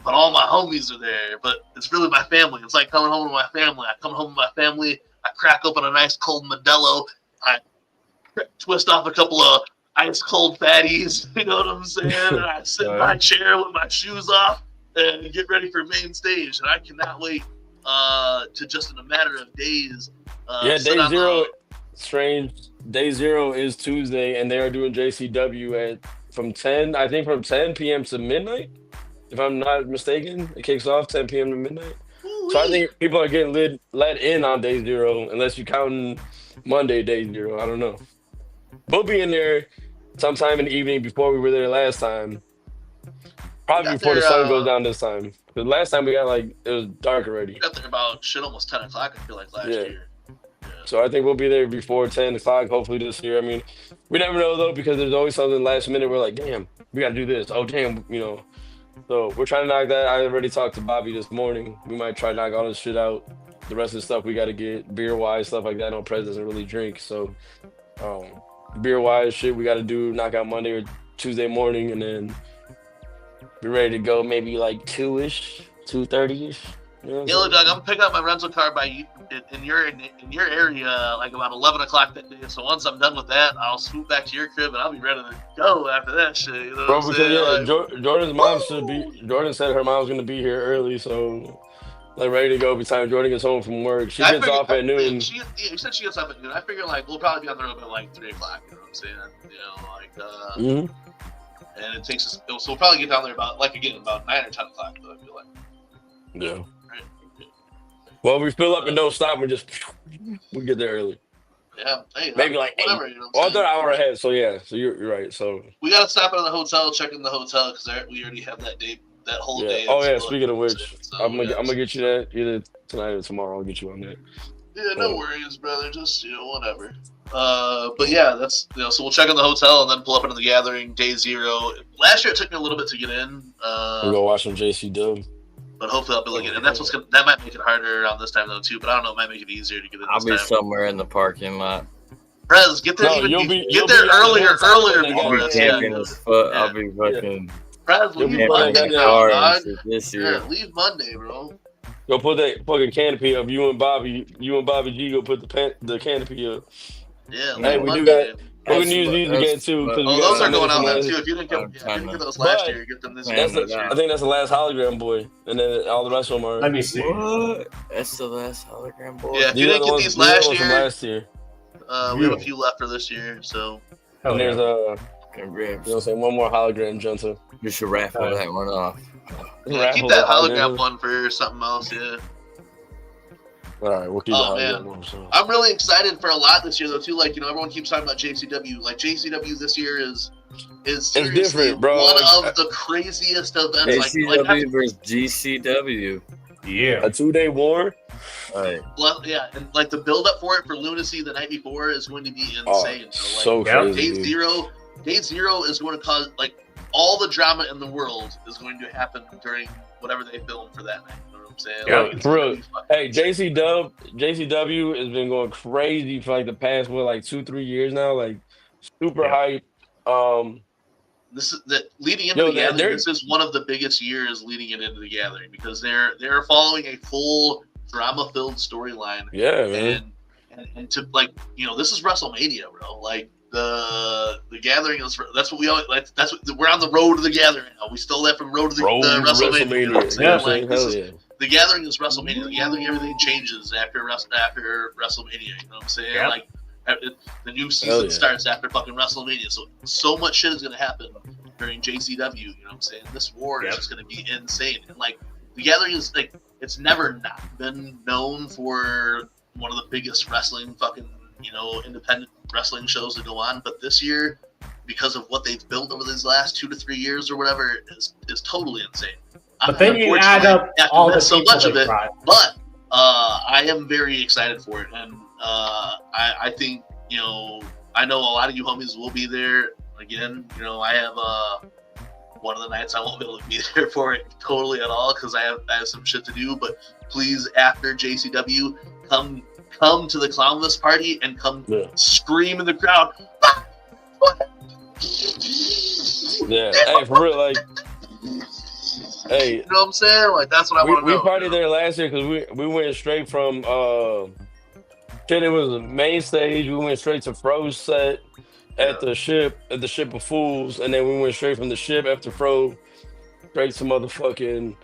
But all my homies are there. But it's really my family. It's like coming home to my family. I come home to my family. I crack open a nice cold Modelo. I twist off a couple of ice cold fatties. You know what I'm saying? And I sit in my chair with my shoes off and get ready for main stage. And I cannot wait to just in a matter of days. Day zero. Strange. Day zero is Tuesday, and they are doing JCW from 10 p.m. to midnight. If I'm not mistaken, it kicks off 10 p.m. to midnight. Ooh-wee. So I think people are getting let in on day zero, unless you're counting Monday day zero. I don't know. We'll be in there sometime in the evening before we were there last time. Probably before the sun goes down this time. Because last time we got it was dark already. We got there about almost 10 o'clock, I feel like, last year. So I think we'll be there before 10 o'clock, hopefully this year. I mean, we never know, though, because there's always something last minute. We're like, damn, we got to do this. Oh, damn, So we're trying to knock that. I already talked to Bobby this morning. We might try to knock all this shit out. The rest of the stuff we got to get, beer-wise, stuff like that. I know Prez doesn't really drink. So beer-wise shit we got to do, knock out Monday or Tuesday morning, and then be ready to go maybe 2-ish, 2:30-ish. Look, Doug, I'm picking up my rental car by you in your area about 11 o'clock that day. So once I'm done with that, I'll swoop back to your crib and I'll be ready to go after that shit. You know what I'm saying? Jordan's mom should be. Jordan said her mom's gonna be here early, so ready to go by the time Jordan gets home from work. She gets off at noon. She said she gets off at noon. I figure we'll probably be on the road at 3 o'clock. You know what I'm saying? And it takes us. So we'll probably get down there about 9 or 10 o'clock. Though, I feel like. Yeah. Well, we fill up and don't stop and we get there early. Yeah, hey, maybe whatever. 8. They're an hour ahead, so yeah. So you're right. So we gotta stop at the hotel, check in the hotel because we already have that whole day. Oh yeah. Speaking of which, I'm gonna get you that either tonight or tomorrow. I'll get you on that. Yeah, no worries, brother. Just whatever. But yeah, that's so we'll check in the hotel and then pull up into the gathering day zero. Last year it took me a little bit to get in. We'll go watch some JCW. But hopefully I'll be able to get in. And that's that might make it harder around this time though too. But I don't know, it might make it easier to get in. I'll be somewhere in the parking lot. Prez, get there earlier before us. I'll be fucking. Prez, leave Monday now, dog. Yeah, leave Monday, bro. Go put that fucking canopy up. You and Bobby G go put the canopy up. Yeah, hey, we do got. We're gonna use these again too. Those are going out then too. If you didn't get those last year, get them this year. I think that's the last hologram boy, and then all the rest of them are. Let me see. What? That's the last hologram boy. Yeah, if you didn't get these last year, we have a few left for this year. So. And there's you know what I'm saying, one more hologram, Junta. You should raffle that one off. Yeah, keep that hologram one for something else, yeah. All right, we'll keep man. I'm really excited for a lot this year, though, too. Like, everyone keeps talking about JCW. Like, JCW this year is seriously different, bro. One of the craziest events. JCW versus GCW. Yeah. A 2-day war? Right. Well, yeah, and like the build up for it for Lunacy the night before is going to be insane. So crazy. Day zero is going to cause all the drama in the world is going to happen during whatever they film for that night. You know what I'm saying? Yeah, for real. Hey, JCW has been going crazy for the past 2-3 years now. Super hype. This is leading into the gathering. This is one of the biggest years leading it into the gathering because they're following a full drama-filled storyline. Yeah, man. And to this is WrestleMania, bro. The gathering is that's what we always that's what we're on the road to the gathering now. We stole that from road to the WrestleMania. You know what I'm saying? The gathering is WrestleMania. The gathering, everything changes after WrestleMania. You know what I'm saying? Yep. The new season starts after fucking WrestleMania. So much shit is gonna happen during JCW. You know what I'm saying? This war is just gonna be insane. And the gathering is it's never not been known for one of the biggest wrestling fucking independent wrestling shows to go on, but this year, because of what they've built over these last 2 to 3 years or whatever, is totally insane. But then you add up all the so much of it. But I am very excited for it, and I think I know a lot of you homies will be there again. I have one of the nights I won't be able to be there for it totally at all because I have some shit to do. But please, after JCW, come to the Clownless party and come scream in the crowd. Yeah, hey, for real, hey, you know what I'm saying? That's what I want to know. We partied there last year because we went straight from it was the main stage. We went straight to Fro's set at the ship of Fools, and then we went straight from the ship after Fro straight to motherfucking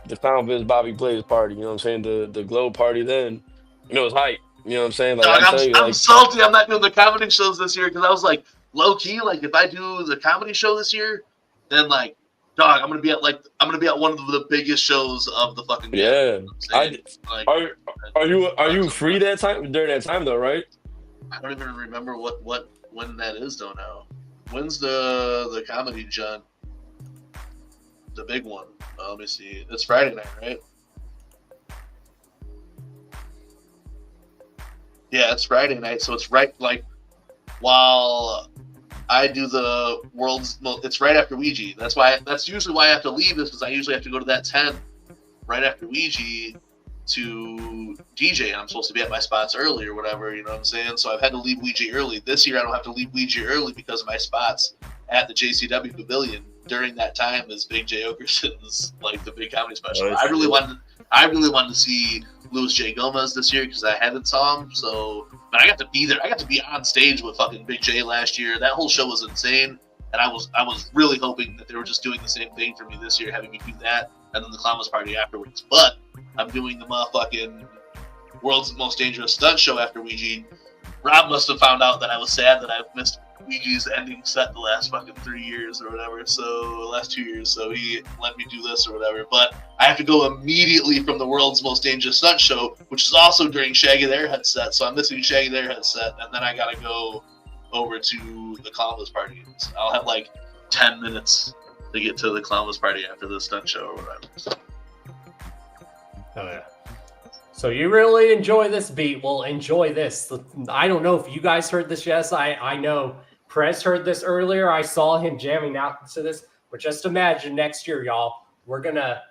the Found Vince Bobby Blaze party. You know what I'm saying? The Glow party then. It was hype. You know what I'm saying? I'm salty. I'm not doing the comedy shows this year because I was low key. If I do the comedy show this year, then dog, I'm gonna be at one of the biggest shows of the fucking year. Yeah. You know are you free that time during that time though, right? I don't even remember when that is though now. When's the comedy, John? The big one. Let me see. It's Friday night, right? Yeah, it's Friday night, so it's right while I do the world's most. It's right after Ouija. That's usually why I have to leave. Is because I usually have to go to that tent right after Ouija to DJ, and I'm supposed to be at my spots early or whatever. You know what I'm saying? So I've had to leave Ouija early. This year I don't have to leave Ouija early because of my spots at the JCW Pavilion during that time is Big J Okerson's the big comedy special. I really wanted to see Louis J Gomez this year because I hadn't saw him. But I got to be there. I got to be on stage with fucking Big J last year. That whole show was insane, and I was really hoping that they were just doing the same thing for me this year, having me do that and then the Clownless party afterwards. But I'm doing the motherfucking World's Most Dangerous Stunt show after Ouija. Rob must have found out that I was sad that I've missed Ouija's ending set the last fucking 3 years or whatever, so last 2 years, so he let me do this or whatever. But I have to go immediately from the World's Most Dangerous Stunt show, which is also during Shaggy the Airhead set, so I'm missing Shaggy the Airhead set, and then I gotta go over to the Clownless party. So I'll have 10 minutes to get to the Clownless party after the stunt show or whatever. So. Oh yeah. So you really enjoy this beat. Well, enjoy this. I don't know if you guys heard this. Yes, I know Prez heard this earlier. I saw him jamming out to this. But just imagine next year, y'all, we're going to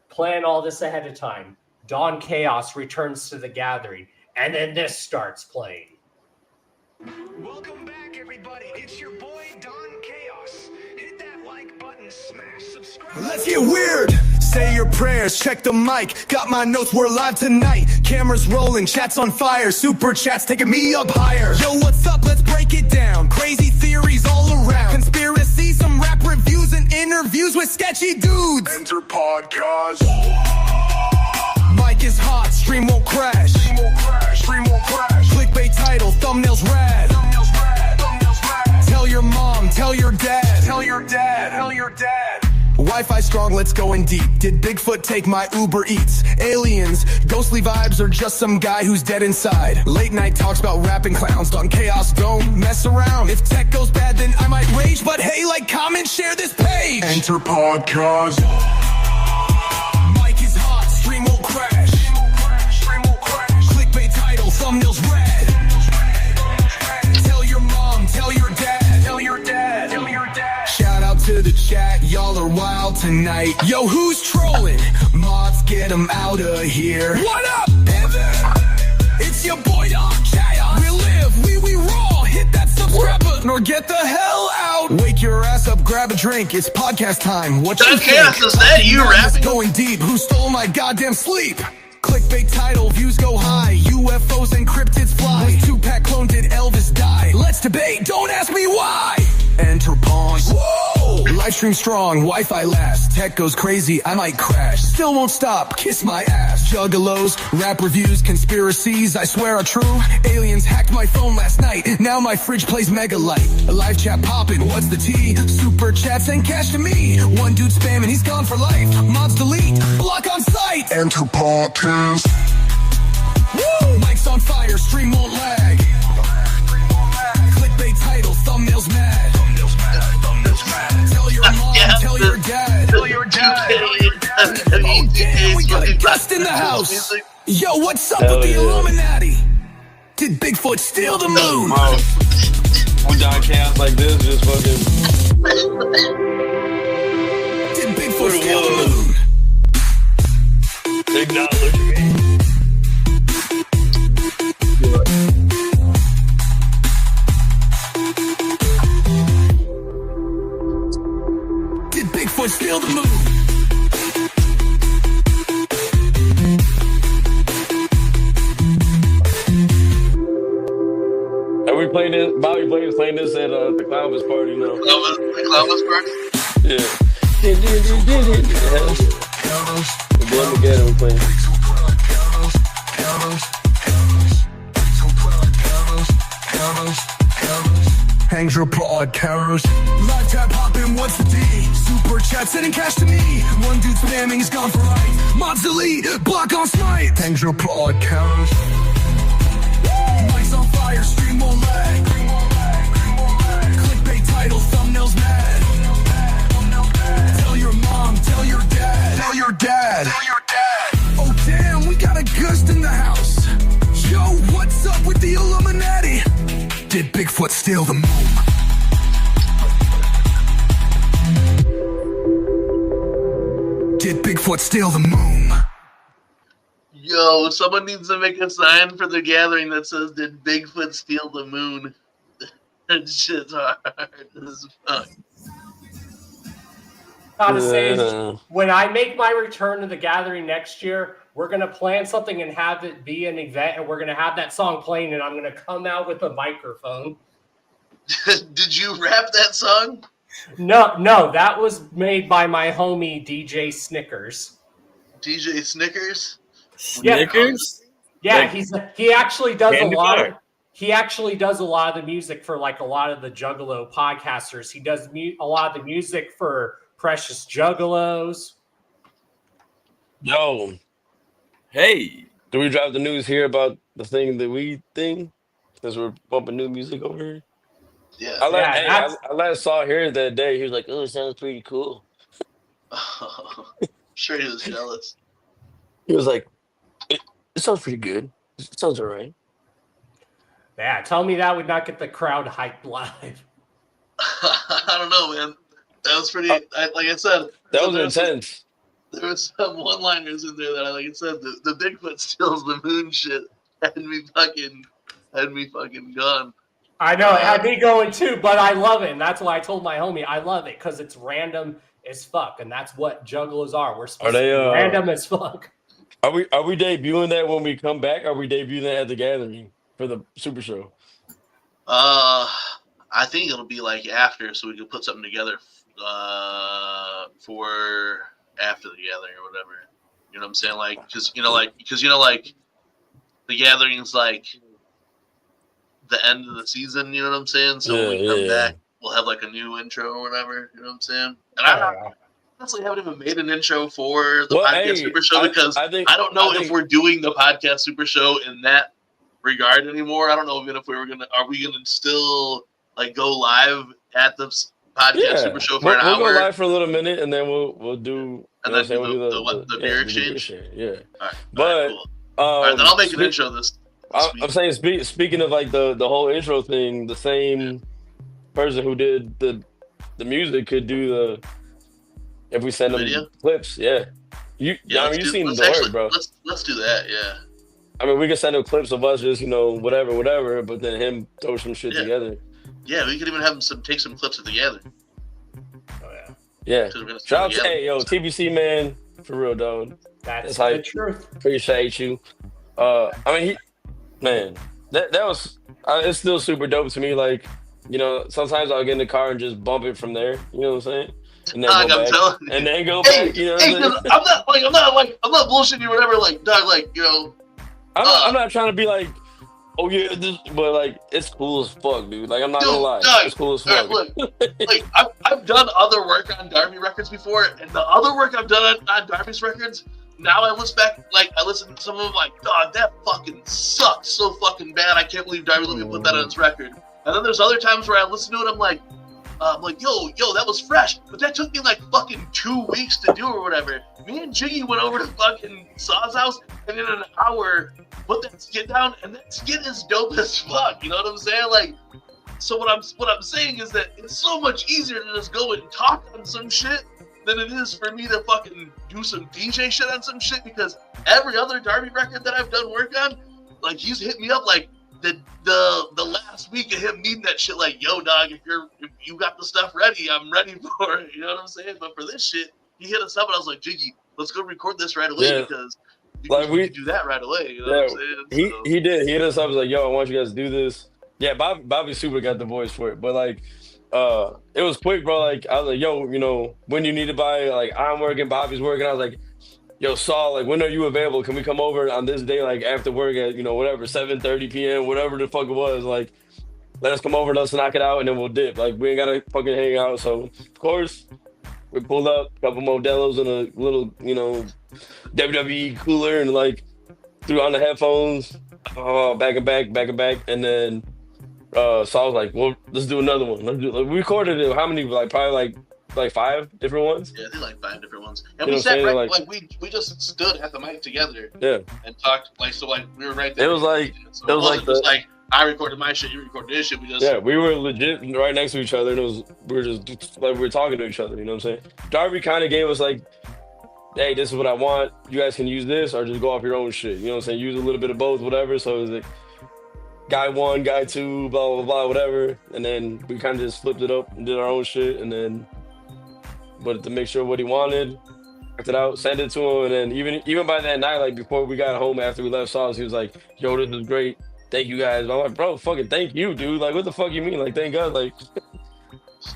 plan all this ahead of time. Don Chaos returns to the gathering, and then this starts playing. Welcome back, everybody. It's your boy Don Chaos. Hit that like button, smash subscribe. Let's get weird. Say your prayers, check the mic. Got my notes, we're live tonight. Cameras rolling, chats on fire. Super chats taking me up higher. Yo, what's up? Let's break it down. Crazy theories all around. Conspiracy, some rap reviews and interviews with sketchy dudes. Enter podcast. Mic is hot, stream won't crash. Stream won't crash. Stream won't crash. Clickbait title, thumbnails rad. Thumbnails rad. Thumbnails rad. Tell your mom, tell your dad. Tell your dad. Tell your dad. Wi-Fi strong, let's go in deep. Did Bigfoot take my Uber Eats? Aliens, ghostly vibes, or just some guy who's dead inside? Late night talks about rapping clowns. Don Chaos, don't mess around. If tech goes bad, then I might rage. But hey, like, comment, share this page. Enter podcast. Mic is hot, stream won't crash. Stream won't crash. Clickbait title, thumbnails red. Tell your mom, tell your dad. Tell your dad. Tell your dad. Shout out to the chat, y'all are wild tonight. Yo, who's trolling? Mods, get them out of here. What up, Evan? It's your boy Don Chaos. We live, we roll. Hit that subscribe button or get the hell out. Wake your ass up, grab a drink. It's podcast time. What Don you Chaos, think? is that you rapping? Going deep. Who stole my goddamn sleep? Clickbait title, views go high. UFOs and cryptids fly. Was Tupac clone, did Elvis die? Let's debate, don't ask me why. Enter pawns. Whoa! Livestream strong, Wi-Fi last. Tech goes crazy, I might crash. Still won't stop, kiss my ass. Juggalos, rap reviews, conspiracies, I swear are true. Aliens hacked my phone last night. Now my fridge plays Mega Light. A live chat poppin', what's the tea? Super chats and cash to me. One dude spamming, he's gone for life. Mods delete, block on sight. Enter podcast. Woo! Mic's on fire, stream won't lag. Clickbait title, thumbnails mad. Tell your mom, tell your dad. Tell your dad. Oh damn, we got a guest in the house. Yo, what's up with the Illuminati? Did Bigfoot steal the moon? When Don Chaos like this, just fucking. Did Bigfoot steal the moon? Acknowledge me. Did Bigfoot steal the moon? Are we playing this? Bobby Blaze playing this at the Cloudmas party now. The Cloudmas party? Yeah. We're going together, we're playing. Hangs your pod, Caros. Live tap hopping, what's the D? Super chat sending cash to me. One dude spamming, he's gone for life. Mods delete, block on smite. Hangs your pod, Caros. Mic's on fire, stream won't lag. Clickbait title, thumbnails mad. Tell your mom, tell your dad. Tell your dad. Tell your dad. Oh damn, we got a ghost in the house. Yo, what's up with the Illuminati? Did Bigfoot steal the moon? Did Bigfoot steal the moon? Yo, someone needs to make a sign for the gathering that says, "Did Bigfoot steal the moon?" That shit's hard as fuck. Gotta say, when I make my return to the gathering next year, we're gonna plan something and have it be an event, and we're gonna have that song playing, and I'm gonna come out with a microphone. Did you rap that song? No, that was made by my homie DJ Snickers. DJ Snickers? Snickers? Yeah, he actually does Candy a lot. bar. He actually does a lot of the music for like a lot of the Juggalo podcasters. He does a lot of the music for Precious Juggalos. Yo. Hey. Do we drop the news here about the thing that we think? Since we're bumping new music over here? Yeah. I last saw here that day. He was like, "Oh, it sounds pretty cool." I'm sure he was jealous. He was like, it sounds pretty good. It sounds all right. Yeah, tell me that would not get the crowd hyped live. I don't know, man. That was pretty. Like I said, that was intense. There was some one-liners in there that, like I said, the Bigfoot steals the moon shit had me fucking gone. I know it had me going too, but I love it, and that's why I told my homie I love it because it's random as fuck, and that's what jugglers are. We're supposed to be random as fuck. Are we debuting that when we come back? Are we debuting that at the gathering for the Super Show? I think it'll be like after, so we can put something together for after the gathering or whatever. You know what I'm saying? Like, because the gathering's like the end of the season. You know what I'm saying? So when we come back, we'll have like a new intro or whatever. You know what I'm saying? And I honestly haven't even made an intro for the podcast Super Show because I don't know if we're doing the podcast Super Show in that regard anymore. I don't know even if are we gonna still like go live at the podcast Super Show for an hour? We'll go live for a little minute and then we'll do the beer exchange. Yeah. All right. But cool. All right, then I'll make an intro this week. I'm saying speaking of like the whole intro thing, the same person who did the music could do the if we send them clips, you've seen the work, bro. Let's do that, yeah. I mean, we can send him clips of us just, whatever, but then him throw some shit together. Yeah, we could even have him take some clips together. Oh, yeah. Shout out to, TBC, man, for real, dog. That's the truth. Appreciate you. That was, it's still super dope to me. Like, sometimes I'll get in the car and just bump it from there. You know what I'm saying? And then go back. And then go back. You know what I'm saying? I'm not bullshitting you or whatever. Like, dog, I'm not trying to be like, oh yeah, but like it's cool as fuck, dude. Like I'm not gonna lie, it's cool as fuck. Look, like I've done other work on Darby records before, and the other work I've done on Darby's records. Now I listen back, I listen to some of them, like, dog, that fucking sucks so fucking bad. I can't believe Darby let me put that on his record. And then there's other times where I listen to it, I'm like, yo, that was fresh, but that took me like fucking 2 weeks to do or whatever. Me and Jiggy went over to fucking Saw's house, and in an hour put that skit down, and that skit is dope as fuck. You know what I'm saying? Like, so what I'm saying is that it's so much easier to just go and talk on some shit than it is for me to fucking do some DJ shit on some shit, because every other Darby record that I've done work on, like, he's hit me up like the last week of him needing that shit, like, yo, dog, if you got the stuff ready, I'm ready for it. You know what I'm saying? But for this shit, he hit us up and I was like, Jiggy, let's go record this right away because we can do that right away. You know what I'm saying? He did. He hit us up. He was like, yo, I want you guys to do this. Yeah, Bobby Super got the voice for it, but like, it was quick, bro. Like, I was like, yo, when you need to buy, like, I'm working, Bobby's working. I was like, yo, Saul, like, when are you available? Can we come over on this day, like, after work at, whatever, 7:30 p.m., whatever the fuck it was. Like, let us come over, let's knock it out, and then we'll dip. Like, we ain't got to fucking hang out. So, of course, we pulled up a couple Modelo's and a little, WWE cooler and, like, threw on the headphones, back and back. And then Saul was like, well, let's do another one. We recorded it. How many? Like, probably, like 5 different ones? Yeah, I think like 5 different ones. And we sat right, like we just stood at the mic together. Yeah. And talked, like, so, like, we were right there. It was like, so it wasn't just like, I recorded my shit, you recorded this shit. We were legit right next to each other, and we were talking to each other, you know what I'm saying? Darby kind of gave us like, hey, this is what I want. You guys can use this or just go off your own shit. You know what I'm saying? Use a little bit of both, whatever. So it was like, guy 1, guy 2, blah, blah, blah, whatever. And then we kind of just flipped it up and did our own shit. And then, but to make sure what he wanted, worked it out, sent it to him. And then even by that night, like before we got home after we left Sauce, he was like, yo, this is great. Thank you guys. I'm like, bro, fucking thank you, dude. Like, what the fuck you mean? Like, thank God. Like,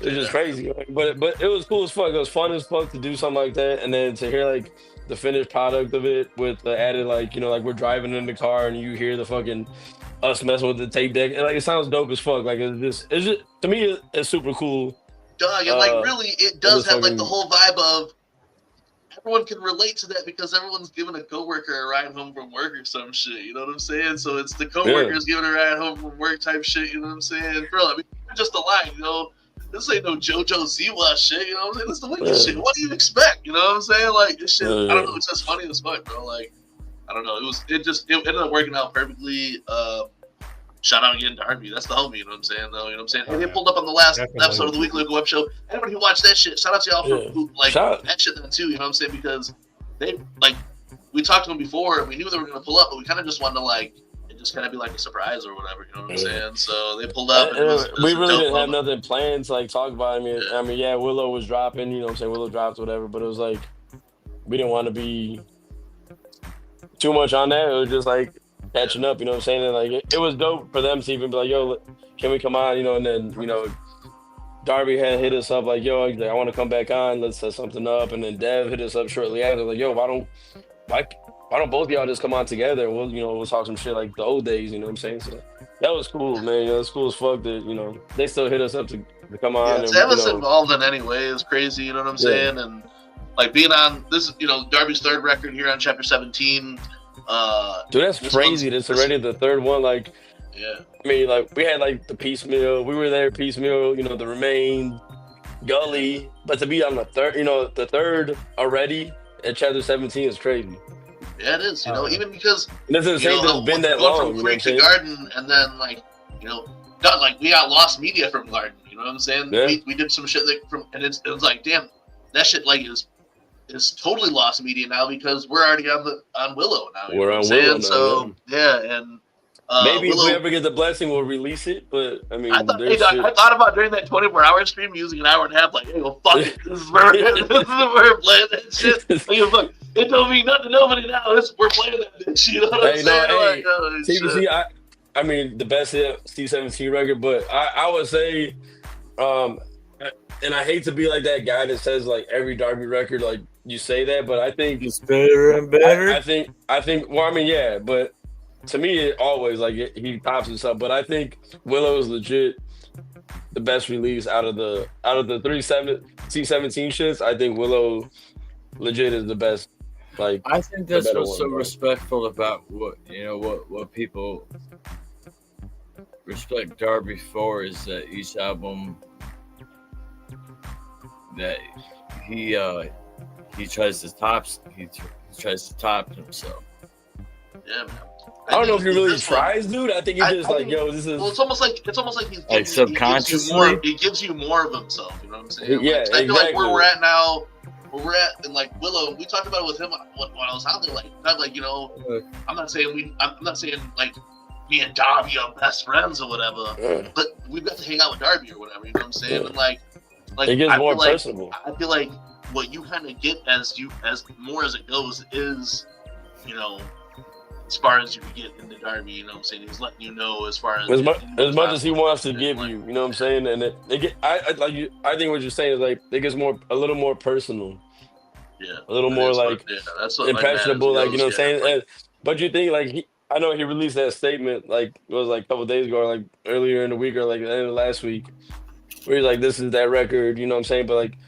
it's just crazy. Like, but it was cool as fuck. It was fun as fuck to do something like that. And then to hear like the finished product of it with the added, like, like we're driving in the car and you hear the fucking us messing with the tape deck. And like, it sounds dope as fuck. Like, it's just to me, it's super cool. Dog, and like really, it does have like the whole vibe of everyone can relate to that because everyone's giving a coworker a ride home from work or some shit. You know what I'm saying? So it's the coworkers giving a ride home from work type shit. You know what I'm saying? Bro, I mean, just a line, This ain't no JoJo Siwa shit, you know what I'm saying? This is the wicked shit. What do you expect? You know what I'm saying? Like, this shit, I don't know, it's just funny as fuck, bro. Like, I don't know. It ended up working out perfectly. Shout out again to Darby. That's the homie, you know what I'm saying, though? You know what I'm saying? And they pulled up on the last episode of the Weekly Web Show. Anybody who watched that shit, shout out to y'all for that shit then too, you know what I'm saying? Because they, like, we talked to them before and we knew they were going to pull up, but we kind of just wanted to, like, just kind of be like a surprise or whatever. You know what I'm saying? So they pulled up. And it was we a really dope didn't have moment. nothing planned to like talk about. I mean, yeah, Willow was dropping. You know what I'm saying? Willow dropped whatever, but it was like we didn't want to be too much on that. It was just like catching up. You know what I'm saying? And like it was dope for them to even be like, "Yo, can we come on?" You know, and then Darby had hit us up like, "Yo, I want to come back on. Let's set something up." And then Dev hit us up shortly after, like, "Yo, why don't both of y'all just come on together? And we'll talk some shit like the old days." You know what I'm saying? So that was cool, man. You know, it's cool as fuck that they still hit us up to come on. Yeah, And to have us involved in any way is crazy. You know what I'm saying? And like being on this, Darby's third record here on Chapter 17. Dude, that's crazy. That's already the third one. Like, yeah. I mean, like we had like the piecemeal. We were there piecemeal. The Remain, Gully, but to be on the third already at Chapter 17 is crazy. Yeah, it is. Even because this is it's been that going long. From Creek to Garden, and then we got lost media from Garden. You know what I'm saying? Yeah. We did some shit and it was like, damn, that shit is totally lost media now because we're already on Willow now. You We're know on what I'm Willow saying? now. Yeah, and maybe Willow, if we ever get the blessing, we'll release it. But I mean, I thought about during that 24-hour stream using an hour and a half. Like, hey, well, fuck it. This is where we're playing that shit. Like, fuck, it don't mean nothing to nobody now. We're playing that bitch. You know what I'm saying? TBC, I mean, the best C17 record, but I would say, and I hate to be like that guy that says like every Darby record, like you say that, but I think it's better and better. I think. Well, I mean, yeah, but to me, it always he tops himself. But I think Willow is legit the best release out of the three C17 shits. I think Willow legit is the best. Like, I think that's what's so respectful about what people respect Darby for is that each album that he tries to top himself. Yeah, man. I don't know if he really tries, dude. I think he's just like, yo, this is. Well, it's almost like he's like subconsciously. He gives you more of himself. You know what I'm saying? Yeah, I feel like where exactly. we're at now. Where we're at in like Willow, we talked about it with him when I was out there. Like, not like I'm not saying like me and Darby are best friends or whatever, but we've got to hang out with Darby or whatever. You know what I'm saying? Yeah. And like it gets more personable. I feel like what you kind of get as more as it goes is, as far as you get into Darby, you know what I'm saying? He's letting you know as far as much as he wants to give you, you know what I'm saying? And I think what you're saying is like it gets a little more personal. Yeah. A little more like that's what impressionable, like you know what I'm saying? Like, but you think like I know he released that statement like it was like a couple of days ago, or like earlier in the week or like the end of last week, where he's like, "This is that record," you know what I'm saying? But like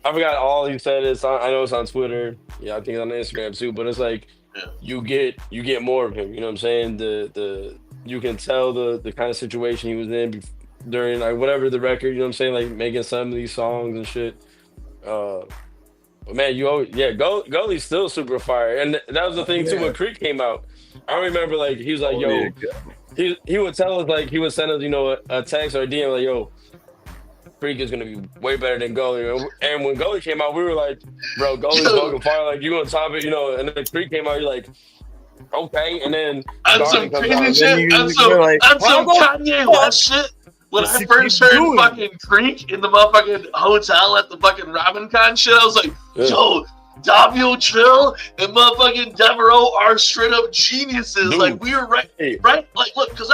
I forgot all he said. I know it's on Twitter. Yeah, I think it's on Instagram too. But it's like you get more of him. You know what I'm saying? You can tell the kind of situation he was in during like whatever the record. You know what I'm saying? Like making some of these songs and shit. But man, Gully's still super fire, and that was the thing too when Creek came out. I remember like he was like, "Yo," he would tell us like he would send us a text or a DM like, "Yo, Creek is gonna be way better than Gully." And when Gully came out, we were like, "Bro, Gully's fucking fire! Like you gonna top it, And then Creek came out, you're like, "Okay." And then some crazy shit, and some Kanye West shit. When I first heard fucking Creek in the motherfucking hotel at the fucking Robin Con shit, I was like, yo, Davio Trill and motherfucking Devereaux are straight up geniuses. Dude. Like, we were right? Like, look, because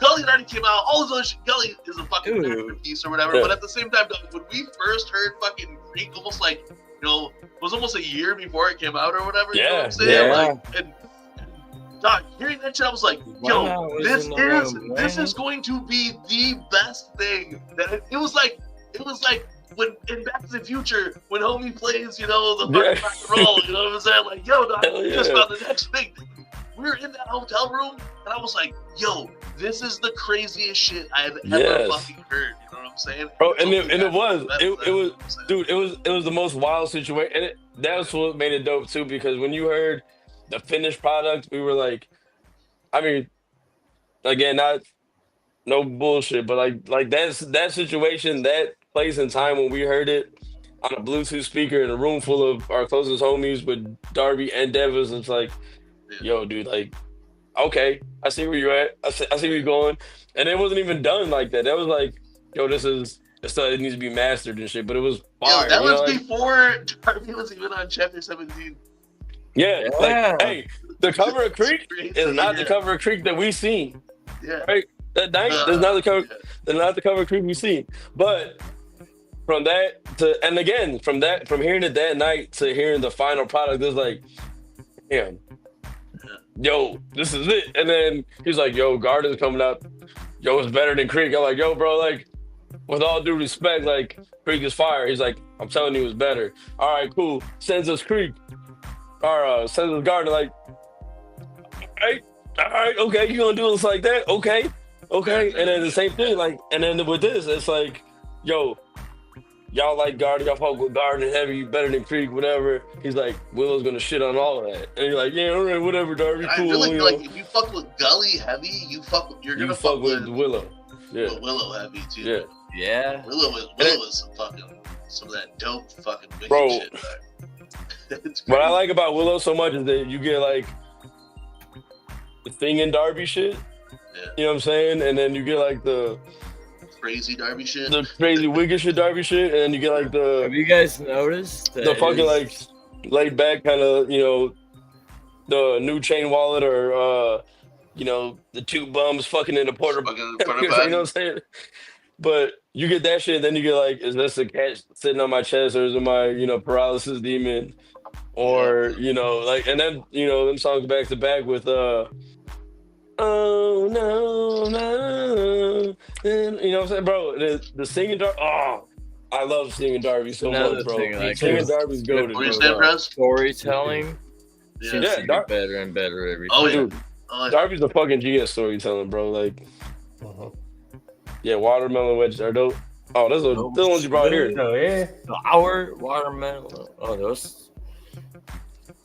Gully already came out, all this other shit, Gully is a fucking masterpiece or whatever, but at the same time, when we first heard fucking Creek, almost like, it was almost a year before it came out or whatever, you know what I'm saying? Like, dog, hearing that shit, I was like, yo, this is going to be the best thing. It was like when in Back to the Future, when homie plays, the fucking rock and roll, you know what I'm saying? Like, yo, dog, we just found the next thing. We were in that hotel room, and I was like, yo, this is the craziest shit I have ever fucking heard. You know what I'm saying? Bro, it was the most wild situation, and that was what made it dope too, because when you heard the finished product, we were like, I mean, again, no bullshit, but like that situation, that place and time when we heard it on a Bluetooth speaker in a room full of our closest homies with Darby and Devers, it's like, yo, dude, like, okay, I see where you're at. I see where you're going. And it wasn't even done like that. That was like, yo, this stuff it needs to be mastered and shit. But it was fire. That was before Darby was even on Chapter 17. Yeah. Like, hey, the cover of Creek is not the cover of Creek that we seen. Yeah. Right? That night, that's not the cover. That's not the cover of Creek we seen. But from that to, and again, from hearing it that night to hearing the final product, it's like, damn, yo, this is it. And then he's like, yo, Garden's coming up. Yo, it's better than Creek. I'm like, yo, bro, like, with all due respect, like, Creek is fire. He's like, I'm telling you, it's better. All right, cool. Sends us Creek. Or sends us Garden. Like, all right, okay, you gonna do this like that? Okay. And then the same thing, like, and then with this, it's like, yo, y'all like Garden, y'all fuck with Garden heavy, better than Creek, whatever. He's like, Willow's gonna shit on all of that. And you're like, yeah, all right, whatever, Darby, cool. I feel like if you fuck with Gully heavy, you're gonna fuck with Willow. Yeah. With Willow heavy too. Yeah. Yeah. Willow is some of that dope fucking wicked bro, shit. What I like about Willow so much is that you get like the thing in Darby shit. Yeah. You know what I'm saying? And then you get like the crazy Darby shit. The crazy wicked shit Darby shit, and then you get like the have you guys noticed the fucking like laid back kind of, you know, the new chain wallet or you know, the two bums fucking in the porter bag. You know what I'm saying? But you get that shit, then you get like, is this a cat sitting on my chest, or is it my, you know, paralysis demon? Or, you know, like, and then, you know, them songs back to back with oh no, and, you know what I'm saying, bro? The singing Darby, I love singing Darby so much, bro. Singing Darby's goated. Storytelling seems to get better and better every time. Dude, Darby's a fucking GS storytelling, bro. Like, yeah, watermelon wedges are dope. Oh, those are the ones you brought here. Oh yeah, our watermelon. Oh, those.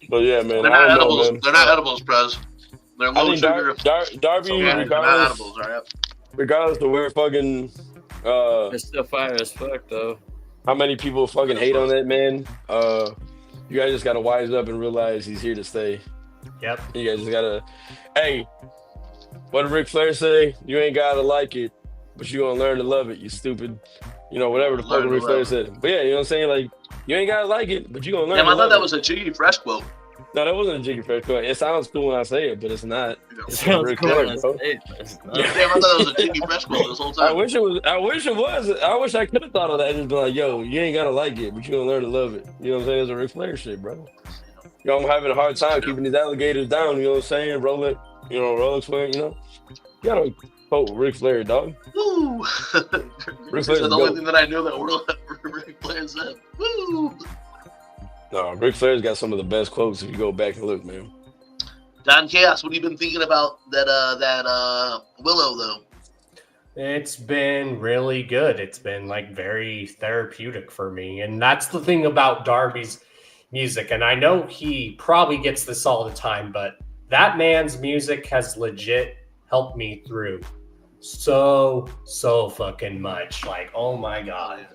But yeah, man, they're not edibles. They're not edibles, Prez. They're low sugar. Darby, regardless of where fucking it's still fire as fuck though. How many people fucking hate on that man? You guys just gotta wise up and realize he's here to stay. Yep. You guys just gotta. Hey, what did Ric Flair say? You ain't gotta like it, but you gonna learn to love it. You stupid. You know, whatever the fuck Ric Flair said. But yeah, you know what I'm saying? Like, you ain't gotta like it, but you gonna learn. Damn, I thought that was a Jiggy Fresh quote. No, that wasn't a Jiggy Fresh quote. It sounds cool when I say it, but it's not. It sounds cool when I say it. Damn, I thought it was a Jiggy Fresh quote this whole time. I wish it was. I wish I could have thought of that and just been like, yo, you ain't gotta like it, but you gonna learn to love it. You know what I'm saying? It's a Ric Flair shit, bro. Yo, I'm having a hard time keeping these alligators down. You know what I'm saying? Rolex, you know, Rolex Flair. You know, you gotta quote Ric Flair, dog. Woo! Ric Flair's the only thing that I know that Ric Flair said. Woo! No, Ric Flair's got some of the best quotes if you go back and look, man. Don Chaos, what have you been thinking about that Willow though? It's been really good. It's been like very therapeutic for me, and that's the thing about Darby's music. And I know he probably gets this all the time, but that man's music has legit helped me through so fucking much. Like, oh my god.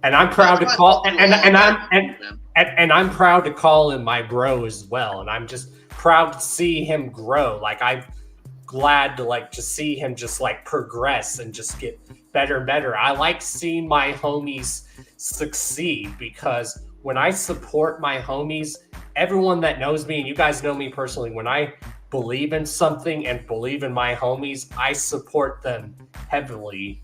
And I'm proud to call and I'm proud to call him my bro as well. And I'm just proud to see him grow. Like, I'm glad to like just see him just like progress and just get better and better. I like seeing my homies succeed, because when I support my homies, everyone that knows me, and you guys know me personally, when I believe in something and believe in my homies, I support them heavily.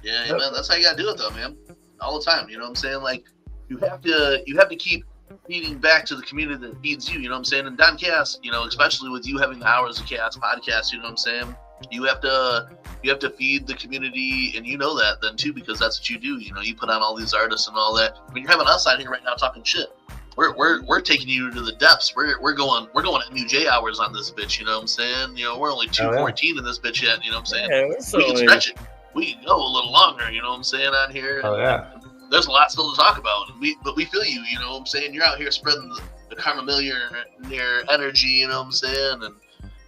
Yeah, man, that's how you gotta do it though, man. All the time, you know what I'm saying? Like, you have to keep feeding back to the community that feeds you, you know what I'm saying? And Don Chaos, you know, especially with you having the Hours of Chaos podcast, you know what I'm saying? You have to feed the community, and you know that then too, because that's what you do. You know, you put on all these artists and all that. I mean, you're having us out here right now talking shit. We're taking you to the depths. We're going MUJ hours on this bitch, you know what I'm saying? You know, we're only 214 in this bitch yet, you know what I'm saying? Yeah, we can stretch it. We can go a little longer, you know what I'm saying, on here. Oh yeah. There's a lot still to talk about. But we feel you, you know what I'm saying? You're out here spreading the Karma Millionaire energy, you know what I'm saying?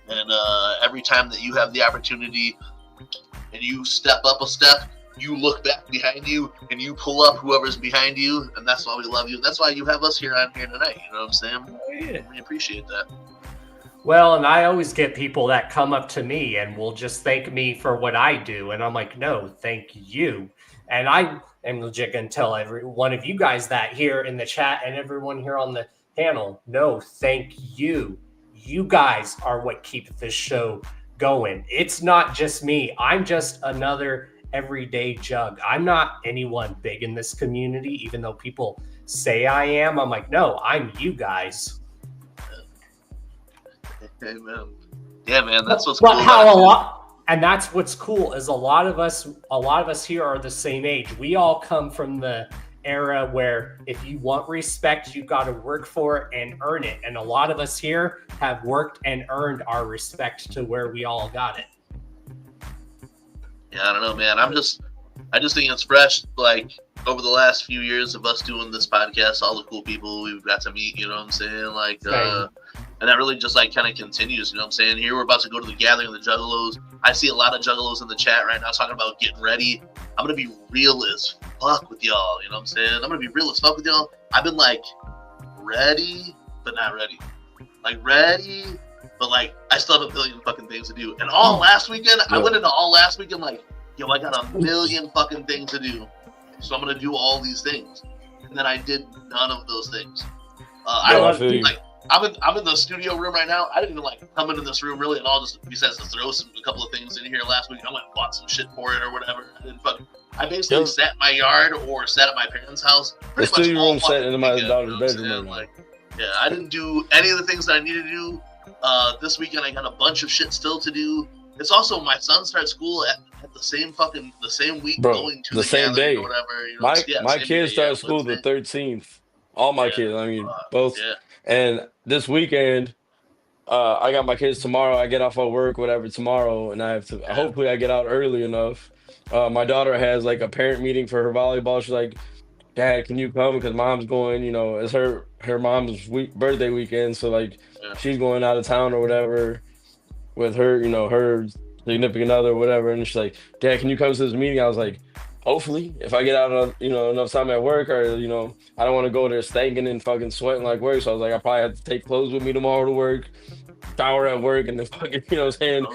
And every time that you have the opportunity and you step up a step, you look back behind you and you pull up whoever's behind you, and that's why we love you. That's why you have us here on here tonight, you know what I'm saying? Oh, yeah. We appreciate that. Well, and I always get people that come up to me and will just thank me for what I do. And I'm like, no, thank you. And I am legit going to tell every one of you guys that here in the chat and everyone here on the panel, no, thank you. You guys are what keep this show going. It's not just me. I'm just another everyday jug. I'm not anyone big in this community, even though people say I am. I'm like, no, I'm you guys. Amen. Yeah, man, that's what's but cool. How a lot, and that's what's cool is a lot of us here are the same age. We all come from the era where if you want respect, you got to work for it and earn it. And a lot of us here have worked and earned our respect to where we all got it. Yeah, I don't know, man. I just think it's fresh. Like over the last few years of us doing this podcast, all the cool people we've got to meet. You know what I'm saying? Like, and that really just like kind of continues. You know what I'm saying? Here we're about to go to the gathering of the Juggalos. I see a lot of Juggalos in the chat right now talking about getting ready. I'm gonna be real as fuck with y'all. You know what I'm saying? I'm gonna be real as fuck with y'all. I've been like ready, but not ready. Like ready, but like I still have a billion fucking things to do. And all last weekend, I went into all last weekend like, yo, I got a million fucking things to do. So I'm gonna do all these things. And then I did none of those things. I'm in the studio room right now. I didn't even like come into this room really at all, just besides to throw a couple of things in here last week. I went and bought some shit for it or whatever. I basically sat in my yard or sat at my parents' house. The studio room sat into my daughter's bedroom. Like, yeah, I didn't do any of the things that I needed to do. This weekend I got a bunch of shit still to do. It's also my son starts school at the same week, going to the same day or whatever. You know, my kids start school the 13th. All my kids, I mean both. Yeah. And this weekend, I got my kids tomorrow. I get off of work, whatever, tomorrow, and I have to. Hopefully, I get out early enough. My daughter has like a parent meeting for her volleyball. She's like, "Dad, can you come? Because mom's going. You know, it's her mom's birthday weekend, so like she's going out of town or whatever with her, you know, her significant other or whatever." And she's like, "Dad, can you come to this meeting?" I was like, hopefully, if I get out of, you know, enough time at work, or, you know, I don't want to go there stinking and fucking sweating like work. So I was like, I probably have to take clothes with me tomorrow to work, shower at work, and then fucking, you know what I'm saying,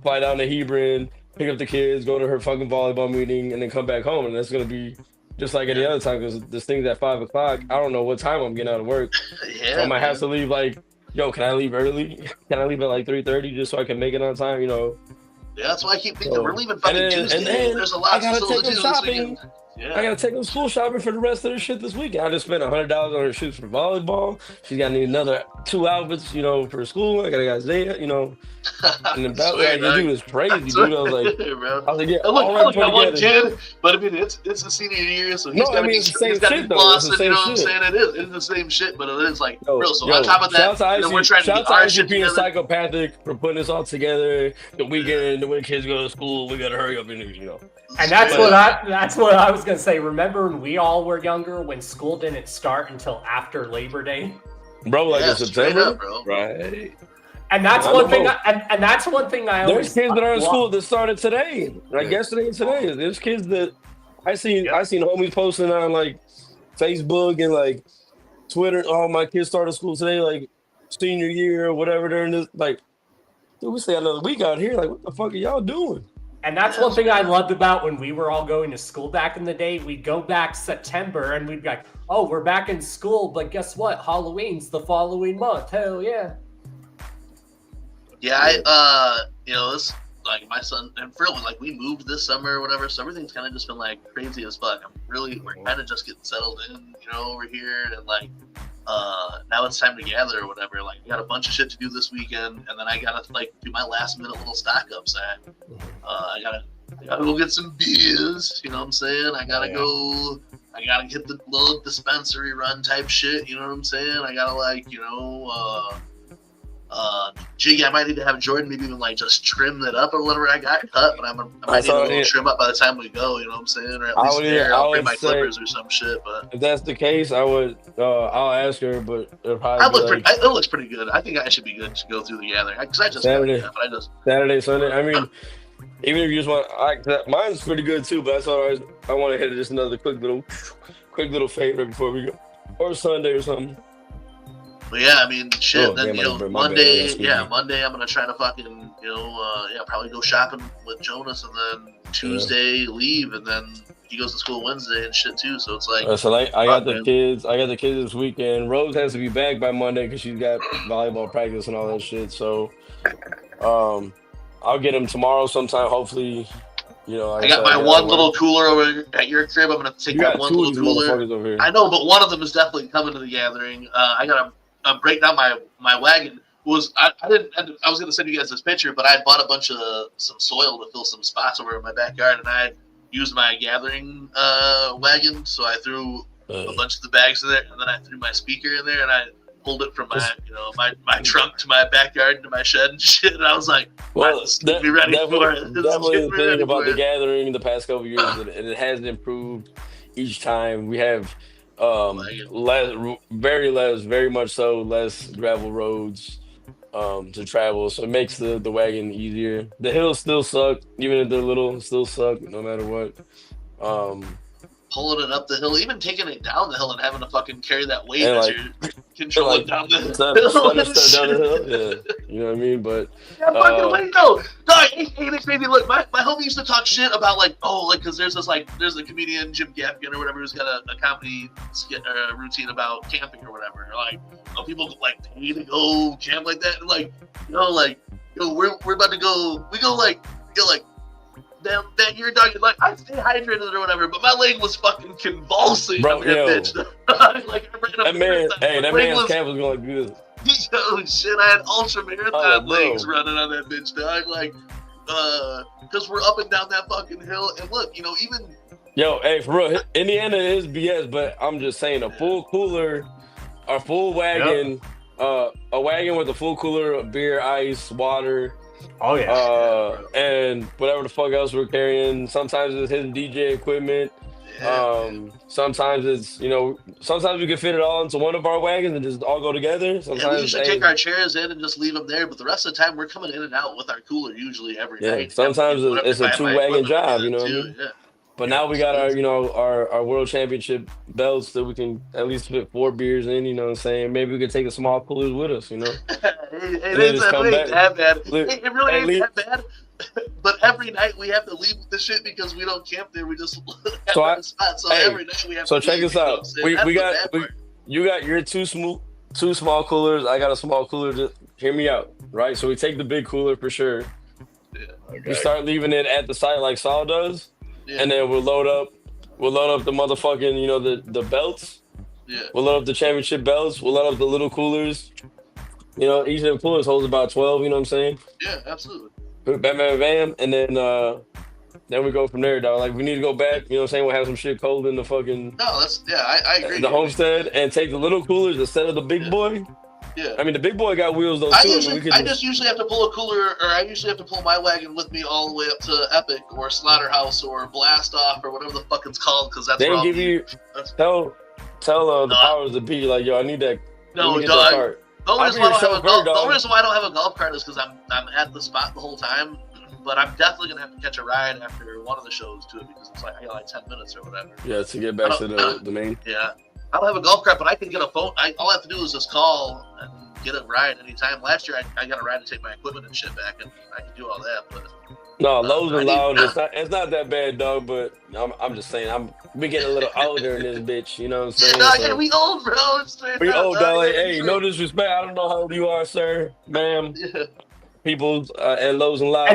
fly down to Hebron, pick up the kids, go to her fucking volleyball meeting, and then come back home. And that's going to be just like any other time, because this thing's at 5 o'clock. I don't know what time I'm getting out of work. So I might have to leave like, yo, can I leave early? Can I leave at like 3:30 just so I can make it on time, you know? Yeah, that's why I keep thinking we're leaving fucking Tuesday. And then there's a lot to do this weekend. I gotta take them school shopping for the rest of their shit this weekend. I just spent $100 on her shoes for volleyball. She's got to need another 2 outfits, you know, for school. I gotta got Isaiah, you know. And the ballet, like, dude, is crazy, dude. I was like, yeah, I got one kid, but I mean, it's a senior year, so he's got to be flossing. You know what I'm saying? It's the same shit, but it is like real. So on top of that, we're trying to get our shit together. Psychopathic for putting this all together. The weekend, when kids go to school, we gotta hurry up and, you know. And that's what I was gonna say. Remember when we all were younger, when school didn't start until after Labor Day? Bro, like in September, up, bro. Right? And that's one thing. And that's one thing I always. There's kids that are in school that started today, like yesterday and today. There's kids that I seen homies posting on like Facebook and like Twitter. Oh, my kids started school today, like senior year or whatever. They're in this, like, dude, we stay another week out here. Like, what the fuck are y'all doing? And that's one thing I loved about when we were all going to school back in the day. We'd go back September and we'd be like, oh, we're back in school, but guess what? Halloween's the following month. Hell yeah. Yeah, you know, this, like, my son, and for real, like, we moved this summer or whatever, so everything's kind of just been, like, crazy as fuck. We're kind of just getting settled in, you know, over here, and, like, now it's time to gather or whatever. Like, I got a bunch of shit to do this weekend, and then I gotta, like, do my last minute little stock up set. I gotta go get some beers, you know what I'm saying? I gotta get the little dispensary run type shit, you know what I'm saying? I gotta, like, you know, Jiggy, I might need to have Jordan maybe even like just trim that up or whatever I got cut, but I might need a little trim up by the time we go, you know what I'm saying? Or at least I'll bring my clippers or some shit. But if that's the case, I would I'll ask her, but it'll probably it looks pretty good. I think I should be good to go through the gathering because I just Saturday, Sunday. I mean, even if you just want, mine's pretty good too. But that's all right. I want to hit just another quick little favor before we go, or Sunday or something. But yeah, I mean, shit. Oh, then damn, Monday, Monday I'm gonna try to fucking, probably go shopping with Jonas, and then Tuesday leave, and then he goes to school Wednesday and shit too. So it's like, so I got the kids. I got the kids this weekend. Rose has to be back by Monday because she's got volleyball practice and all that shit. So, I'll get them tomorrow sometime. Hopefully, I got my one little cooler over at your crib. I'm gonna take that one little cooler. Over here. I know, but one of them is definitely coming to the gathering. I gotta break down my wagon. I was gonna send you guys this picture, but I bought a bunch of some soil to fill some spots over in my backyard, and I used my gathering wagon. So I threw a bunch of the bags in there, and then I threw my speaker in there, and I pulled it from my trunk to my backyard to my shed and shit. And I was like, well, be ready for it. Definitely the thing about the gathering the past couple of years, and it has improved each time. We have very much so less gravel roads to travel, so it makes the wagon easier. The hills still suck, even if they're little, still suck no matter what. Pulling it up the hill, even taking it down the hill and having to fucking carry that weight as you're controlling down the hill. Down the hill. Yeah, you know what I mean? But fucking way though. Dog, it made me look. My homie used to talk shit about because there's a comedian Jim Gaffigan or whatever who's got a comedy skit routine about camping or whatever. Like, people pay to go camp like that, and we're about to go. We go that year, dog, I stay hydrated or whatever, but my leg was fucking convulsing. Bro, bitch. that man's camp was going good. Yo, shit, I had ultra marathon legs running on that bitch, dog. Because we're up and down that fucking hill, and look, even. Yo, hey, for real, Indiana is BS, but I'm just saying a full cooler, a full wagon, a wagon with a full cooler of beer, ice, water. Oh yeah. And whatever the fuck else we're carrying. Sometimes it's hidden DJ equipment. Sometimes it's sometimes we can fit it all into one of our wagons and just all go together. Sometimes we usually take our chairs in and just leave them there, but the rest of the time we're coming in and out with our cooler usually every night. Sometimes it's a 2-wagon job, you know what I mean? Yeah. But now we got our world championship belts that we can at least fit 4 beers in, you know what I'm saying? Maybe we could take a small coolers with us, It ain't that bad. It really ain't that bad. But every night we have to leave the shit because we don't camp there. We just have a spot. So every night we have to check leave, this out. You got your two small coolers. I got a small cooler. Just hear me out, right? So we take the big cooler for sure. Yeah. Okay. We start leaving it at the site like Saul does. Yeah. And then we'll load up the motherfucking, the belts. Yeah. We'll load up the championship belts. We'll load up the little coolers. Each of the coolers holds about 12, you know what I'm saying? Yeah, absolutely. Bam, and then we go from there, dog. Like, we need to go back, you know what I'm saying? We'll have some shit cold in the fucking... No, I agree. The homestead, and take the little coolers instead of the big boy. Yeah. I mean, the big boy got wheels though too. I just usually have to pull a cooler, or I usually have to pull my wagon with me all the way up to Epic or Slaughterhouse or Blast Off or whatever the fuck it's called, because that's. They give you tell the powers to be like, yo, I need that. No, dog. The only reason why I don't have a golf cart is because I'm at the spot the whole time. But I'm definitely gonna have to catch a ride after one of the shows too, because it's I got 10 minutes or whatever. Yeah, to get back to the main. Yeah. I don't have a golf cart, but I can get a phone. All I have to do is just call and get a ride anytime. Last year, I got a ride to take my equipment and shit back, and I can do all that. But no, Lowe's and Loud, it's not that bad, dog. But I'm just saying, we getting a little older in this bitch. You know what I'm saying? Yeah, we old, bro. We old, dog. Like, hey, no disrespect. I don't know how old you are, sir, ma'am. Yeah. People at Lowe's and Loud.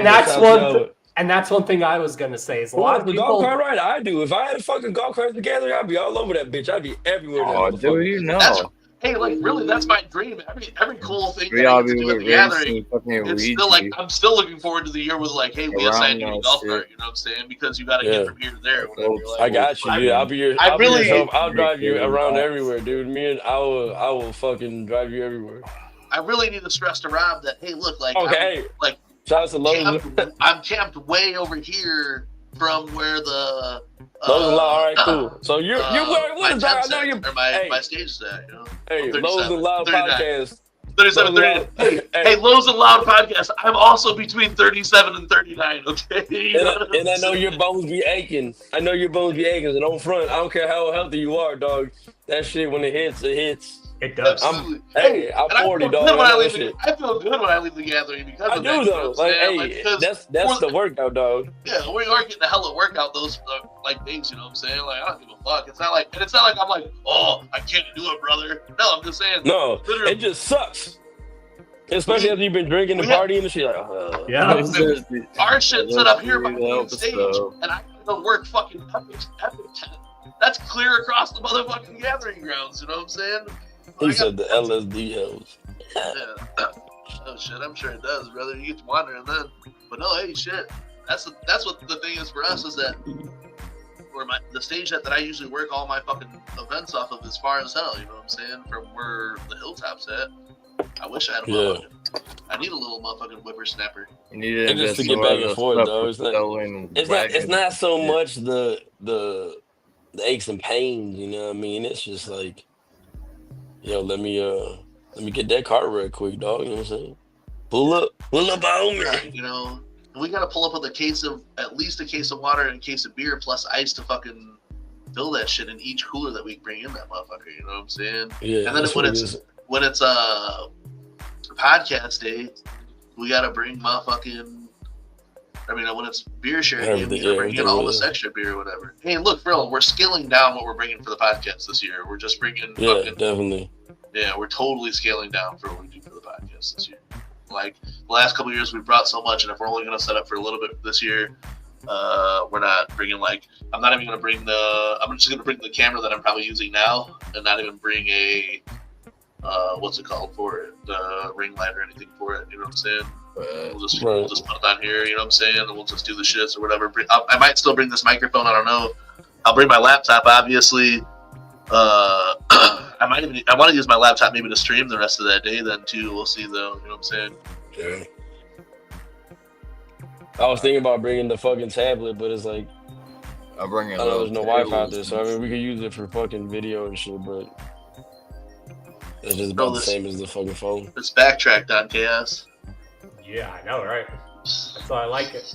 And that's one thing I was gonna say is a lot of the people. Golf cart ride I do. If I had a fucking golf cart together, I'd be all over that bitch. I'd be everywhere. Oh, dude, you know. Hey, really, that's my dream. Every cool thing that I get to do at the gathering. It's still I'm still looking forward to the year with hey, we assigned you a golf cart. You know what I'm saying? Because you got to get from here to there. Whatever. I got you. I'll be your. I'll drive you around everywhere, dude. I will fucking drive you everywhere. I really need to stress to Rob that look, shout out to Lowe's. I'm camped way over here from where the Lowe's and Loud. All right, cool. So you're what is that? I know you're my stage is at. Hey, Lowe's and Loud podcast. 37, 39. Hey, Lowe's and Loud podcast. I'm also between 37 and 39. Okay. And I know your bones be aching. And on front, I don't care how healthy you are, dog. That shit when it hits, it hits. It does. Absolutely. I'm 40, dog. I feel good when I leave the gathering because of that. I do though. That's the workout, dog. Yeah, we are getting a hella workout those like days. You know what I'm saying? Like I don't give a fuck. It's not like I'm like, oh, I can't do it, brother. No, I'm just saying. No, it just sucks. Especially after you've been drinking and partying and shit. Like, our shit set up here by the main stage, and I gotta go work fucking epic tent. That's clear across the motherfucking gathering grounds. You know what I'm saying? He said the LSD helps. Yeah. Oh shit, I'm sure it does, brother. You get to wandering then. But no, hey, shit. That's what the thing is for us is that the stage that I usually work all my fucking events off of is far as hell. You know what I'm saying? From where the hilltop's at. I wish I had a motherfucking. I need a little motherfucking whippersnapper. You need to just to get back and forth, though. It's not so much the aches and pains. You know what I mean? It's just like, yo, let me get that cart real quick, dog. You know what I'm saying? Pull up on me. You know, we gotta pull up with at least a case of water and a case of beer plus ice to fucking fill that shit in each cooler that we bring in that motherfucker. You know what I'm saying? Yeah. And then when it's podcast day, we gotta bring motherfucking. I mean, when it's beer sharing, we gotta bring in all this extra beer or whatever. Hey, look, Phil, we're scaling down what we're bringing for the podcast this year. We're just bringing. Definitely. Yeah, we're totally scaling down for what we do for the podcast this year. Like the last couple of years, we brought so much, and if we're only gonna set up for a little bit this year, we're not bringing I'm not even gonna bring I'm just gonna bring the camera that I'm probably using now, and not even bring a what's it called for it, the ring light or anything for it. You know what I'm saying? We'll just put it on here. You know what I'm saying? And we'll just do the shits or whatever. I might still bring this microphone. I don't know. I'll bring my laptop, obviously. I want to use my laptop maybe to stream the rest of that day then too. We'll see though. You know what I'm saying? Yeah. I was thinking about bringing the fucking tablet, but it's like I'll bring it. I know there's no Wi-Fi out there, so I mean we could use it for fucking video and shit, but it's just about the same as the fucking phone. Let's backtrack on Chaos. Yeah, I know, right? That's why I like it.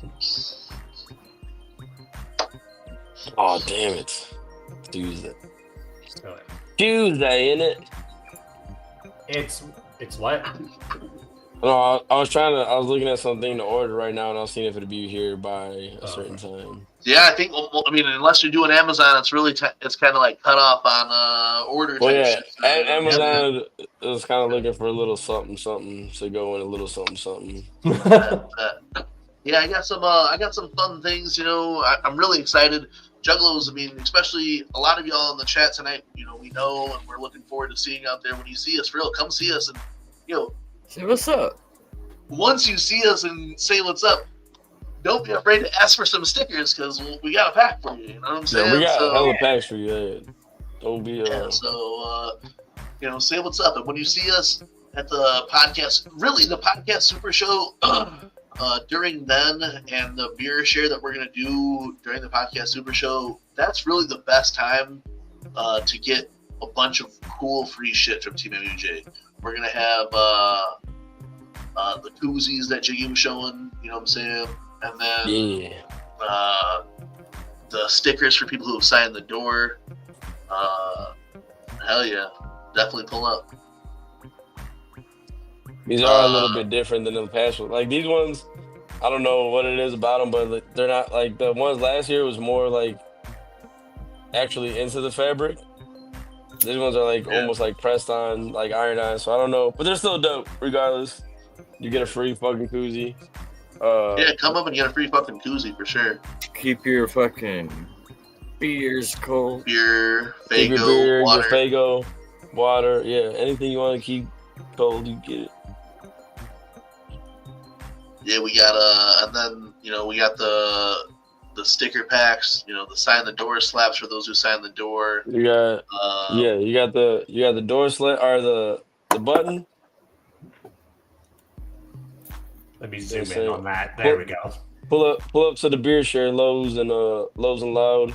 Oh damn it! Tuesday, ain't it? It's what? No, I was looking at something to order right now, and I was seeing if it'd be here by a certain time. Yeah, I think. Well, I mean, unless you're doing Amazon, it's really it's kind of like cut off on order. Well, yeah, Amazon is kind of looking for a little something to go in a little something. Yeah, I got some fun things. You know, I'm really excited. Juggalos, I mean, especially a lot of y'all in the chat tonight. You know, we know, and we're looking forward to seeing out there. When you see us, for real, come see us, and say what's up. Once you see us and say what's up, don't be afraid to ask for some stickers because we got a pack for you. You know what I'm saying? Yeah, we got hella packs for you. Yeah. Don't be. Say what's up, and when you see us at the podcast, really the podcast super show. During then and the beer share that we're going to do during the podcast super show, that's really the best time to get a bunch of cool free shit from Team MUJ. We're going to have the koozies that Jiggy was showing, you know what I'm saying? And then the stickers for people who have signed the door. Hell yeah, definitely pull up. These are a little bit different than the past ones. Like these ones, I don't know what it is about them, but they're not like the ones last year was more like actually into the fabric. These ones are like almost like pressed on, like iron on. So I don't know, but they're still dope regardless. You get a free fucking koozie. Come up and get a free fucking koozie for sure. Keep your fucking beers cold. Beer, Fago, keep your beer, water. Your Fago, water. Yeah, anything you want to keep cold, you get it. Yeah, we got and then we got the sticker packs. The sign the door slaps for those who sign the door. You got you got the door slap or the button. Let me zoom in on that. There we go. Pull up to the beer share Lowe's and Loud.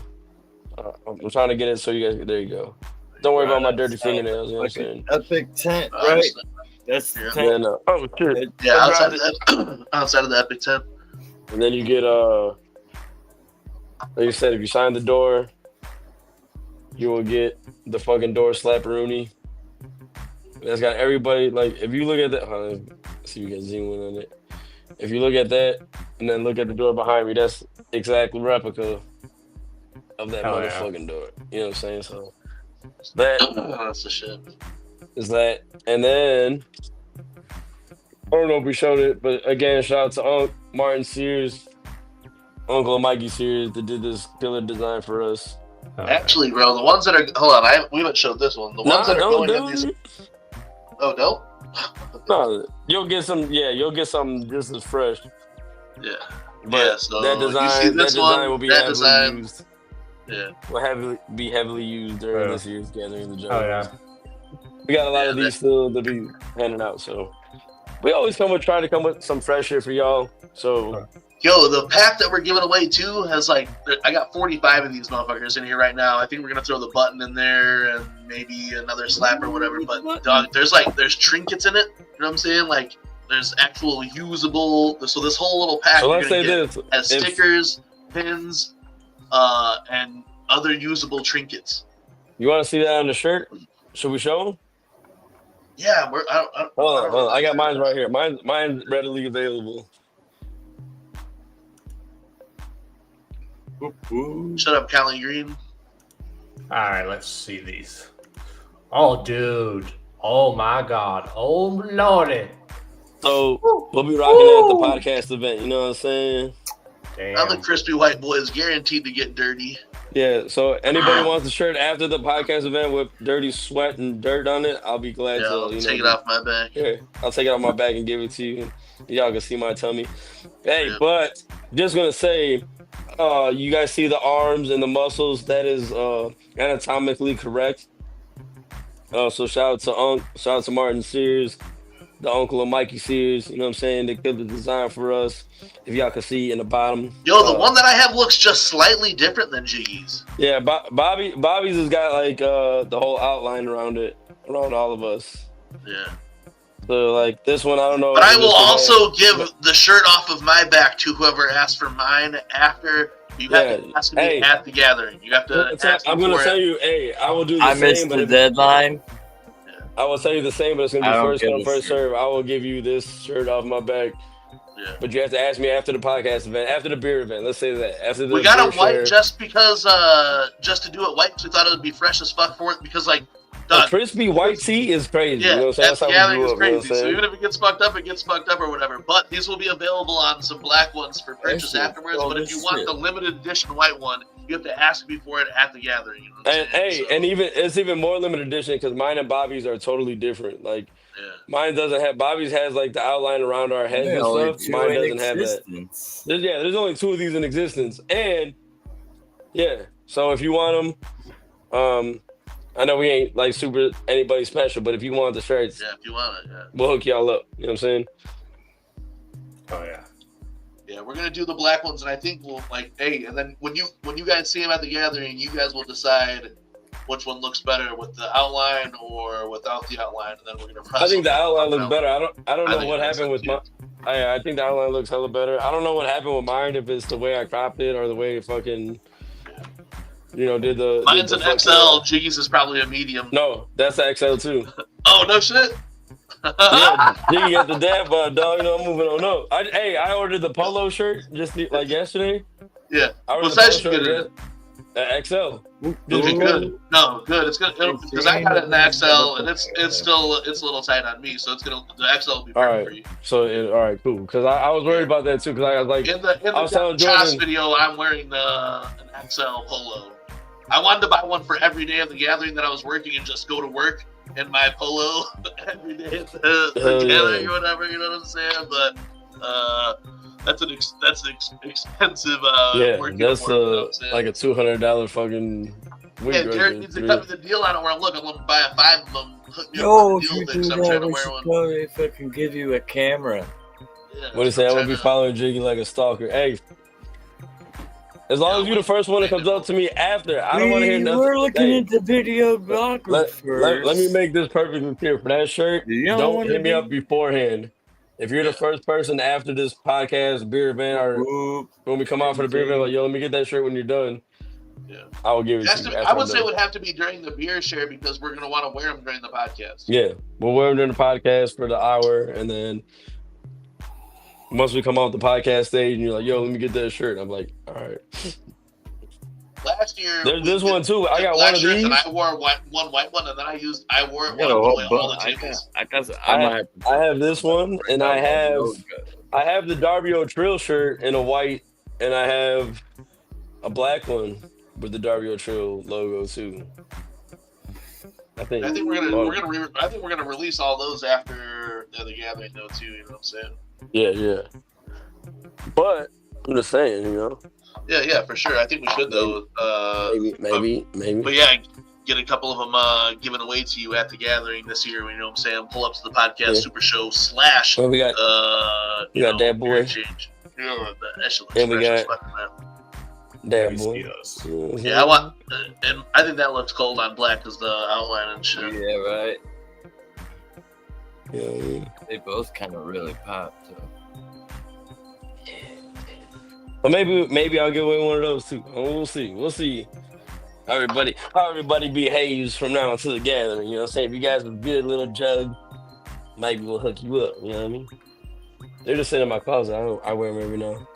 I'm trying to get it so you guys. There you go. Don't worry about my dirty fingernails. You know what I'm saying? Epic tent, right? That's the tent. Yeah, no. Oh shit. Yeah, outside of the Epic tent. And then you get like you said, if you sign the door, you will get the fucking door slapperoonie. That's got everybody. Like, if you look at that, let's see if we can zoom in on it. If you look at that and then look at the door behind me, that's exactly replica of that motherfucking door. You know what I'm saying? So that's the shit. Is that, and then I don't know if we showed it, but again, shout out to Unc Martin Sears, Uncle Mikey Sears, that did this killer design for us. Actually, bro, the ones that are we haven't showed this one. The ones that are going in these. Oh no. No, you'll get some. Yeah, you'll get something just as fresh. Yeah. But so that design will be heavily used. Yeah. Will be heavily used during this year's gathering of the Jones. Oh yeah. We got a lot of these still to be handing out, so we always try to come with some fresh shit for y'all. So, yo, the pack that we're giving away too has I got 45 of these motherfuckers in here right now. I think we're gonna throw the button in there and maybe another slap or whatever. But dog, there's trinkets in it. You know what I'm saying? Like there's actual usable. So this whole little pack has stickers, pins, and other usable trinkets. You want to see that on the shirt? Should we show them? Yeah, hold on. I got mine right here. Mine's readily available. Shut up, Callie Green. All right, let's see these. Oh, dude. Oh, my God. Oh, Lordy. So, we'll be rocking it at the podcast event. You know what I'm saying? Damn. Now the crispy white boy is guaranteed to get dirty. Yeah, so anybody wants the shirt after the podcast event with dirty sweat and dirt on it, I'll be glad to. I'll take it off my back. Yeah, I'll take it off my back and give it to you. Y'all can see my tummy. Hey, but just going to say, you guys see the arms and the muscles. That is anatomically correct. So shout out to Unc, shout out to Martin Sears, the uncle of Mikey Sears. You know what I'm saying? They killed the design for us. If y'all can see in the bottom. Yo, the one that I have looks just slightly different than Jiggy's. Yeah, Bobby's has got like the whole outline around it, around all of us. Yeah. So like this one, I don't know. But I will also give the shirt off of my back to whoever asks for mine after. You have to ask me at the gathering. You have to ask me. I'm gonna tell you, I will do the same. I missed the deadline. I will tell you the same, but it's gonna be first come, first serve. I will give you this shirt off my back. Yeah. But you have to ask me after the podcast event, after the beer event. Let's say that. After the we got it white just because, just to do it white, because we thought it would be fresh as fuck for it. Because like, a crispy white tea is crazy. Yeah, you know what I'm saying? gathering is crazy. So even if it gets fucked up, it gets fucked up or whatever. But these will be available on some black ones for purchase afterwards. But if you want the limited edition white one, you have to ask me for it at the gathering. You know what I'm saying? And even it's even more limited edition because mine and Bobby's are totally different. Like mine doesn't have Bobby's has like the outline around our heads and stuff. Mine doesn't have that. There's only 2 of these in existence, and so if you want them, I know we ain't like super anybody special, but if you want the shirts, if you want it, we'll hook y'all up. You know what I'm saying? Oh yeah. Yeah, we're gonna do the black ones, and I think we'll and then when you guys see them at the gathering, you guys will decide which one looks better with the outline or without the outline, and then we're gonna. I think the outline looks better. I don't know what happened with my. I think the outline looks hella better. I don't know what happened with mine, if it's the way I cropped it or the way it fucking. Did the. Mine's an XL. Jiggy's is probably a medium. No, that's the XL too. Oh no shit. Jiggy got the dad bod, dog. I'm moving on up. I ordered the polo shirt just like yesterday. Yeah. What size you get it? XL. Is it good? No, good. It's good because I got it in the XL and it's a little tight on me, so the XL will be perfect for you. So all right, cool. Because I was worried about that too. Because I was like, in the Josh video, I'm wearing an XL polo. I wanted to buy one for every day of the gathering that I was working and just go to work in my polo every day at the gathering or whatever. You know what I'm saying? But that's an expensive. That's like a $200 fucking. Yeah, Derek needs to cut me the deal on it. Where I'm gonna buy 5 of them. Hook me up with the deal fix. I'm trying to wear one. Probably if I can give you a camera. Yeah, what do you say? I would be following Jiggy like a stalker. Hey. As long as you're the first one that comes up to me after, I don't want to hear nothing. We're looking at the videographer first. Let me make this perfectly clear. For that shirt, don't hit me up beforehand. If you're the first person after this podcast, beer event, or when we come out for the beer event, like, yo, let me get that shirt when you're done. Yeah. I will give it to you. I would say it would have to be during the beer share because we're gonna want to wear them during the podcast. Yeah, we'll wear them during the podcast for the hour, and then once we come off the podcast stage, and you're like, "Yo, let me get that shirt," I'm like, "All right." Last year, there's one too. I got one of these, and I wore one white one, and then I wore it all the tables. I have this one, and I have the Darby Trill shirt in a white, and I have a black one with the Darby Trill logo too. I think we're gonna release all those after the gathering though too. You know what I'm saying? Yeah. But I'm just saying, you know. Yeah, for sure. I think we should though. Maybe. But yeah, get a couple of them given away to you at the gathering this year. You know what I'm saying? Pull up to the podcast Super Show / Well, we got that boy. Change. Yeah, that shit looks and we fresh got as fuck, man. Damn boy. Yeah, I want, and I think that looks cold on black because the outline and shit. Yeah, right. Yeah. They both kind of really pop too. But maybe I'll give away one of those too. We'll see. How everybody behaves from now until the gathering. You know what I'm saying? If you guys have a good little jug, maybe we'll hook you up. You know what I mean? They're just sitting in my closet. I wear them every now.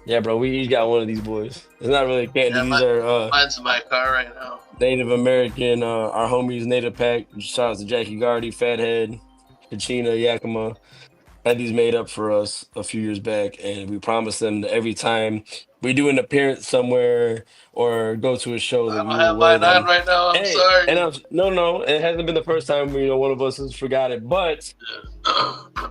Yeah, bro. We each got one of these boys. It's not really candy. These are mine's in my car right now. Native American. Our homies Native Pack. Shout out to Jackie Gardy, Fathead, Kachina, Yakima. Had these made up for us a few years back, and we promised them that every time we do an appearance somewhere or go to a show that we will wear them. Right now. I'm sorry. And no, it hasn't been the first time one of us has forgot it. But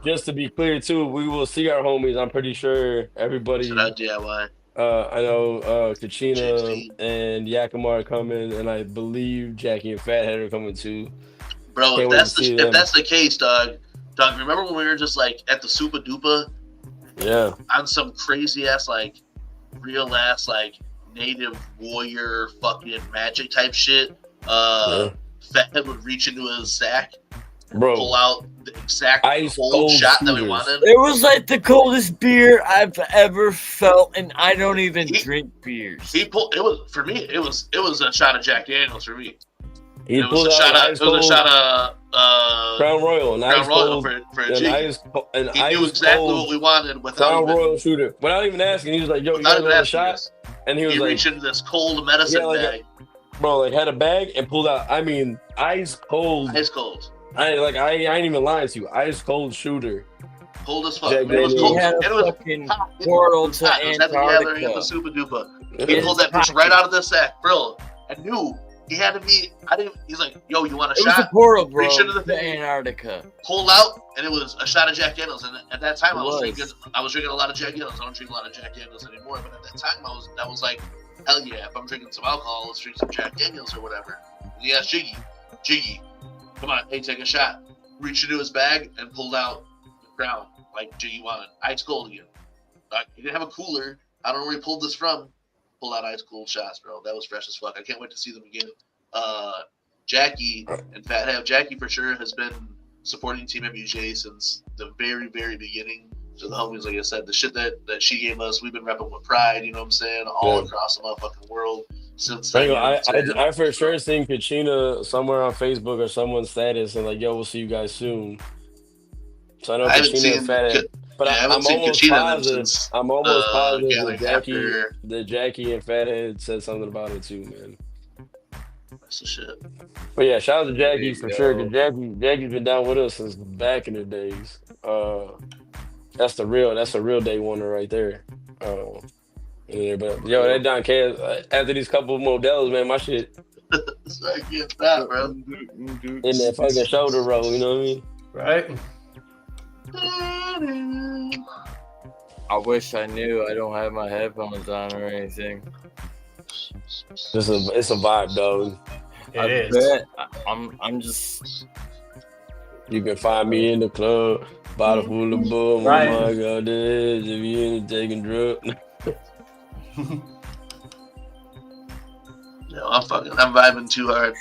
just to be clear too, we will see our homies. I'm pretty sure everybody. Shout out DIY. I know Kachina and Yakima are coming, and I believe Jackie and Fathead are coming too. Bro, if that's the case, dog, remember when we were just like at the Super Duper? Yeah. On some crazy ass, like, real ass, like, native warrior fucking magic type shit. Fathead would reach into his sack, pull out the exact cold shot that we wanted. It was like the coldest beer I've ever felt, and I don't even drink beers. It was a shot of Jack Daniels for me. It was a shot of Crown Royal, for Jiggy. He knew exactly what we wanted without Crown Royal shooter. Without even asking, he was like, "Yo, you got a shot?" And he was like, reached into this cold medicine bag. Bro, like had a bag and pulled out. I mean, ice cold. Ice cold. I ain't even lying to you. Ice cold shooter. Cold as fuck. It was cold. He had a fucking portal to Antarctica. The Super Duper. He pulled that bitch right out of the sack, bro. I knew. He had to be. He's like, "Yo, you want a shot?" It was a portal, bro. Reach into the thing, Antarctica. Pulled out, and it was a shot of Jack Daniels. And at that time, I was drinking a lot of Jack Daniels. I don't drink a lot of Jack Daniels anymore. But at that time, that was like, hell yeah! If I'm drinking some alcohol, let's drink some Jack Daniels or whatever. And he asked Jiggy, come on, hey, take a shot. Reached into his bag and pulled out the Crown like Jiggy wanted. Ice cold again. He didn't have a cooler. I don't know where he pulled this from. Pull out ice cold shots, bro. That was fresh as fuck. I can't wait to see them again. Jackie and Fathead. Jackie for sure has been supporting Team MUJ since the very, very beginning. So the homies, like I said, the shit that she gave us, we've been repping with pride. You know what I'm saying? All across the motherfucking world since. I for sure seen Kachina somewhere on Facebook or someone's status and like, "Yo, we'll see you guys soon." So I know Kachina and Fathead. But I'm almost positive that Jackie and Fathead said something about it too, man. That's the shit. But yeah, shout out to Jackie for sure, because Jackie's been down with us since back in the days. That's a real day wonder right there. But yo, that Don Chaos, after these couple of Modelos, man, my shit. It's like getting fat, bro. In that fucking shoulder roll, you know what I mean? Right. I wish I knew. I don't have my headphones on or anything. It's a vibe, dog. It is. I'm just. You can find me in the club, bottle full of bull. Right. Oh my God, if you ain't taking drugs. No, I'm vibing too hard.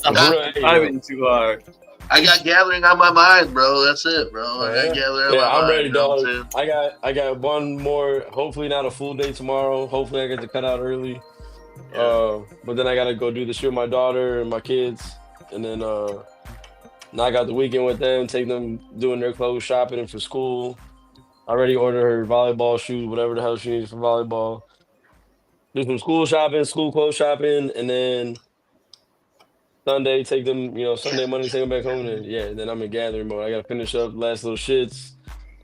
I'm vibing too hard. I got gathering on my mind, bro. That's it, bro. I got gathering on my I'm mind. ready, You know what dog. I'm saying? I got one more. Hopefully not a full day tomorrow. Hopefully I get to cut out early. But then I gotta go do the shit with my daughter and my kids, and then now I got the weekend with them, take them doing their clothes shopping and for school. I already ordered her volleyball shoes, whatever the hell she needs for volleyball. Do some school shopping, school clothes shopping, and then Sunday take them, Sunday, Monday take them back home, and then I'm in gathering mode. I gotta finish up the last little shits.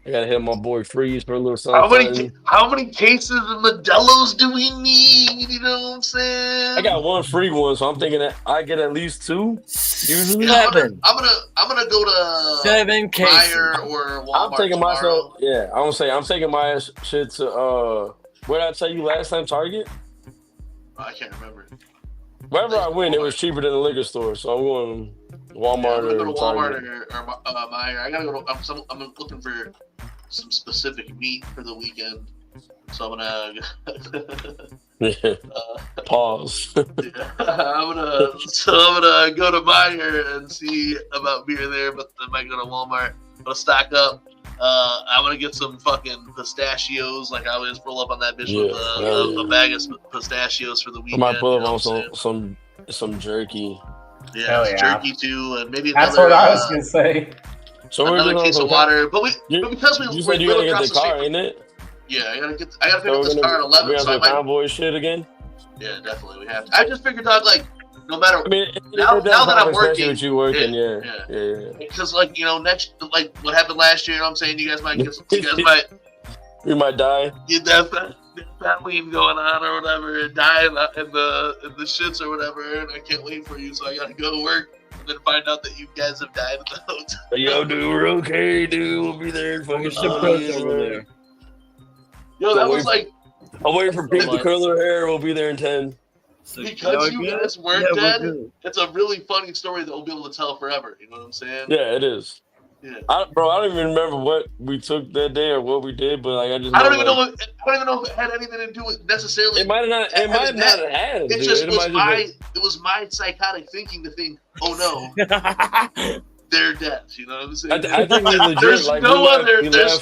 I gotta hit my boy Freeze for a little something. How many cases of Modelo's do we need? You know what I'm saying? I got one free one, so I'm thinking that I get at least 2. Usually, I'm gonna go to 7 cases. Meijer or Walmart. I'm taking tomorrow. myself. Yeah, I'm taking my shit to where did I tell you last time? Target. I can't remember. Wherever I went, it was cheaper than the liquor store, so I'm going Walmart I'm gonna go to Walmart Target. or Meijer. I gotta go to. I'm looking for some specific meat for the weekend, so I'm gonna. Pause. I'm gonna go to Meijer and see about beer there, but I might go to Walmart. I'm gonna stock up. I'm gonna get some fucking pistachios, like I always roll up on that bitch with a bag of pistachios for the I weekend. might pull up on some jerky. Yeah, jerky too, and maybe That's another. what I was gonna say. So we're another case of water, but because we you said you gotta get the car, ain't it? Yeah, I gotta pick up this car at 11. We have so the convoy shit again. Yeah, definitely we have to. I just figured out no matter. I mean, now that I'm working, with you working, yeah. Because next, what happened last year, you know what I'm saying? You guys might we might die. Get that lean going on or whatever, and die in the shits or whatever, and I can't wait for you, so I gotta go to work and then find out that you guys have died in the hotel. Yo, dude, we're okay, dude. We'll be there in fucking over there. Yo, that was I'm waiting for Pete to curl her hair. We'll be there in 10. Because you guys weren't dead, it's a really funny story that we'll be able to tell forever. You know what I'm saying? Yeah, it is. Yeah. I don't even remember what we took that day or what we did, but I don't even know if it had anything to do with necessarily. It might not. It might not have had. It just was my psychotic thinking to think, oh no, they're dead. You know what I'm saying? I think we legit, there's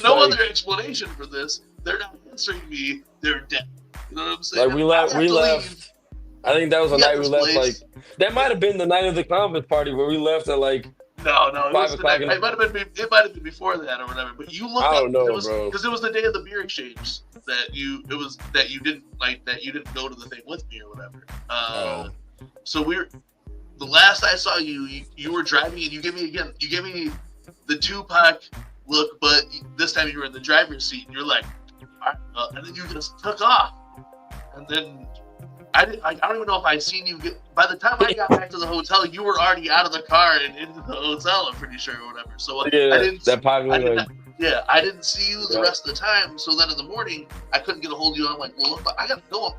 no other explanation for this. They're not answering me. They're dead. You know what I'm saying? Like we left. I think that was the night we left. Like that might have been the night of the conference party where we left at like. No, it was the night. It might have been before that or whatever. But you looked. I don't know, bro. Because it was the day of the beer exchange that you didn't go to the thing with me or whatever. So the last I saw you were driving and you gave me the Tupac look, but this time you were in the driver's seat and you're like, and then you just took off, and then. I don't even know if I'd seen you by the time I got back to the hotel, you were already out of the car and into the hotel, I'm pretty sure, or whatever. So I didn't see you the rest of the time. So then in the morning, I couldn't get a hold of you. I'm like, well, look, I got to go.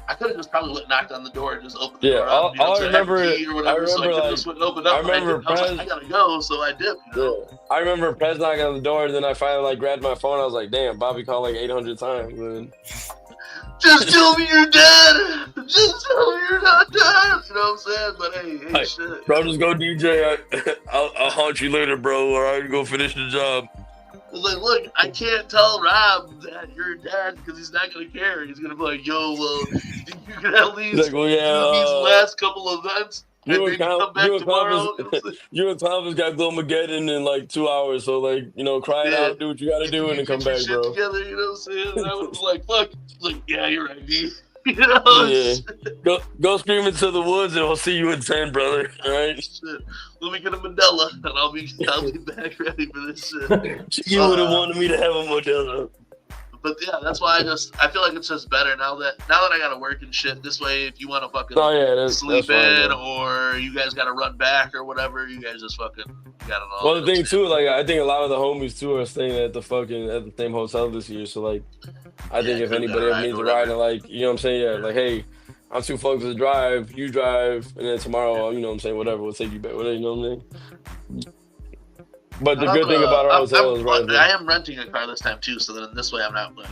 I could have just probably knocked on the door and just opened the door. I remember I gotta go, so I did. I remember Prez knocking on the door, and then I finally grabbed my phone. I was like, damn, Bobby called like 800 times. Man. Just tell me you're dead. Just tell me you're not dead. You know what I'm saying? But hey, shit. Bro, just go DJ. I'll haunt you later, bro. Or I'll go finish the job. I was like, look, I can't tell Rob that you're dead because he's not gonna care. He's gonna be like, yo, well, you can at least do these last couple of events. You and Thomas got Glomageddon in like 2 hours, so like, cry it out, do what you gotta do, and then come back, bro. Together, you know what I'm saying? And I was like, fuck. Like, yeah, you're right, B. You know? Yeah. Go scream into the woods, and I'll see you in 10, brother. All right. Shit. Let me get a Mandela, and I'll be back ready for this shit. You would have wanted me to have a Modelo. But yeah, that's why I feel like it's just better now that I gotta work and shit. This way, if you want to fucking sleep in or you guys gotta run back or whatever, you guys just fucking got it all. Well, the thing too, like I think a lot of the homies too are staying at the same hotel this year. So like, I think if anybody ever needs a ride, and like, you know what I'm saying, yeah, like, hey, I'm too focused to drive, you drive, and then tomorrow, you know what I'm saying, whatever, we'll take you back, whatever, you know what I mean. But the good thing about our hotel is right there. I am renting a car this time too, so then this way I'm not. I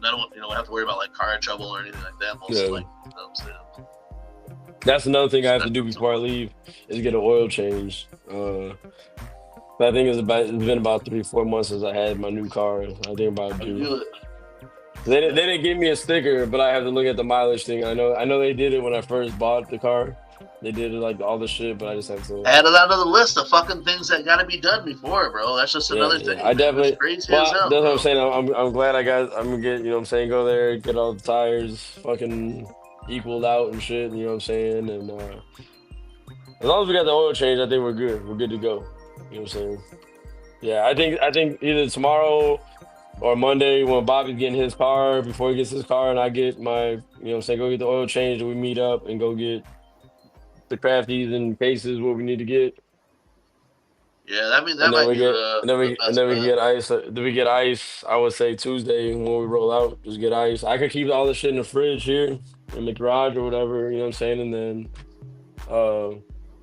don't have to worry about like car trouble or anything like that. Mostly, like, you know what I'm saying. That's another thing I have to do before I leave is get an oil change. But I think it's been about 3-4 months since I had my new car. I think about due. They didn't give me a sticker, but I have to look at the mileage thing. I know they did it when I first bought the car. They did it like all the shit, but I just have to add it onto the list of fucking things that gotta be done before, bro. That's just another thing. I definitely. It's crazy Well, as hell, that's bro. what I'm saying. I'm glad I'm gonna get, you know what I'm saying, go there, get all the tires fucking equaled out and shit, you know what I'm saying? And as long as we got the oil change, I think we're good. We're good to go. You know what I'm saying? Yeah, I think either tomorrow or Monday when Bobby's getting his car, before he gets his car and I get my, you know what I'm saying, go get the oil change, and we meet up and go get the crafties and cases what we need to get. Yeah, that And might then we be get, the and then we, best and then we bet. get ice. Then we get ice. I would say Tuesday when we roll out, just get ice. I could keep all the shit in the fridge here in the garage or whatever. You know what I'm saying? And then,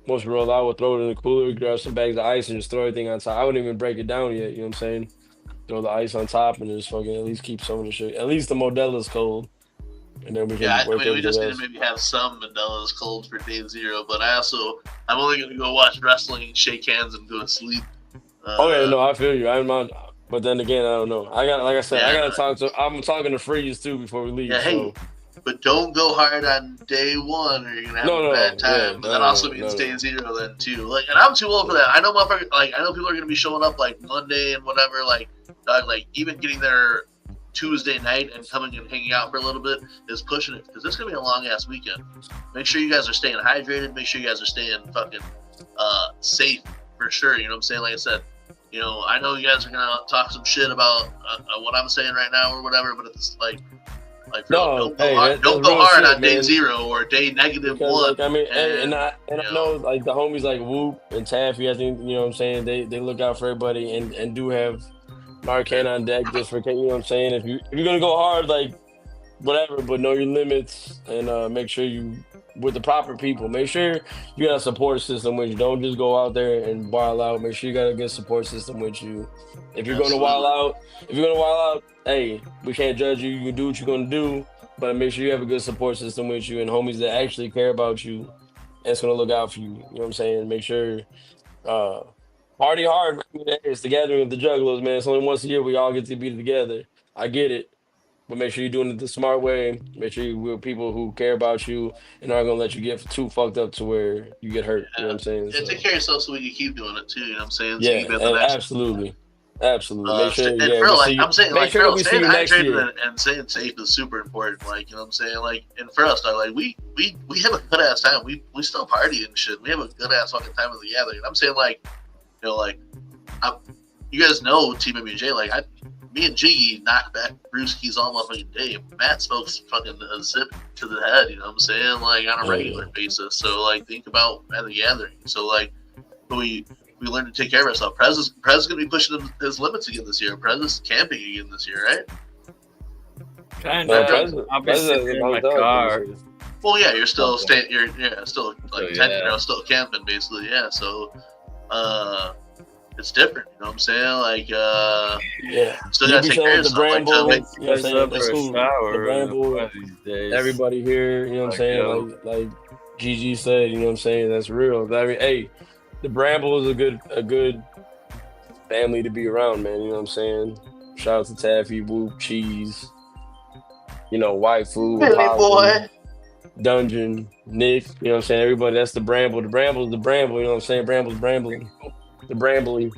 once we roll out, we'll throw it in the cooler, grab some bags of ice, and just throw everything on top. I wouldn't even break it down yet. You know what I'm saying? Throw the ice on top and just fucking at least keep some of the shit. At least the Modelo's cold, and then we can Yeah, I work mean, we just everything need to else. maybe have some Mandela's cold for day 0, but I'm only gonna go watch wrestling, shake hands, and go to sleep. Okay, no, I feel you. I'm not, but then again, I don't know. Like I said, Yeah, I gotta talk to. I'm talking to Freeze too before we leave. Yeah, hey, So but don't go hard on day 1 or you're gonna have a bad time. But that also means day 0 then too. Like, and I'm too old for that. I know I know people are gonna be showing up like Monday and whatever. Like even getting there Tuesday night and coming and hanging out for a little bit is pushing it because it's gonna be a long ass weekend. Make sure you guys are staying hydrated. Make sure you guys are staying fucking safe for sure. You know what I'm saying? Like I said, you know, I know you guys are gonna talk some shit about what I'm saying right now or whatever, but it's like don't go hard on day 0 or day -1. Like, I mean, and I know like the homies like Whoop and Taffy. I think, you know what I'm saying, they look out for everybody and do have Narcan on deck just for, you know what I'm saying. If you're gonna go hard, like whatever, but know your limits and make sure you with the proper people. Make sure you got a support system with you. Don't just go out there and wild out. Make sure you got a good support system with you. If you're gonna wild out, hey, we can't judge you. You can do what you're gonna do, but make sure you have a good support system with you and homies that actually care about you and it's gonna look out for you. You know what I'm saying? Make sure party hard. I mean, it's the gathering of the juggalos, man. It's only once a year we all get to be together. I get it. But make sure you're doing it the smart way. Make sure you're with people who care about you and aren't gonna let you get too fucked up to where you get hurt. You know what I'm saying? Yeah, take care of yourself so we can keep doing it too. You know what I'm saying? Yeah, So absolutely. Make sure. And Yeah, for we see you. I'm saying, Make like, sure for that we see staying you next year. hydrated and staying safe is super important. Like, you know what I'm saying? Like, and for us, like, we have a good ass time. We still party and shit. We have a good ass fucking time with the gathering. And I'm saying, like, you know, like, you guys know Team MUJ. Like, me and Jiggy knock back brewskis all motherfucking day. Matt smokes fucking a zip to the head. You know what I'm saying? Like, on a regular basis. So, like, think about at the gathering. So, like, we learn to take care of ourselves. Prez is going to be pushing his limits again this year. Prez is camping again this year, right? Kind of. I'll be sitting in my car. Well, yeah, you're still staying. You're still like still camping, basically. Yeah, so it's different. You know what I'm saying? Like, still gotta take care of yourself. Bramble, like, you know what I'm saying? That's cool. The Bramble, everybody here. You know what I'm saying? Like GG said. You know what I'm saying? That's real. I mean, hey. The Bramble is a good family to be around, man. You know what I'm saying? Shout out to Taffy, Whoop, Cheese, you know, Waifu, Boy, Dungeon, Nick. You know what I'm saying? Everybody, that's the Bramble. The Bramble's the Bramble. You know what I'm saying? Bramble's Brambling. The Brambly.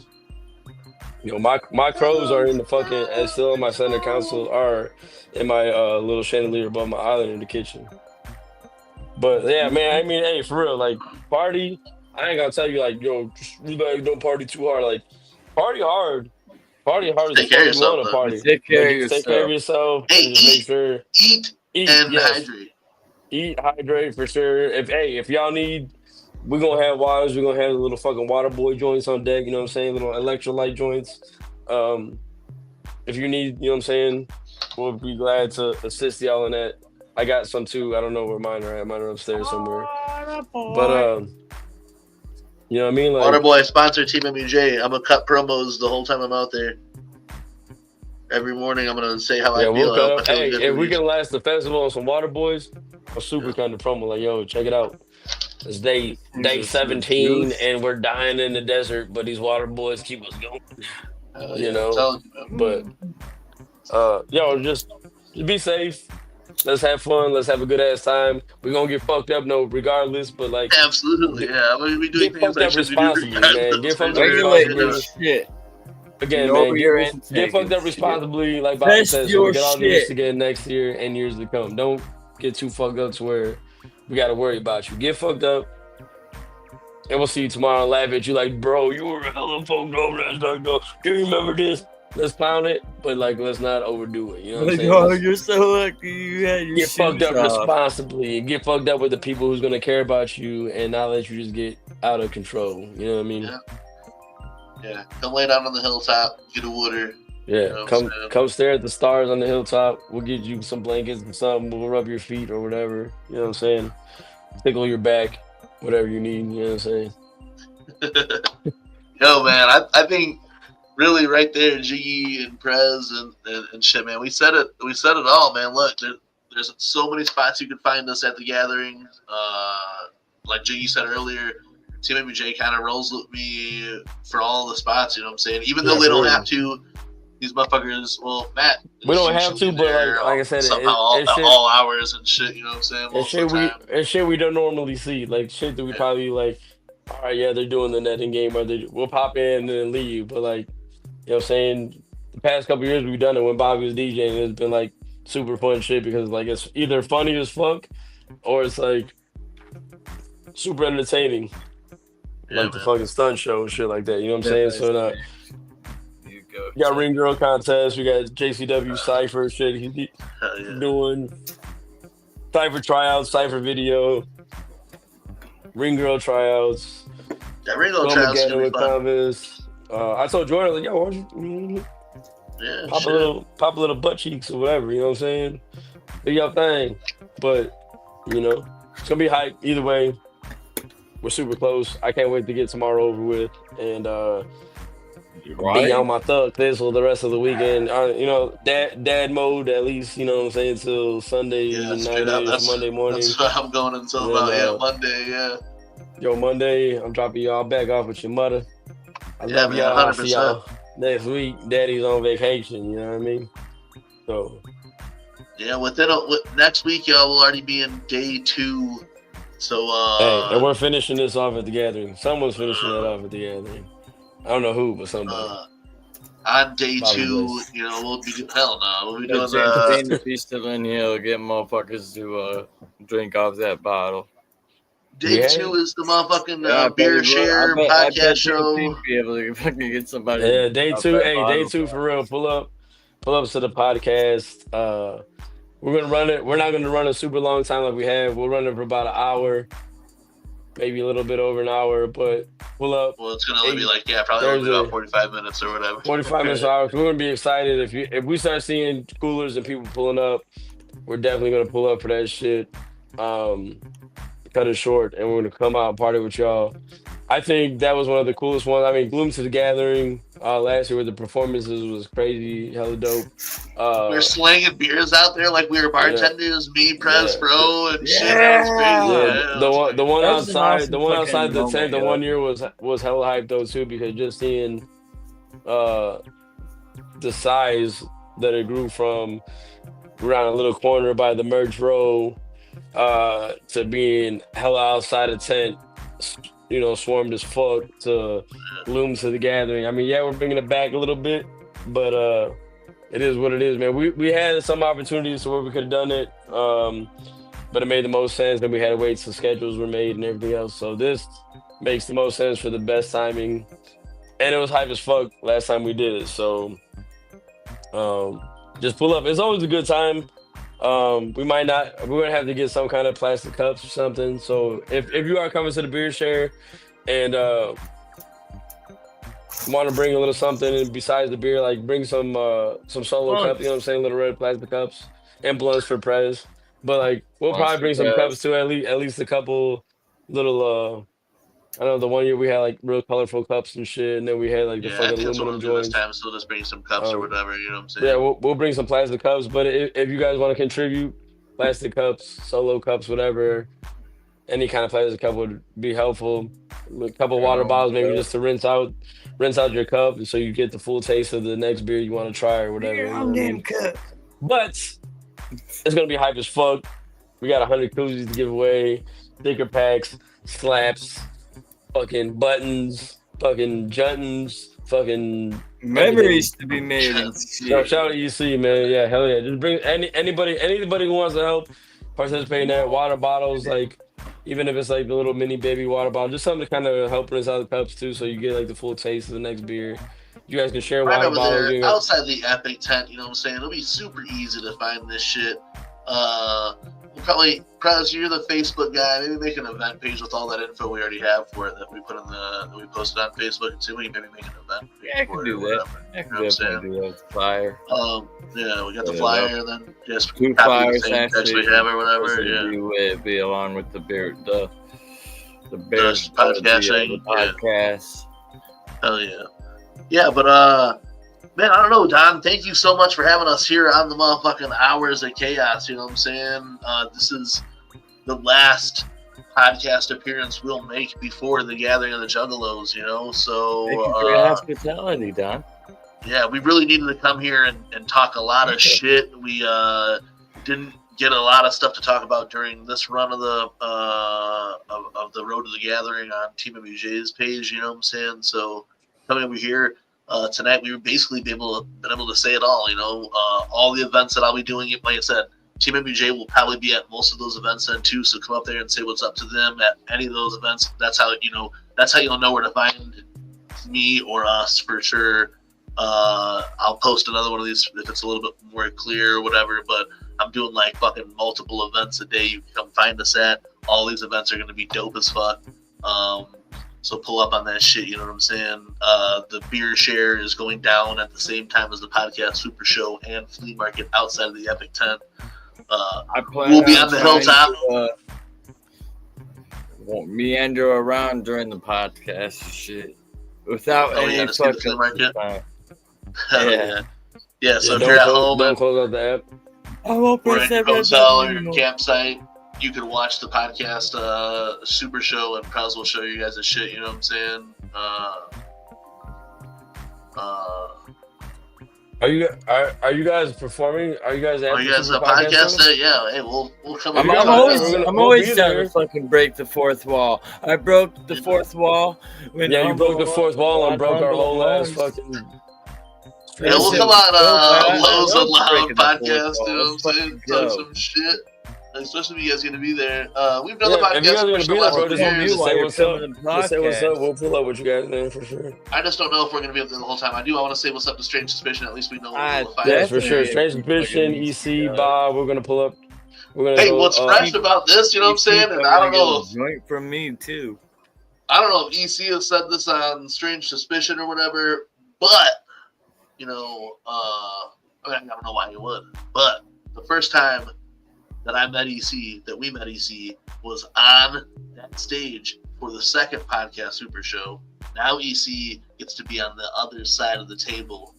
You know, my crows are in the fucking, and still my center council are in my little chandelier above my island in the kitchen. But yeah, man, I mean, hey, for real, like, party. I ain't gonna tell you like, yo, just relax, don't party too hard. Like, party hard. Party hard as fuck. You want to party. Take care of yourself. Take care of yourself. Hey, and just make sure eat and hydrate. Eat, hydrate for sure. If y'all need, we're gonna have waters. We're gonna have the little fucking water boy joints on deck. You know what I'm saying? Little electrolyte joints. If you need, you know what I'm saying, we'll be glad to assist y'all in that. I got some too. I don't know where mine are at. Mine are upstairs somewhere. But you know what I mean? Like, Waterboy sponsor Team MUJ. I'm gonna cut promos the whole time I'm out there. Every morning I'm gonna say how Yeah, I feel. we'll I cut hope up. I feel Hey, good if for we you. can last the festival on some Water Boys, I'll super cut the promo. Like, yo, check it out. It's day Jesus, 17, juice. and we're dying in the desert, but these Water Boys keep us going. You I'm know, telling you, man. but yo, just be safe. Let's have fun. Let's have a good ass time. We're gonna get fucked up, no, regardless. But like, Absolutely, yeah. We doing get things fucked I up should be doing responsibly, man. Get regardless, for fucked up sure. Regulate your responsibly. shit. Again, Know man, your get intake fucked and up shit. responsibly, like Bobby Test said, so we your can all do this shit. again next year and years to come. Don't get too fucked up to where we got to worry about you. Get fucked up, and we'll see you tomorrow and laugh at you like, bro, you were hella fucked up last night, though. Do you remember this? Let's clown it, but like, let's not overdo it. You know what I'm Like, saying? oh, Let's you're so lucky you had your get fucked shoes up off. responsibly and get fucked up with the people who's gonna care about you and not let you just get out of control. You know what I mean? Yeah. Come lay down on the hilltop, get a water. Yeah, You know what I'm saying? come stare at the stars on the hilltop. We'll get you some blankets and something. We'll rub your feet or whatever. You know what I'm saying? Tickle your back, whatever you need. You know what I'm saying? Yo, man, I think really right there, Jiggy and Prez and shit, man. We said it all, man. Look, there's so many spots you can find us at the gathering. Like Jiggy said earlier, Team MUJ kind of rolls with me for all the spots. You know what I'm saying? Even though they don't have to. These motherfuckers, well, Matt. We don't have to, but like I said, somehow all hours and shit. You know what I'm saying? It's shit we don't normally see. Like shit that we probably like. All right, yeah, they're doing the netting game, or we'll pop in and then leave. But like, you know what I'm saying? The past couple years we've done it when Bobby was DJing. It's been like super fun shit because like it's either funny as fuck or it's like super entertaining. Like the fucking stunt show and shit like that. You know what I'm saying? So we got Ring Girl contest. We got JCW Cypher shit. He's doing Cypher tryouts, Cypher video, Ring Girl tryouts. That Ring Girl tryouts gonna be fun. Comments. I told Jordan like, yo, why don't you pop a little butt cheeks or whatever. You know what I'm saying? Do your thing. But you know, it's gonna be hype either way. We're super close. I can't wait to get tomorrow over with and be on my thug thistle the rest of the weekend. You know, dad mode at least. You know what I'm saying, till Sunday night, Monday morning. That's what I'm going until about Monday. Yeah. Yo, Monday, I'm dropping y'all back off with your mother. I love y'all. I'll see y'all next week. Daddy's on vacation. You know what I mean? So. Yeah, next week, y'all will already be in day 2. So. Hey, and we're finishing this off at the gathering. Someone's finishing that off at the gathering. I don't know who, but somebody. On day 2, you know, we'll be hell no. We'll be doing the Feast of in here, get motherfuckers to drink off that bottle. Day 2 is the motherfucking beer share podcast show. Be able to fucking get somebody. Yeah, day 2. Hey, day 2 for real. Pull up to the podcast. We're gonna run it. We're not gonna run a super long time like we have. We'll run it for about an hour, maybe a little bit over an hour. But pull up. Well, it's gonna be like probably only about 45 minutes or whatever. 45 minutes hours. We're gonna be excited if we start seeing coolers and people pulling up. We're definitely gonna pull up for that shit. Cut it short, and we're gonna come out and party with y'all. I think that was one of the coolest ones. I mean, Gloom to the Gathering last year with the performances was crazy, hella dope. We were slanging beers out there like we were bartenders, me, Prez, Bro, and shit. That was crazy. Yeah. The one outside the tent, the one year was hella hype though too, because just seeing the size that it grew from around a little corner by the merge row to being hella outside the tent, you know, swarmed as fuck, to Gloom to the Gathering. I mean, yeah, we're bringing it back a little bit, but it is what it is, man. We had some opportunities to where we could have done it, but it made the most sense. Then we had to wait till schedules were made and everything else. So this makes the most sense for the best timing, and it was hype as fuck last time we did it. So just pull up. It's always a good time. We're gonna have to get some kind of plastic cups or something. So if you are coming to the beer share and want to bring a little something besides the beer, like bring some solo cups, you know what I'm saying, little red plastic cups and blunts for Prez. But like we'll probably bring some cups too, at least a couple little I know the one year we had like real colorful cups and shit, and then we had like the I fucking think that's what aluminum we'll do this joints. time. So just bring some cups or whatever. You know what I'm saying? Yeah, we'll bring some plastic cups, but if you guys want to contribute, plastic cups, solo cups, whatever, any kind of plastic cup would be helpful. A couple water bottles, maybe just to rinse out your cup, and so you get the full taste of the next beer you want to try or whatever. You know what I mean? Cup. But it's gonna be hype as fuck. We got 100 koozies to give away, sticker packs, slaps, fucking buttons, fucking juntons, fucking Memories to be made. And shit. Shout out to EC, man. Yeah, hell yeah. Just bring anybody who wants to help participate in that. Water bottles, like even if it's like the little mini baby water bottle, just something to kind of help rinse out the cups too, so you get like the full taste of the next beer. You guys can share Right water over bottles. there, outside the Epic tent, you know what I'm saying? It'll be super easy to find this shit. We'll probably you're the Facebook guy. Maybe make an event page with all that info we already have for it that we put that we posted on Facebook and see we can maybe make an event. Yeah, I can do that. I can definitely do that. Flyer. Yeah, we got the flyer, and then just 2 copy flyers the same text we have or whatever. Yeah, be along with the beer, the podcasting, podcast. Hell yeah, yeah. But man, I don't know, Don. Thank you so much for having us here on the motherfucking Hours of Chaos. You know what I'm saying? This is the last podcast appearance we'll make before the Gathering of the Juggalos. You know, so Thank you for your hospitality, Don. Yeah, we really needed to come here and talk a lot of shit. We didn't get a lot of stuff to talk about during this run of the Road to the Gathering on Team MUJ's page. You know what I'm saying? So coming over here tonight, we would basically been able to say it all. You know, all the events that I'll be doing. Like I said, Team MUJ will probably be at most of those events then too. So come up there and say what's up to them at any of those events. That's how you'll know where to find me or us for sure. I'll post another one of these if it's a little bit more clear or whatever, but I'm doing like fucking multiple events a day. You can come find us at. All these events are going to be dope as fuck. So pull up on that shit, you know what I'm saying? The beer share is going down at the same time as the podcast super show and flea market outside of the Epic tent. We'll be on the hilltop. Won't meander around during the podcast shit without any fucking market. Yeah. So if you're at home, don't close out the app. Or in your hotel or your campsite, you can watch the podcast super show, and Prez will show you guys the shit. You know what I'm saying? Are you guys performing? Are you guys? Are you guys a podcast? Yeah. Hey, we'll come. I'm always down to fucking break the fourth wall. I broke the fourth wall. You broke the fourth wall and broke our whole ass fucking. Yeah, we'll come on Lowe's Loud podcast, you know what I'm saying? Talk some shit. Especially if you guys are going to be there. We've done the podcast. If you guys are going to be there, bro, just say what's up. Just say what's up. We'll pull up with you guys there for sure. I just don't know if we're going to be up there the whole time. I want to say what's up to Strange Suspicion. At least we know we'll find Yes, for sure. Strange Suspicion, EC, Bob. We're going to pull up. Hey, what's fresh about this, you know what I'm saying? And I don't know. Joint from me, too. I don't know if EC has said this on Strange Suspicion or whatever, but, you know, I don't know why he would, but the first time that we met EC, was on that stage for the second podcast super show. Now EC gets to be on the other side of the table.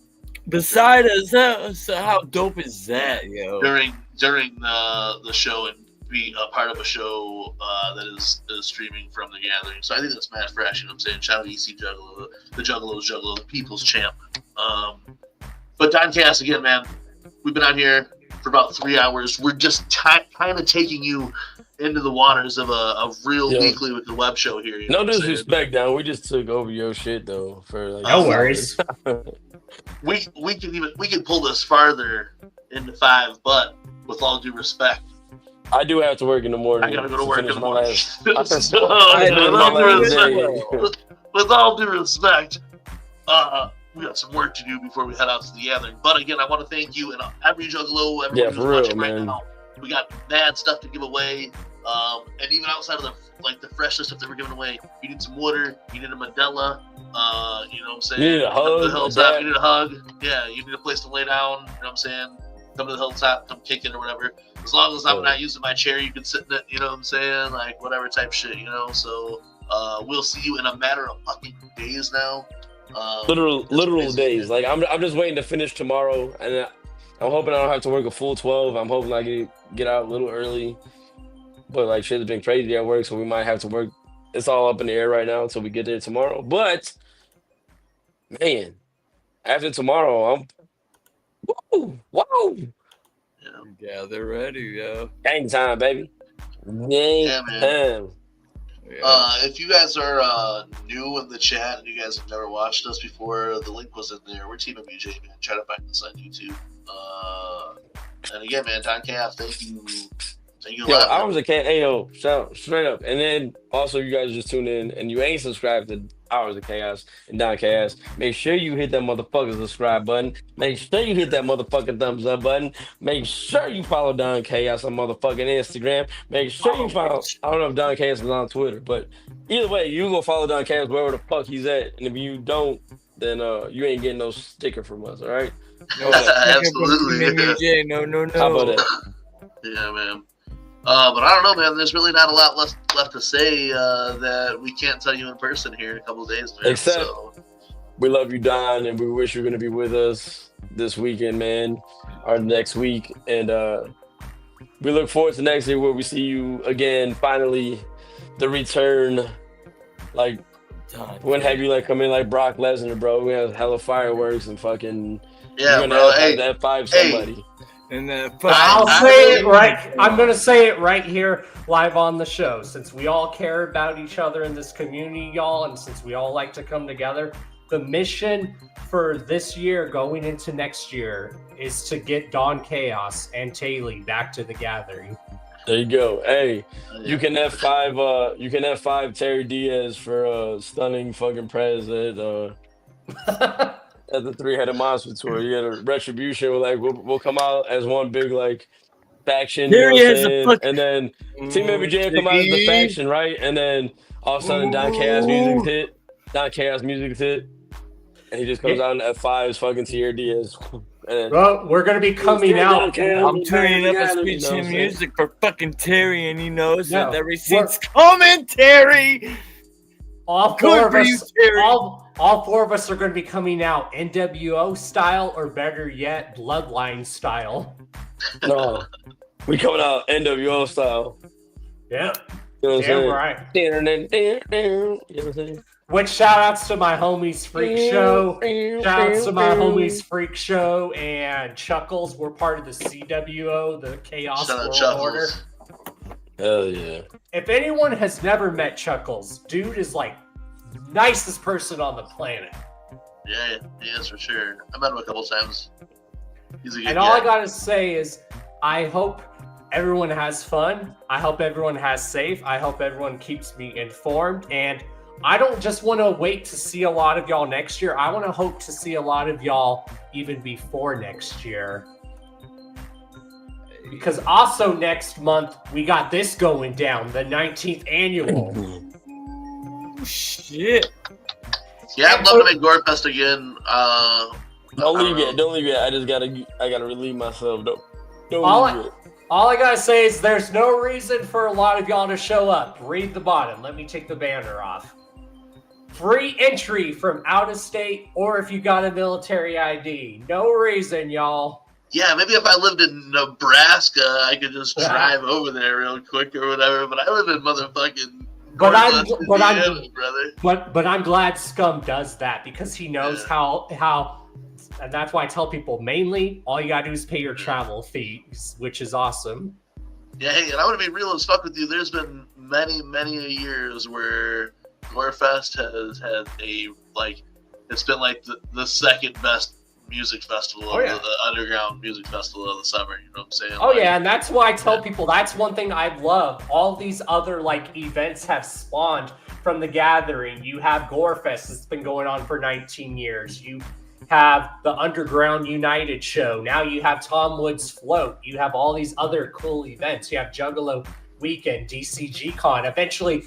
Beside us, so how dope is that, yo? During the show and be a part of a show that is streaming from the Gathering. So I think that's mad fresh, you know what I'm saying? Shout out EC Juggalo, the Juggalo's Juggalo, the people's champ. But Don Cass, again, man, we've been out here for about 3 hours. We're just kind of taking you into the waters of a real weekly with the web show here. You know no disrespect, Don. We just took over your shit though. For like, no worries. we can pull this farther into 5, but with all due respect, I do have to work in the morning. I gotta go to work in the morning. With all due respect, we got some work to do before we head out to the Gathering. But again, I want to thank you and every Juggalo, everyone who's watching right now. We got mad stuff to give away, and even outside of the freshest stuff that we're giving away, you need some water, you need a Mandela, you know what I'm saying? You need a hug. You need a hug. Yeah, you need a place to lay down. You know what I'm saying? Come to the hilltop, come kick it or whatever. As long as I'm not using my chair, you can sit in it. You know what I'm saying? Like whatever type shit, you know. So We'll see you in a matter of fucking days now. Literal days. Like I'm just waiting to finish tomorrow, and I'm hoping I don't have to work a full 12. I'm hoping I get out a little early. But like shit's been crazy at work, so we might have to work. It's all up in the air right now until we get there tomorrow. But man, after tomorrow, I'm whoa. Yeah, they're ready, yo. Gang time, baby. Gang time. If you guys are new in the chat and you guys have never watched us before, the link was in there. We're Team MUJ, man. Try to find us on YouTube. And again, man, Don Chaos, thank you. Yo, I was a cat. Hey, yo, shout straight up. And then also, you guys just tune in and you ain't subscribed to Hours of Chaos and Don Chaos. Make sure you hit that motherfucking subscribe button. Make sure you hit that motherfucking thumbs up button. Make sure you follow Don Chaos on motherfucking Instagram. Make sure you follow. I don't know if Don Chaos is on Twitter, but either way, you go follow Don Chaos wherever the fuck he's at. And if you don't, then you ain't getting no sticker from us. All right? Absolutely. No. How about that? Yeah, man. But I don't know, man. There's really not a lot left to say that we can't tell you in person here in a couple of days, man. Except we love you, Don, and we wish you're going to be with us this weekend, man, or next week. And we look forward to next year where we see you again, finally, the return. Like, when have you, like, come in like Brock Lesnar, bro? We have hella fireworks and fucking... Yeah, bro. Have that F5 somebody. And I'll say it right. I'm gonna say it right here, live on the show. Since we all care about each other in this community, y'all, and since we all like to come together, the mission for this year, going into next year, is to get Don Chaos and Taylor back to the gathering. There you go. Hey, you can F5. You can F5 Terry Diaz for stunning fucking president. At the three-headed monster tour, you get a retribution. We'll come out as one big like faction, you know what I'm saying? And then Team MUJ will come out as the faction, right? And then all of a sudden Don Chaos music hit, and he just comes out in F5's fucking Terry Diaz. Well, we're gonna be coming out. I'm turning up a speech and music for fucking Terry, and he knows that the receipt's coming, Terry. All four of us are going to be coming out NWO style, or better yet, Bloodline style. No, we coming out NWO style. Yeah, you know what damn right. You know what I'm saying? Which shout outs to my homies Freak Show. Shout outs to my homies Freak Show and Chuckles. We're part of the CWO, the Chaos World Order. Hell yeah. If anyone has never met Chuckles, dude is like nicest person on the planet. Yeah, he is for sure. I met him a couple times. He's a good guy. And all I gotta say is, I hope everyone has fun. I hope everyone has safe. I hope everyone keeps me informed. And I don't just want to wait to see a lot of y'all next year. I want to hope to see a lot of y'all even before next year. Because also next month, we got this going down, the 19th annual. Shit. Yeah, I'd love to make Gorefest again. Don't leave yet. I gotta relieve myself. Don't all leave yet. All I gotta say is there's no reason for a lot of y'all to show up. Read the bottom. Let me take the banner off. Free entry from out of state, or if you got a military ID. No reason, y'all. Yeah, maybe if I lived in Nebraska, I could just drive over there real quick or whatever. But I live in motherfucking. But I'm glad Scum does that, because he knows how, and that's why I tell people mainly all you gotta do is pay your travel fees, which is awesome. Yeah, hey, and I want to be real as fuck with you. There's been many years where Gorefest has had it's been like the second best music festival, the underground music festival of the summer. You know what I'm saying? Oh yeah, and that's why I tell people that's one thing I love. All these other events have spawned from the gathering. You have Gorefest that's been going on for 19 years. You have the Underground United show. Now you have Tom Wood's Float. You have all these other cool events. You have Juggalo Weekend, DCG Con. Eventually,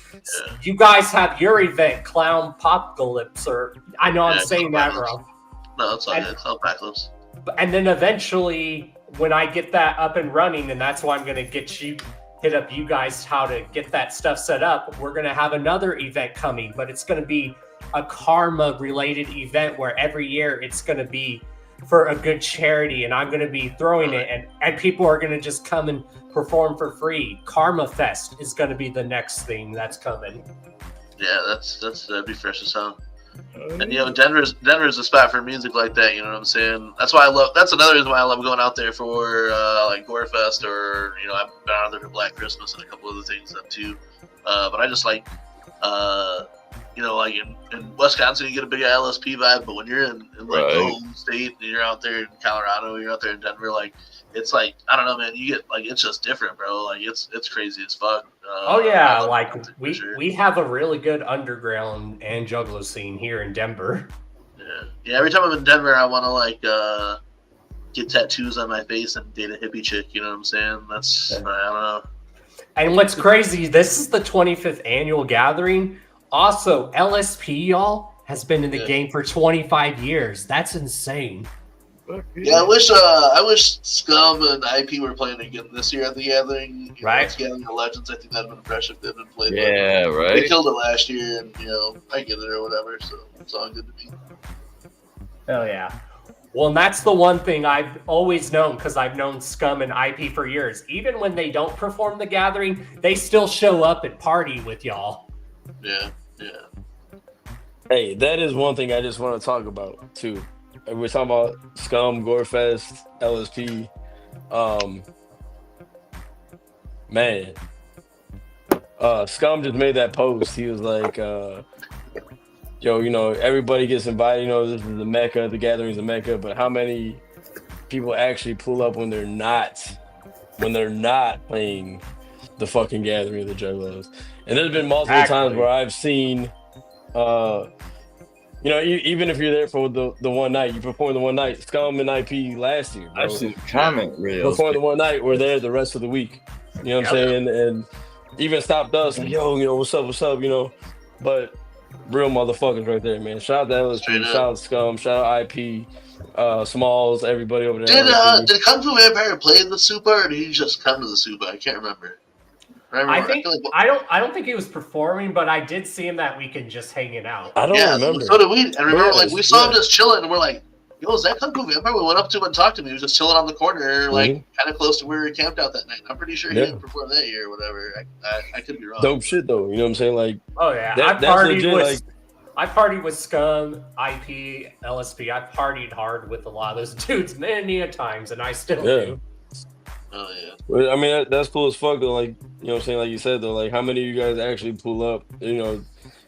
you guys have your event, Clown Popcalypse, or I know I'm saying that wrong. No, it's all good. It's all backlips. And then eventually, when I get that up and running, and that's why I'm going to get you hit up you guys how to get that stuff set up. We're going to have another event coming, but it's going to be a karma related event where every year it's going to be for a good charity, and I'm going to be throwing it, and people are going to just come and perform for free. Karma Fest is going to be the next thing that's coming. Yeah, that'd be fresh as hell. And Denver's a spot for music like that. You know what I'm saying? That's another reason why I love going out there for like Gore Fest, or I've been out there for Black Christmas and a couple other things too. But I just like like in Wisconsin, you get a big LSP vibe, but when you're in like the home state and you're out there in Colorado, you're out there in Denver, like it's like, I don't know, man, you get like, it's just different, bro. Like it's crazy as fuck. Like we have a really good underground and juggalo scene here in Denver. Yeah. Every time I'm in Denver, I want to like get tattoos on my face and date a hippie chick. You know what I'm saying? That's I don't know. And what's crazy, this is the 25th annual gathering. Also, LSP, y'all, has been in the game for 25 years. That's insane. Yeah, I wish Scum and IP were playing again this year at the gathering. Right. Gathering of Legends, I think that'd been fresh if they'd been played. Yeah, right. They killed it last year, and I get it or whatever, so it's all good to me. Hell yeah. Well, and that's the one thing I've always known, because I've known Scum and IP for years. Even when they don't perform the gathering, they still show up and party with y'all. Yeah. Hey, that is one thing I just want to talk about too. We're talking about Scum, Gorefest, LSP. Man, Scum just made that post. He was like, yo, everybody gets invited. This is the Mecca. The gathering's the Mecca. But how many people actually pull up when they're not playing the fucking gathering of the Juggalos? And there's been multiple times where I've seen, even if you're there for the one night, you perform the one night. Scum and IP last year, bro. I've seen comment reels. Perform the one night, we're there the rest of the week. You know what I'm saying? And even stopped us, like, yo, what's up? But real motherfuckers right there, man. Shout out to LSP, shout out to Scum, shout out IP, Smalls, everybody over there. Did Kung Fu Vampire play in the Super, or did he just come to the Super? I can't remember. I don't think he was performing, but I did see him that weekend just hanging out. I don't remember. So did we. And remember, we saw him just chilling, and we're like, yo, is that Kung Fu Vampire? We went up to him and talked to him. He was just chilling on the corner, kind of close to where we camped out that night. I'm pretty sure he didn't perform that year or whatever. I could be wrong. Dope shit, though. You know what I'm saying? Like, oh, yeah. I partied with Scum, IP, LSP. I partied hard with a lot of those dudes many a times, and I still do. Oh, yeah. Well, I mean, that's cool as fuck, though. Like, you know what I'm saying? Like you said, though, like, how many of you guys actually pull up,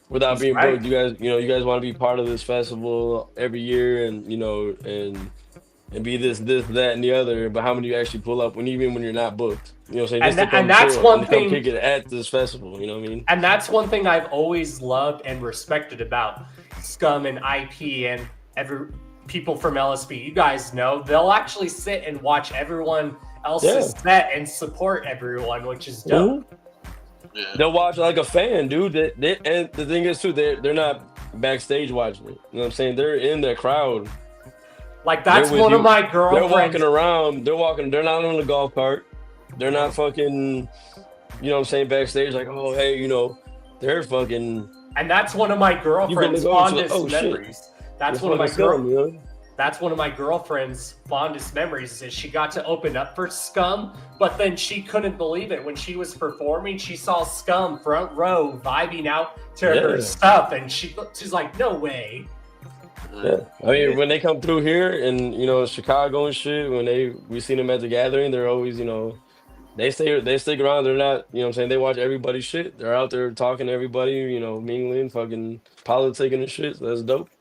without being booked? You guys want to be part of this festival every year and be this, that, and the other, but how many of you actually pull up even when you're not booked? You know what I'm saying? And that's one thing. Kick it at this festival, you know what I mean? And that's one thing I've always loved and respected about Scum and IP and people from LSP. You guys know, they'll actually sit and watch everyone else's set and support everyone, which is dope. Yeah. They'll watch like a fan, dude. And the thing is too, they're not backstage watching it. You know what I'm saying? They're in the crowd. Like that's one of my girlfriends. They're walking around. They're not on the golf cart. They're not fucking, backstage like, oh hey, they're fucking. And that's one of my girlfriend's fondest memories. That's one of my girlfriends. That's one of my girlfriend's fondest memories is she got to open up for Scum, but then she couldn't believe it. When she was performing, she saw Scum front row vibing out to her stuff, and she's like, no way. Yeah. I mean, when they come through here and, Chicago and shit, we seen them at the gathering, they're always, they stick around. They're not, they watch everybody's shit. They're out there talking to everybody, mingling, fucking politicking and shit. So that's dope.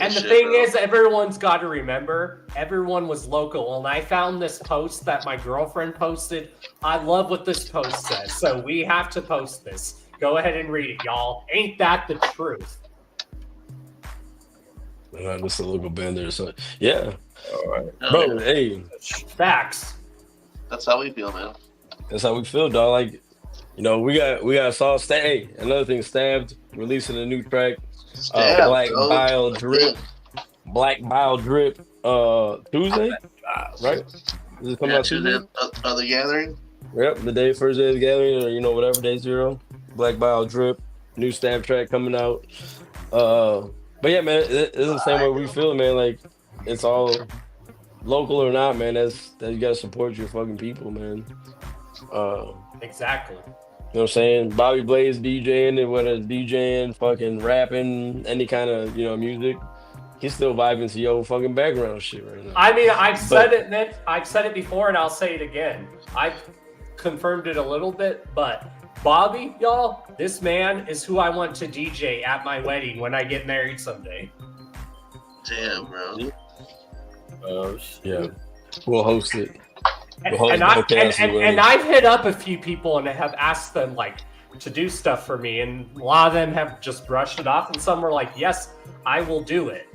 And the thing is, everyone's got to remember, everyone was local. And I found this post that my girlfriend posted. I love what this post says. So we have to post this. Go ahead and read it, y'all. Ain't that the truth? Just a little bender. So yeah. All right. Bro, hey. Facts. That's how we feel, man. That's how we feel, dog. Like, we got Saw Stabbed. Hey, another thing, Stabbed releasing a new track. Black Bile Drip. Tuesday, right? Is it coming out Tuesday? The gathering. Yep, the first day of the gathering, or whatever, day 0. Black Bile Drip, new stab track coming out. But yeah, man, it's the same way we feel, man. Like it's all local or not, man. That's you gotta support your fucking people, man. Exactly. You know what I'm saying? Bobby Blaze DJing and whether it's DJing, fucking rapping, any kind of music. He's still vibing to your fucking background shit right now. I mean, I've said it before, and I'll say it again. I've confirmed it a little bit, but Bobby, y'all, this man is who I want to DJ at my wedding when I get married someday. Damn, bro. Yeah, we'll host it. And I've hit up a few people and have asked them to do stuff for me, and a lot of them have just brushed it off, and some were like, "Yes, I will do it."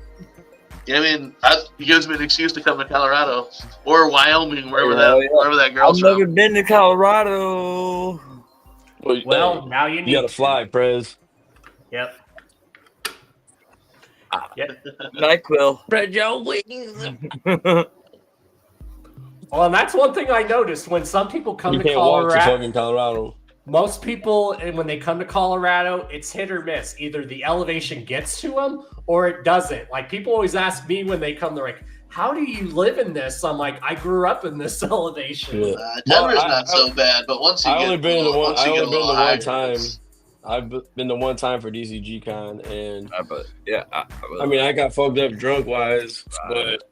Yeah, I mean, it gives me an excuse to come to Colorado or Wyoming, wherever that girl's I've never been to Colorado. Well, now you gotta fly, Prez. Yep. NyQuil. Spread your wings. Well, and that's one thing I noticed when some people come You to can't walk to Colorado. fucking Colorado. Most people, and when they come to Colorado, it's hit or miss. Either the elevation gets to them or it doesn't. Like, people always ask me when they come, they're like, how do you live in this? I'm like, I grew up in this elevation. Yeah. Denver's not so bad, but once you I get only been to one. I only been to one higher, time. I've been to one time for DCG Con, and I mean, I got fucked up drunk wise, but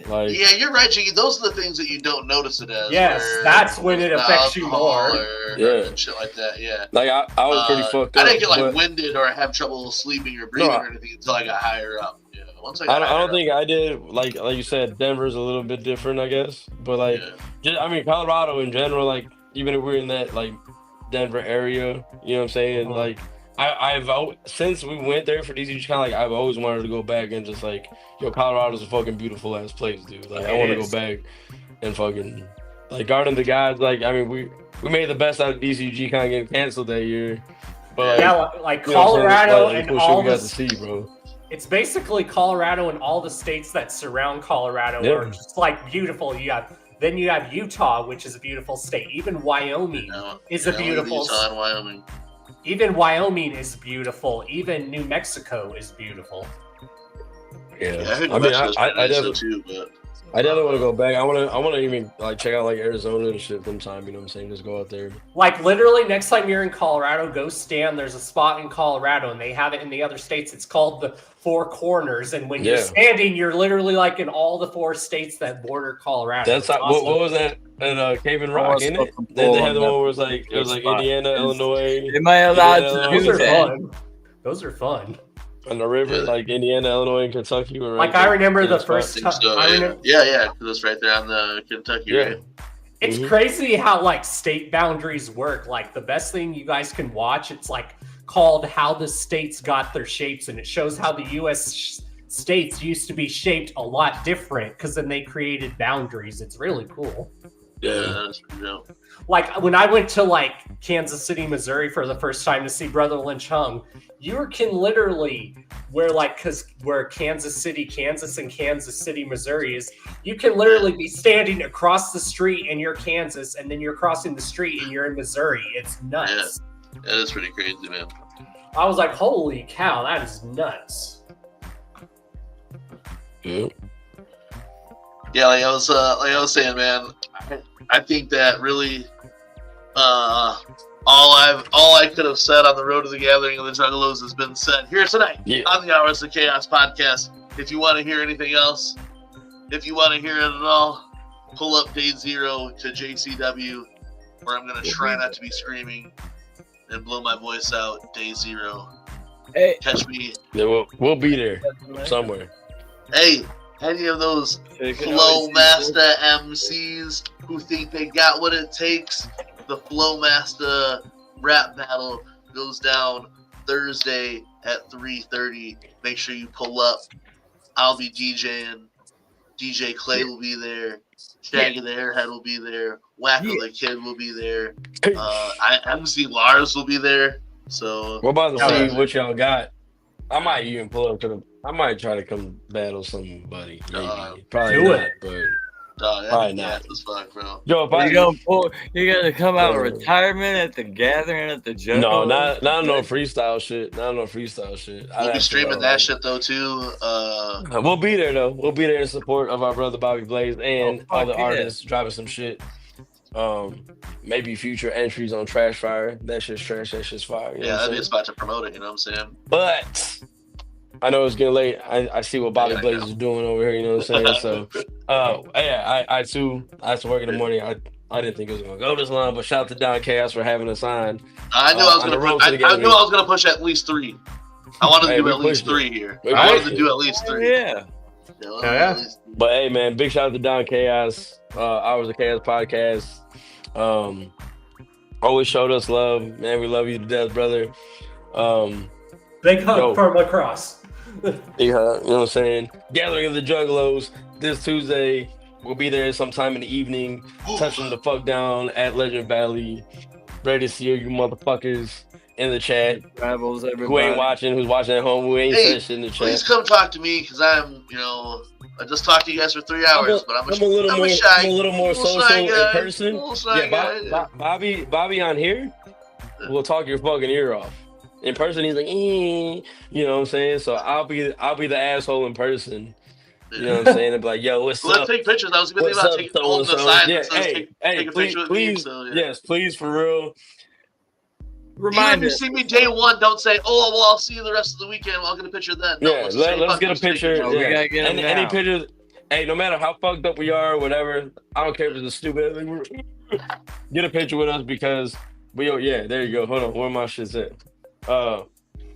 like, yeah, you're right, Jiggy. Those are the things that you don't notice it as. Yes, that's when it affects you more. And shit like that. Yeah, like I was pretty fucked up. I didn't get but winded or have trouble sleeping or breathing or anything until I got higher up. Yeah, once I don't think I did. Like you said, Denver's a little bit different, I guess. But like, I mean, Colorado in general, like even if we're in that like Denver area, you know what I'm saying? Like, I've since we went there for DCG Con, like I've always wanted to go back and just like, yo, Colorado's a fucking beautiful ass place, dude. Like, I want to go back and fucking like Garden of the Gods. Like, I mean, we made the best out of DCG Con getting canceled that year. But like Colorado and all we got to see, bro. It's basically Colorado and all the states that surround Colorado are just like beautiful. Then you have Utah, which is a beautiful state. Even Wyoming is a beautiful state. Utah and Wyoming. Even Wyoming is beautiful. Even New Mexico is beautiful. Yeah, I mean, I definitely too, but I definitely want to go back. I want to even like check out like Arizona and shit sometime. You know what I'm saying? Just go out there. Like literally, next time you're in Colorado, go stand. There's a spot in Colorado, and they have it in the other states. It's called the Four Corners, and when you're standing, you're literally like in all the 4 states that border Colorado. That's awesome. What was that? And Cave and Rock, isn't it? They had the one where it was like Indiana, Illinois. Am I allowed to do that? Those are fun. On the river, like Indiana, Illinois, and Kentucky were right. Like I remember the first time. Yeah, because it's right there on the Kentucky. Yeah. Right? It's crazy how like state boundaries work. Like the best thing you guys can watch, it's like called How the States Got Their Shapes, and it shows how the U.S. states used to be shaped a lot different because then they created boundaries. It's really cool. Yeah, that's pretty dope. Like when I went to like Kansas City, Missouri for the first time to see Brother Lynch Hung, you can literally where Kansas City, Kansas and Kansas City, Missouri is, you can literally be standing across the street and you're Kansas, and then you're crossing the street and you're in Missouri. It's nuts. Yeah, that's pretty crazy, man. I was like, holy cow, that is nuts. Yeah. Yeah, like I was saying, man, I think that really all I could have said on the road to the gathering of the Juggalos has been said here tonight on the Hours of Chaos podcast. If you want to hear anything else, if you want to hear it at all, pull up Day 0 to JCW, where I'm gonna try not to be screaming and blow my voice out. Day 0. Hey, catch me. Yeah, we'll be there somewhere. Hey, any of those Flow Master MCs who think they got what it takes, the Flow Master rap battle goes down Thursday at 3:30. Make sure you pull up. I'll be DJing. DJ Clay will be there. Shaggy the Airhead will be there. Wacko the Kid will be there. MC Lars will be there. So we're about to see what y'all got. I might even pull up to I might try to come battle somebody. Maybe. Probably do not, it. but Oh, yeah, Probably yeah, not. as fuck, bro. Yo, if I You gonna come out of retirement at the gathering at the Joe? no, not no freestyle shit. Not no freestyle shit. We'll be streaming that shit though too. We'll be there though. We'll be there in support of our brother Bobby Blaze and other yeah. artists dropping some shit. Maybe future entries on Trash Fire. That shit's trash. That shit's fire. You know yeah, what that'd I'm be a saying? spot to promote it. You know what I'm saying? But I know it's getting late. I see what Bobby Blaze is doing over here. You know what I'm saying? So, yeah, I too. I have to work in the morning. I didn't think it was gonna go this long, but shout out to Don Chaos for having us on. I knew I was gonna. I knew I was gonna push at least 3. I wanted to do at least 3 here. I wanted to do at least 3. Yeah. Yeah. But hey, man, big shout out to Don Chaos, Hours of Chaos podcast. Always showed us love, man. We love you to death, brother. Big hug for lacrosse. Big hug, you know what I'm saying? Gathering of the Juggalos this Tuesday. We'll be there sometime in the evening, touching the fuck down at Legend Valley. Ready to see you motherfuckers in the chat. Travels, everybody. Who ain't watching, who's watching at home, who ain't said shit in the chat. Please come talk to me because I'm, I just talked to you guys for 3 hours, but I'm a little more social in guy. person. Yeah, Bobby on here will talk your fucking ear off. In person, he's like, you know what I'm saying? So I'll be the asshole in person. You know what I'm saying? And be like, yo, what's up? Let's take pictures. I was going to think about taking holding the sign that says take a picture with me. So, yeah. Yes, please, for real. Even if you see me day 1, don't say, "Oh, well, I'll see you the rest of the weekend. I'll get a picture then." No, let's get a picture. We gotta get any pictures. Hey, no matter how fucked up we are, or whatever, I don't care if it's a stupid. Get a picture with us because there you go. Hold on, where my shit's at?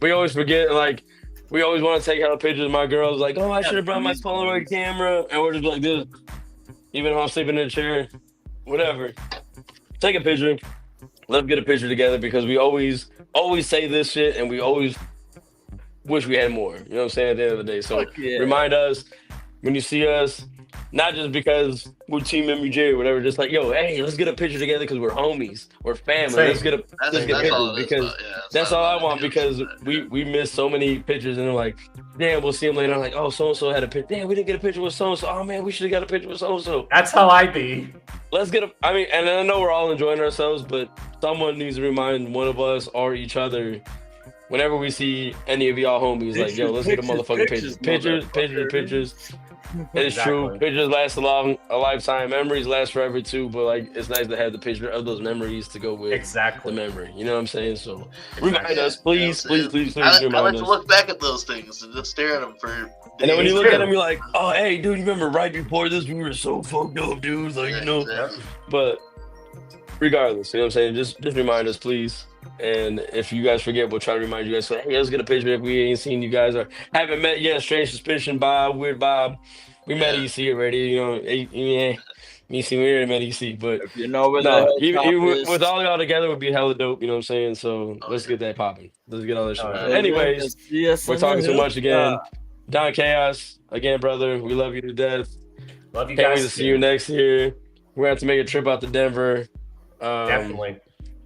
We always forget, like, we always want to take out pictures of my girls, like, oh, I should have brought my Polaroid camera, and we're just like this, even though I'm sleeping in a chair, whatever. Take a picture. Let's get a picture together because we always say this shit, and we always wish we had more. You know what I'm saying? At the end of the day, so remind us when you see us. Not just because we're Team MUJ or whatever, just like, yo, hey, let's get a picture together because we're homies, we're family. Let's get pictures because that's all I want because we missed so many pictures and they're like, damn, we'll see them later. I'm like, oh, so-and-so had a picture. Damn, we didn't get a picture with so-and-so. Oh, man, we should have got a picture with so-and-so. That's how I be. Let's get and I know we're all enjoying ourselves, but someone needs to remind one of us or each other whenever we see any of y'all homies, like, yo, let's get a motherfucking pictures. It's true. Pictures last a lifetime. Memories last forever too. But like, it's nice to have the picture of those memories to go with the memory. You know what I'm saying? So remind us, please. I like to look back at those things and just stare at them for days. And then when you look at them, you're like, oh, hey, dude, you remember right before this, we were so fucked up, dude. Like, you know. Exactly. But regardless, you know what I'm saying? Just remind us, please. And if you guys forget, we'll try to remind you guys. So, hey, let's get a picture if we ain't seen you guys or haven't met yet. Strange Suspicion, Bob, Weird Bob. We met EC already, you know. Yeah, me see, we already met EC, but if you know where with all y'all together would be hella dope. You know what I'm saying? So let's get that popping. Let's get all that shit. Anyways, we're talking too much again. Don Chaos again, brother. We love you to death. Love you Can't guys. wait to see you next year. We're gonna have to make a trip out to Denver. Definitely.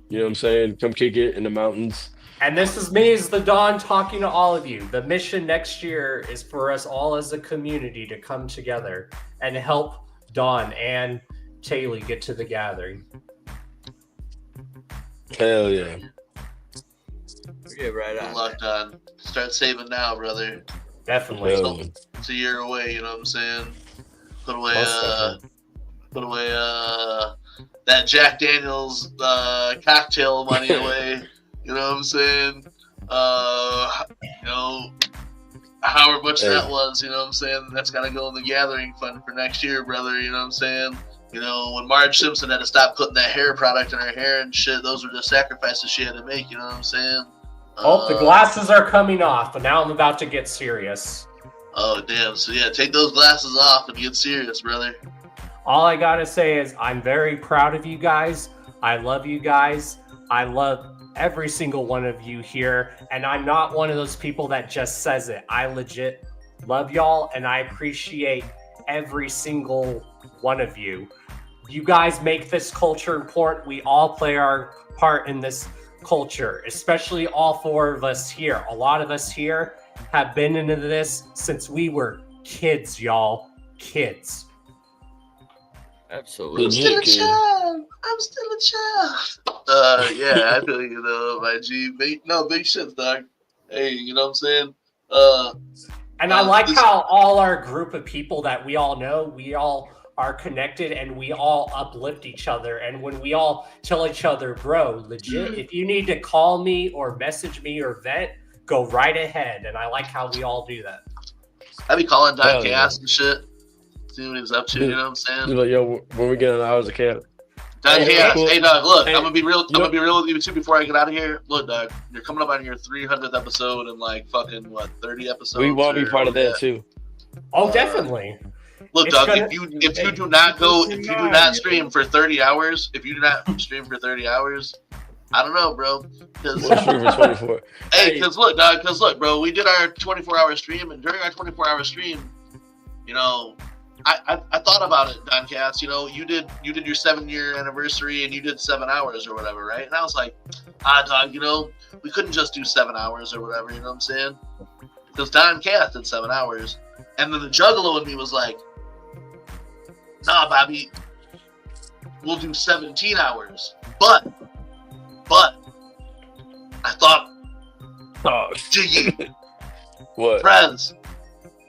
You know what I'm saying? Come kick it in the mountains. And this is me as the Don talking to all of you. The mission next year is for us all as a community to come together and help Don and Taylor get to the gathering. Hell yeah. Get right on. Good luck, Don. Start saving now, brother. Definitely. It's a year away, you know what I'm saying? Put away that Jack Daniels cocktail money away. You know what I'm saying? You know, however much that was, you know what I'm saying? That's got to go in the gathering fund for next year, brother. You know what I'm saying? You know, when Marge Simpson had to stop putting that hair product in her hair and shit, those were the sacrifices she had to make, you know what I'm saying? Oh, the glasses are coming off, but now I'm about to get serious. Oh, damn. So, yeah, take those glasses off and get serious, brother. All I got to say is I'm very proud of you guys. I love you guys. I love every single one of you here. And I'm not one of those people that just says it. I legit love y'all, and I appreciate every single one of you. You guys make this culture important. We all play our part in this culture, especially all 4 of us here. A lot of us here have been into this since we were kids, y'all. Kids. Absolutely. I'm still a child. I'm still a child. Yeah, I feel you though, my G. Big shit, dog. Hey, you know what I'm saying? And I like how all our group of people that we all know, we all are connected and we all uplift each other. And when we all tell each other, bro, legit, if you need to call me or message me or vent, go right ahead. And I like how we all do that. I be calling Don Chaos and shit. See what he's up to, you know what I'm saying? He's like, yo, when we get an hours of chaos. Don Chaos, hey dog, look, I'm gonna be real with you too before I get out of here. Look, dog, you're coming up on your 300th episode in like fucking 30 episodes. We want to be part of that too. Oh, definitely. Look, dog, if you do not stream for 30 hours, I don't know, bro. We'll stream for 24. Hey, because look, bro, we did our 24-hour stream, and during our 24-hour stream, you know, I thought about it, Don Cass. You know, you did your 7-year anniversary, and you did 7 hours or whatever, right? And I was like, dog, you know, we couldn't just do 7 hours or whatever. You know what I'm saying? Because Don Cass did 7 hours, and then the Juggalo in me was like, nah, Bobby, we'll do 17 hours, but I thought, Jiggy, what? Friends,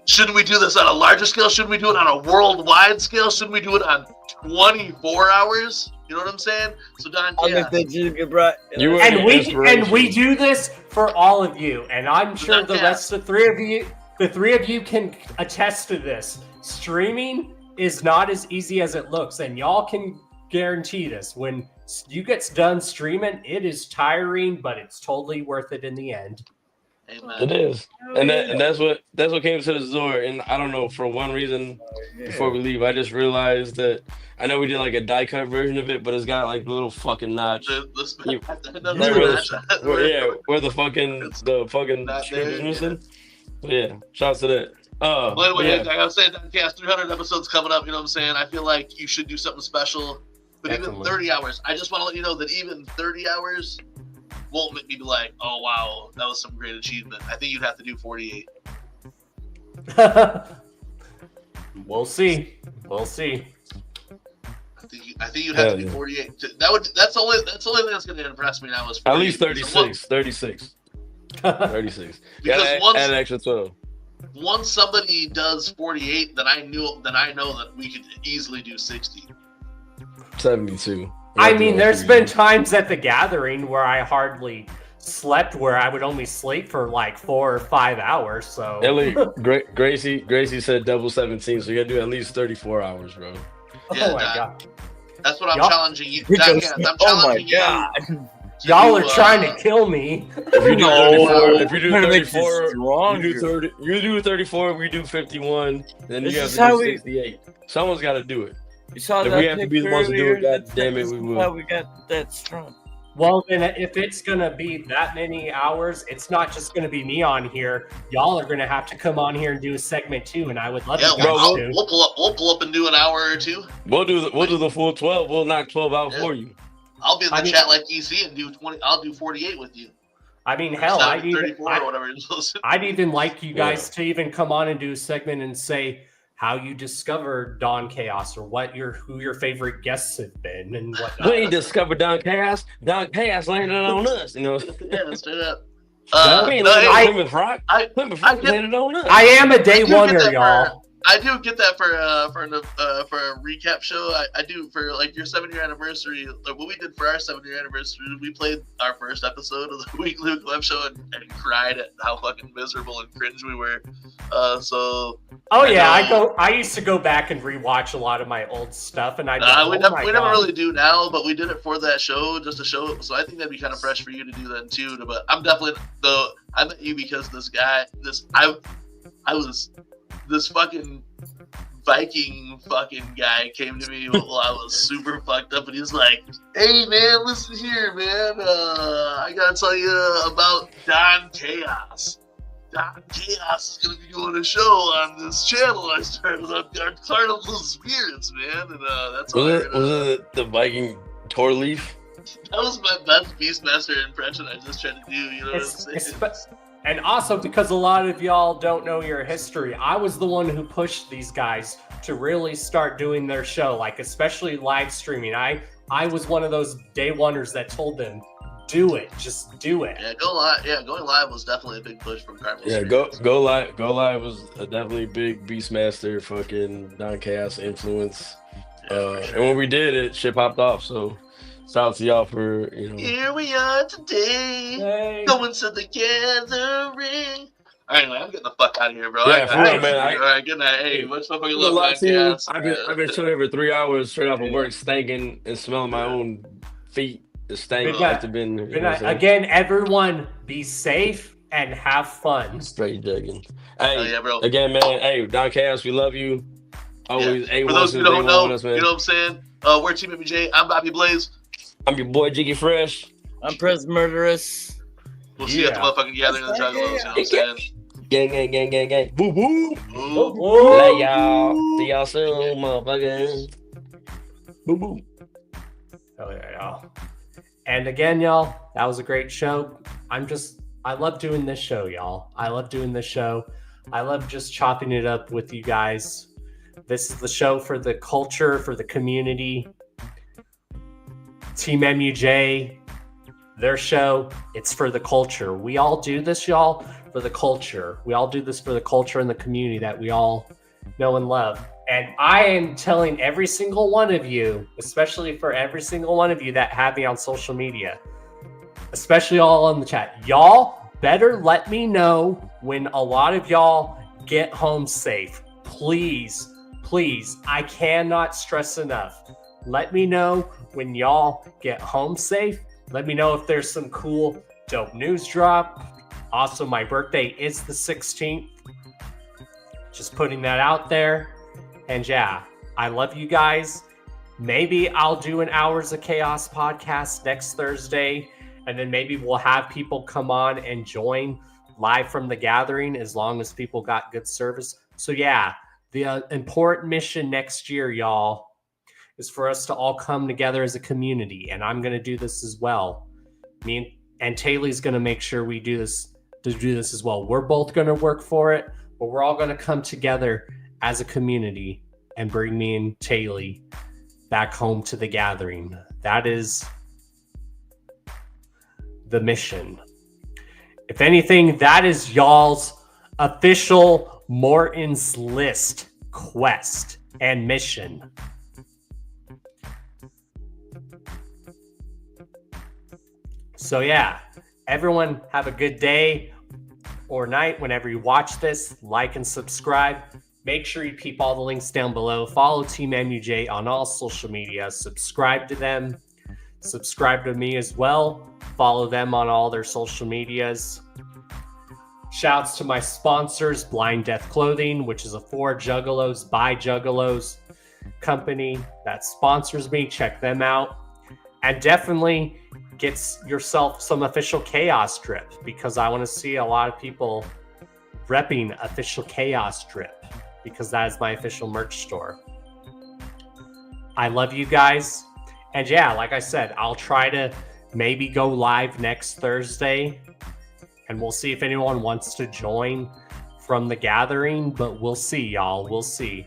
shouldn't we do this on a larger scale? Shouldn't we do it on a worldwide scale? Shouldn't we do it on 24 hours? You know what I'm saying? So Don, and we do this for all of you, and I'm sure the rest of the three of you can attest to this. Streaming is not as easy as it looks, and y'all can guarantee this. When you get done streaming, it is tiring, but it's totally worth it in the end. Amen. It is, and that's what came to the Zor. And I don't know, for one reason, before we leave, I just realized that I know we did like a die cut version of it, but it's got like a little fucking notch. Where the fucking strip is missing. Yeah, shouts to that. By the way, like I was saying, Don Cass, 300 episodes coming up. You know what I'm saying? I feel like you should do something special. But even 30 hours, I just want to let you know that even 30 hours won't make me be like, oh wow, that was some great achievement. I think you'd have to do 48. We'll see. I think you'd have to do 48. That's the only thing that's going to impress me now is 48. At least 36. 36. Because add an extra 12. Once somebody does 48, then I know that we could easily do 60. 72. I mean, there's been times at the gathering where I hardly slept, where I would only sleep for like 4 or 5 hours. So Ellie, Gracie said double 17, so you gotta do at least 34 hours, bro. Yeah, oh my god. That's what I'm challenging you. I'm challenging you. Y'all are trying to kill me. If you do 34, you do 34, we do 51, then you have to do 68. Someone's got to do it. If we have to be the ones to do it, god damn it, we will. How we got that strong. Well, then if it's going to be that many hours, it's not just going to be me on here. Y'all are going to have to come on here and do a segment too, and I would love you guys to. We'll pull up and do an hour or two. We'll do the full 12. We'll knock 12 out for you. I'll be in the chat like EC and do 20. I'll do 48 with you. I mean, hell, I'd even like you guys Yeah. to even come on and do a segment and say how you discovered Don Chaos or who your favorite guests have been and whatnot. We ain't discovered Don Chaos. Don Chaos landed on us, you know. Yeah, straight up. Plymouth Rock landed on us. I am a day oneer, y'all. I do get that for a recap show. I do for like your 7-year anniversary. Like what we did for our 7-year anniversary, we played our first episode of the Weekly Club show and cried at how fucking miserable and cringe we were. I used to go back and rewatch a lot of my old stuff, and we never really do now, but we did it for that show just to show it. So I think that'd be kind of fresh for you to do that too. But I'm definitely I met you because this fucking Viking fucking guy came to me while I was super fucked up, and he's like, "Hey man, listen here, man. I gotta tell you about Don Chaos. Don Chaos is gonna be doing a show on this channel I started up, Carnival Spirits, man." And that's was it the Viking Tour Leaf? That was my best Beastmaster impression I just tried to do. You know what I'm saying? And also because a lot of y'all don't know your history, I was the one who pushed these guys to really start doing their show, like especially live streaming. I was one of those day oneers that told them, do it, just do it. Yeah, go live. Yeah, going live was definitely a big push from Carnival. Yeah, go live was a definitely big Beastmaster fucking Don Chaos influence. And when we did it, shit popped off. So shout out to y'all for Here we are today, going to the gathering. All right, anyway, I'm getting the fuck out of here, bro. Yeah, for real, man. All right, good night. Hey, much fucking love, podcast. I've been chilling for 3 hours straight off of work, stinking and smelling my own feet. The stank after been. Again, everyone, be safe and have fun. Straight digging. Hey, yeah, bro. Again, man. Hey, Don Chaos, we love you. Always. For those who don't know, you know what I'm saying? We're Team MUJ. I'm Bobby Blaze. I'm your boy Jiggy Fresh. I'm Pres Murderous. We'll see you at the motherfucking gathering of the Juggalos. You know what I'm saying? Gang. Boo boo. Love y'all. See y'all soon, motherfuckers. Boo boo. Hell yeah, y'all. And again, y'all, that was a great show. I love doing this show, y'all. I love doing this show. I love just chopping it up with you guys. This is the show for the culture, for the community. Team MUJ, their show, it's for the culture. We all do this, y'all, for the culture. We all do this for the culture and the community that we all know and love. And I am telling every single one of you, especially for every single one of you that have me on social media, especially all in the chat, y'all better let me know when a lot of y'all get home safe. Please, I cannot stress enough. Let me know when y'all get home safe. Let me know if there's some cool, dope news drop. Also, my birthday is the 16th. Just putting that out there. And yeah, I love you guys. Maybe I'll do an Hours of Chaos podcast next Thursday. And then maybe we'll have people come on and join live from the gathering as long as people got good service. So yeah, the important mission next year, y'all, is for us to all come together as a community. And I'm going to do this as well. Me and Taylor's going to make sure we do this as well. We're both going to work for it, but we're all going to come together as a community and bring me and Taylor back home to the gathering. That is the mission. If anything, that is y'all's official Morton's List quest and mission. So yeah, everyone have a good day or night whenever you watch this. Like and subscribe. Make sure you keep all the links down below. Follow Team MUJ on all social media. Subscribe to them. Subscribe to me as well. Follow them on all their social medias. Shouts to my sponsors, Blind Death Clothing, which is a for Juggalos by Juggalos company that sponsors me. Check them out. And definitely get yourself some official Chaos drip, because I want to see a lot of people repping official Chaos drip, because that is my official merch store. I love you guys. And yeah, like I said, I'll try to maybe go live next Thursday, and we'll see if anyone wants to join from the gathering, but we'll see, y'all. We'll see.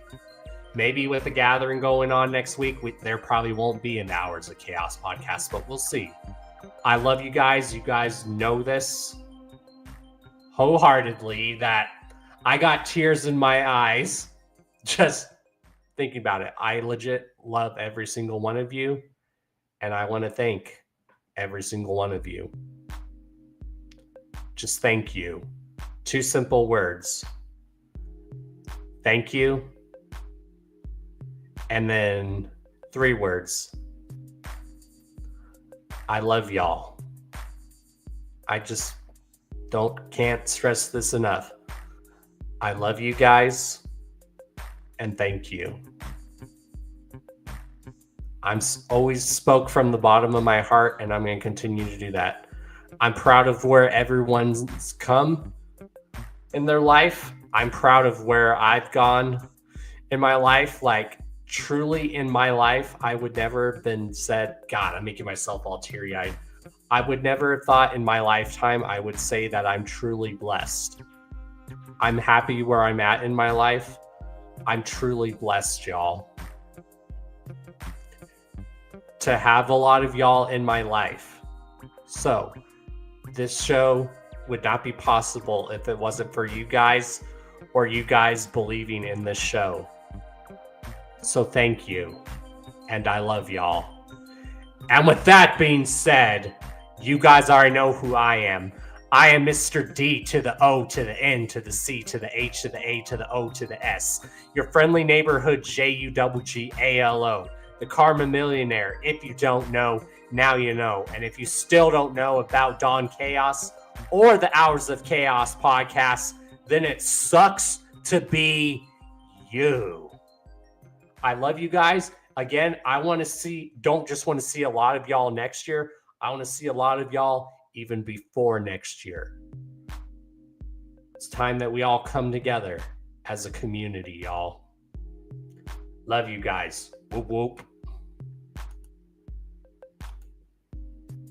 Maybe with the gathering going on next week, there probably won't be an Hours of Chaos podcast, but we'll see. I love you guys. You guys know this wholeheartedly, that I got tears in my eyes just thinking about it. I legit love every single one of you, and I want to thank every single one of you. Just thank you. 2 simple words. Thank you. And then 3 words. I love y'all. I just can't stress this enough. I love you guys, and thank you. I'm always spoke from the bottom of my heart, and I'm going to continue to do that. I'm proud of where everyone's come in their life. I'm proud of where I've gone in my life. Like, truly in my life, I would never have been said, God, I'm making myself all teary-eyed. I would never have thought in my lifetime I would say that I'm truly blessed. I'm happy where I'm at in my life. I'm truly blessed, y'all. To have a lot of y'all in my life. So, this show would not be possible if it wasn't for you guys or you guys believing in this show. So thank you. And I love y'all. And with that being said, you guys already know who I am. I am Mr. D to the O to the N to the C to the H to the A to the O to the S. Your friendly neighborhood JUGGALO. The Karma Millionaire. If you don't know, now you know. And if you still don't know about Don Chaos or the Hours of Chaos podcast, then it sucks to be you. I love you guys. Again, don't just want to see a lot of y'all next year. I want to see a lot of y'all even before next year. It's time that we all come together as a community, y'all. Love you guys. Whoop whoop.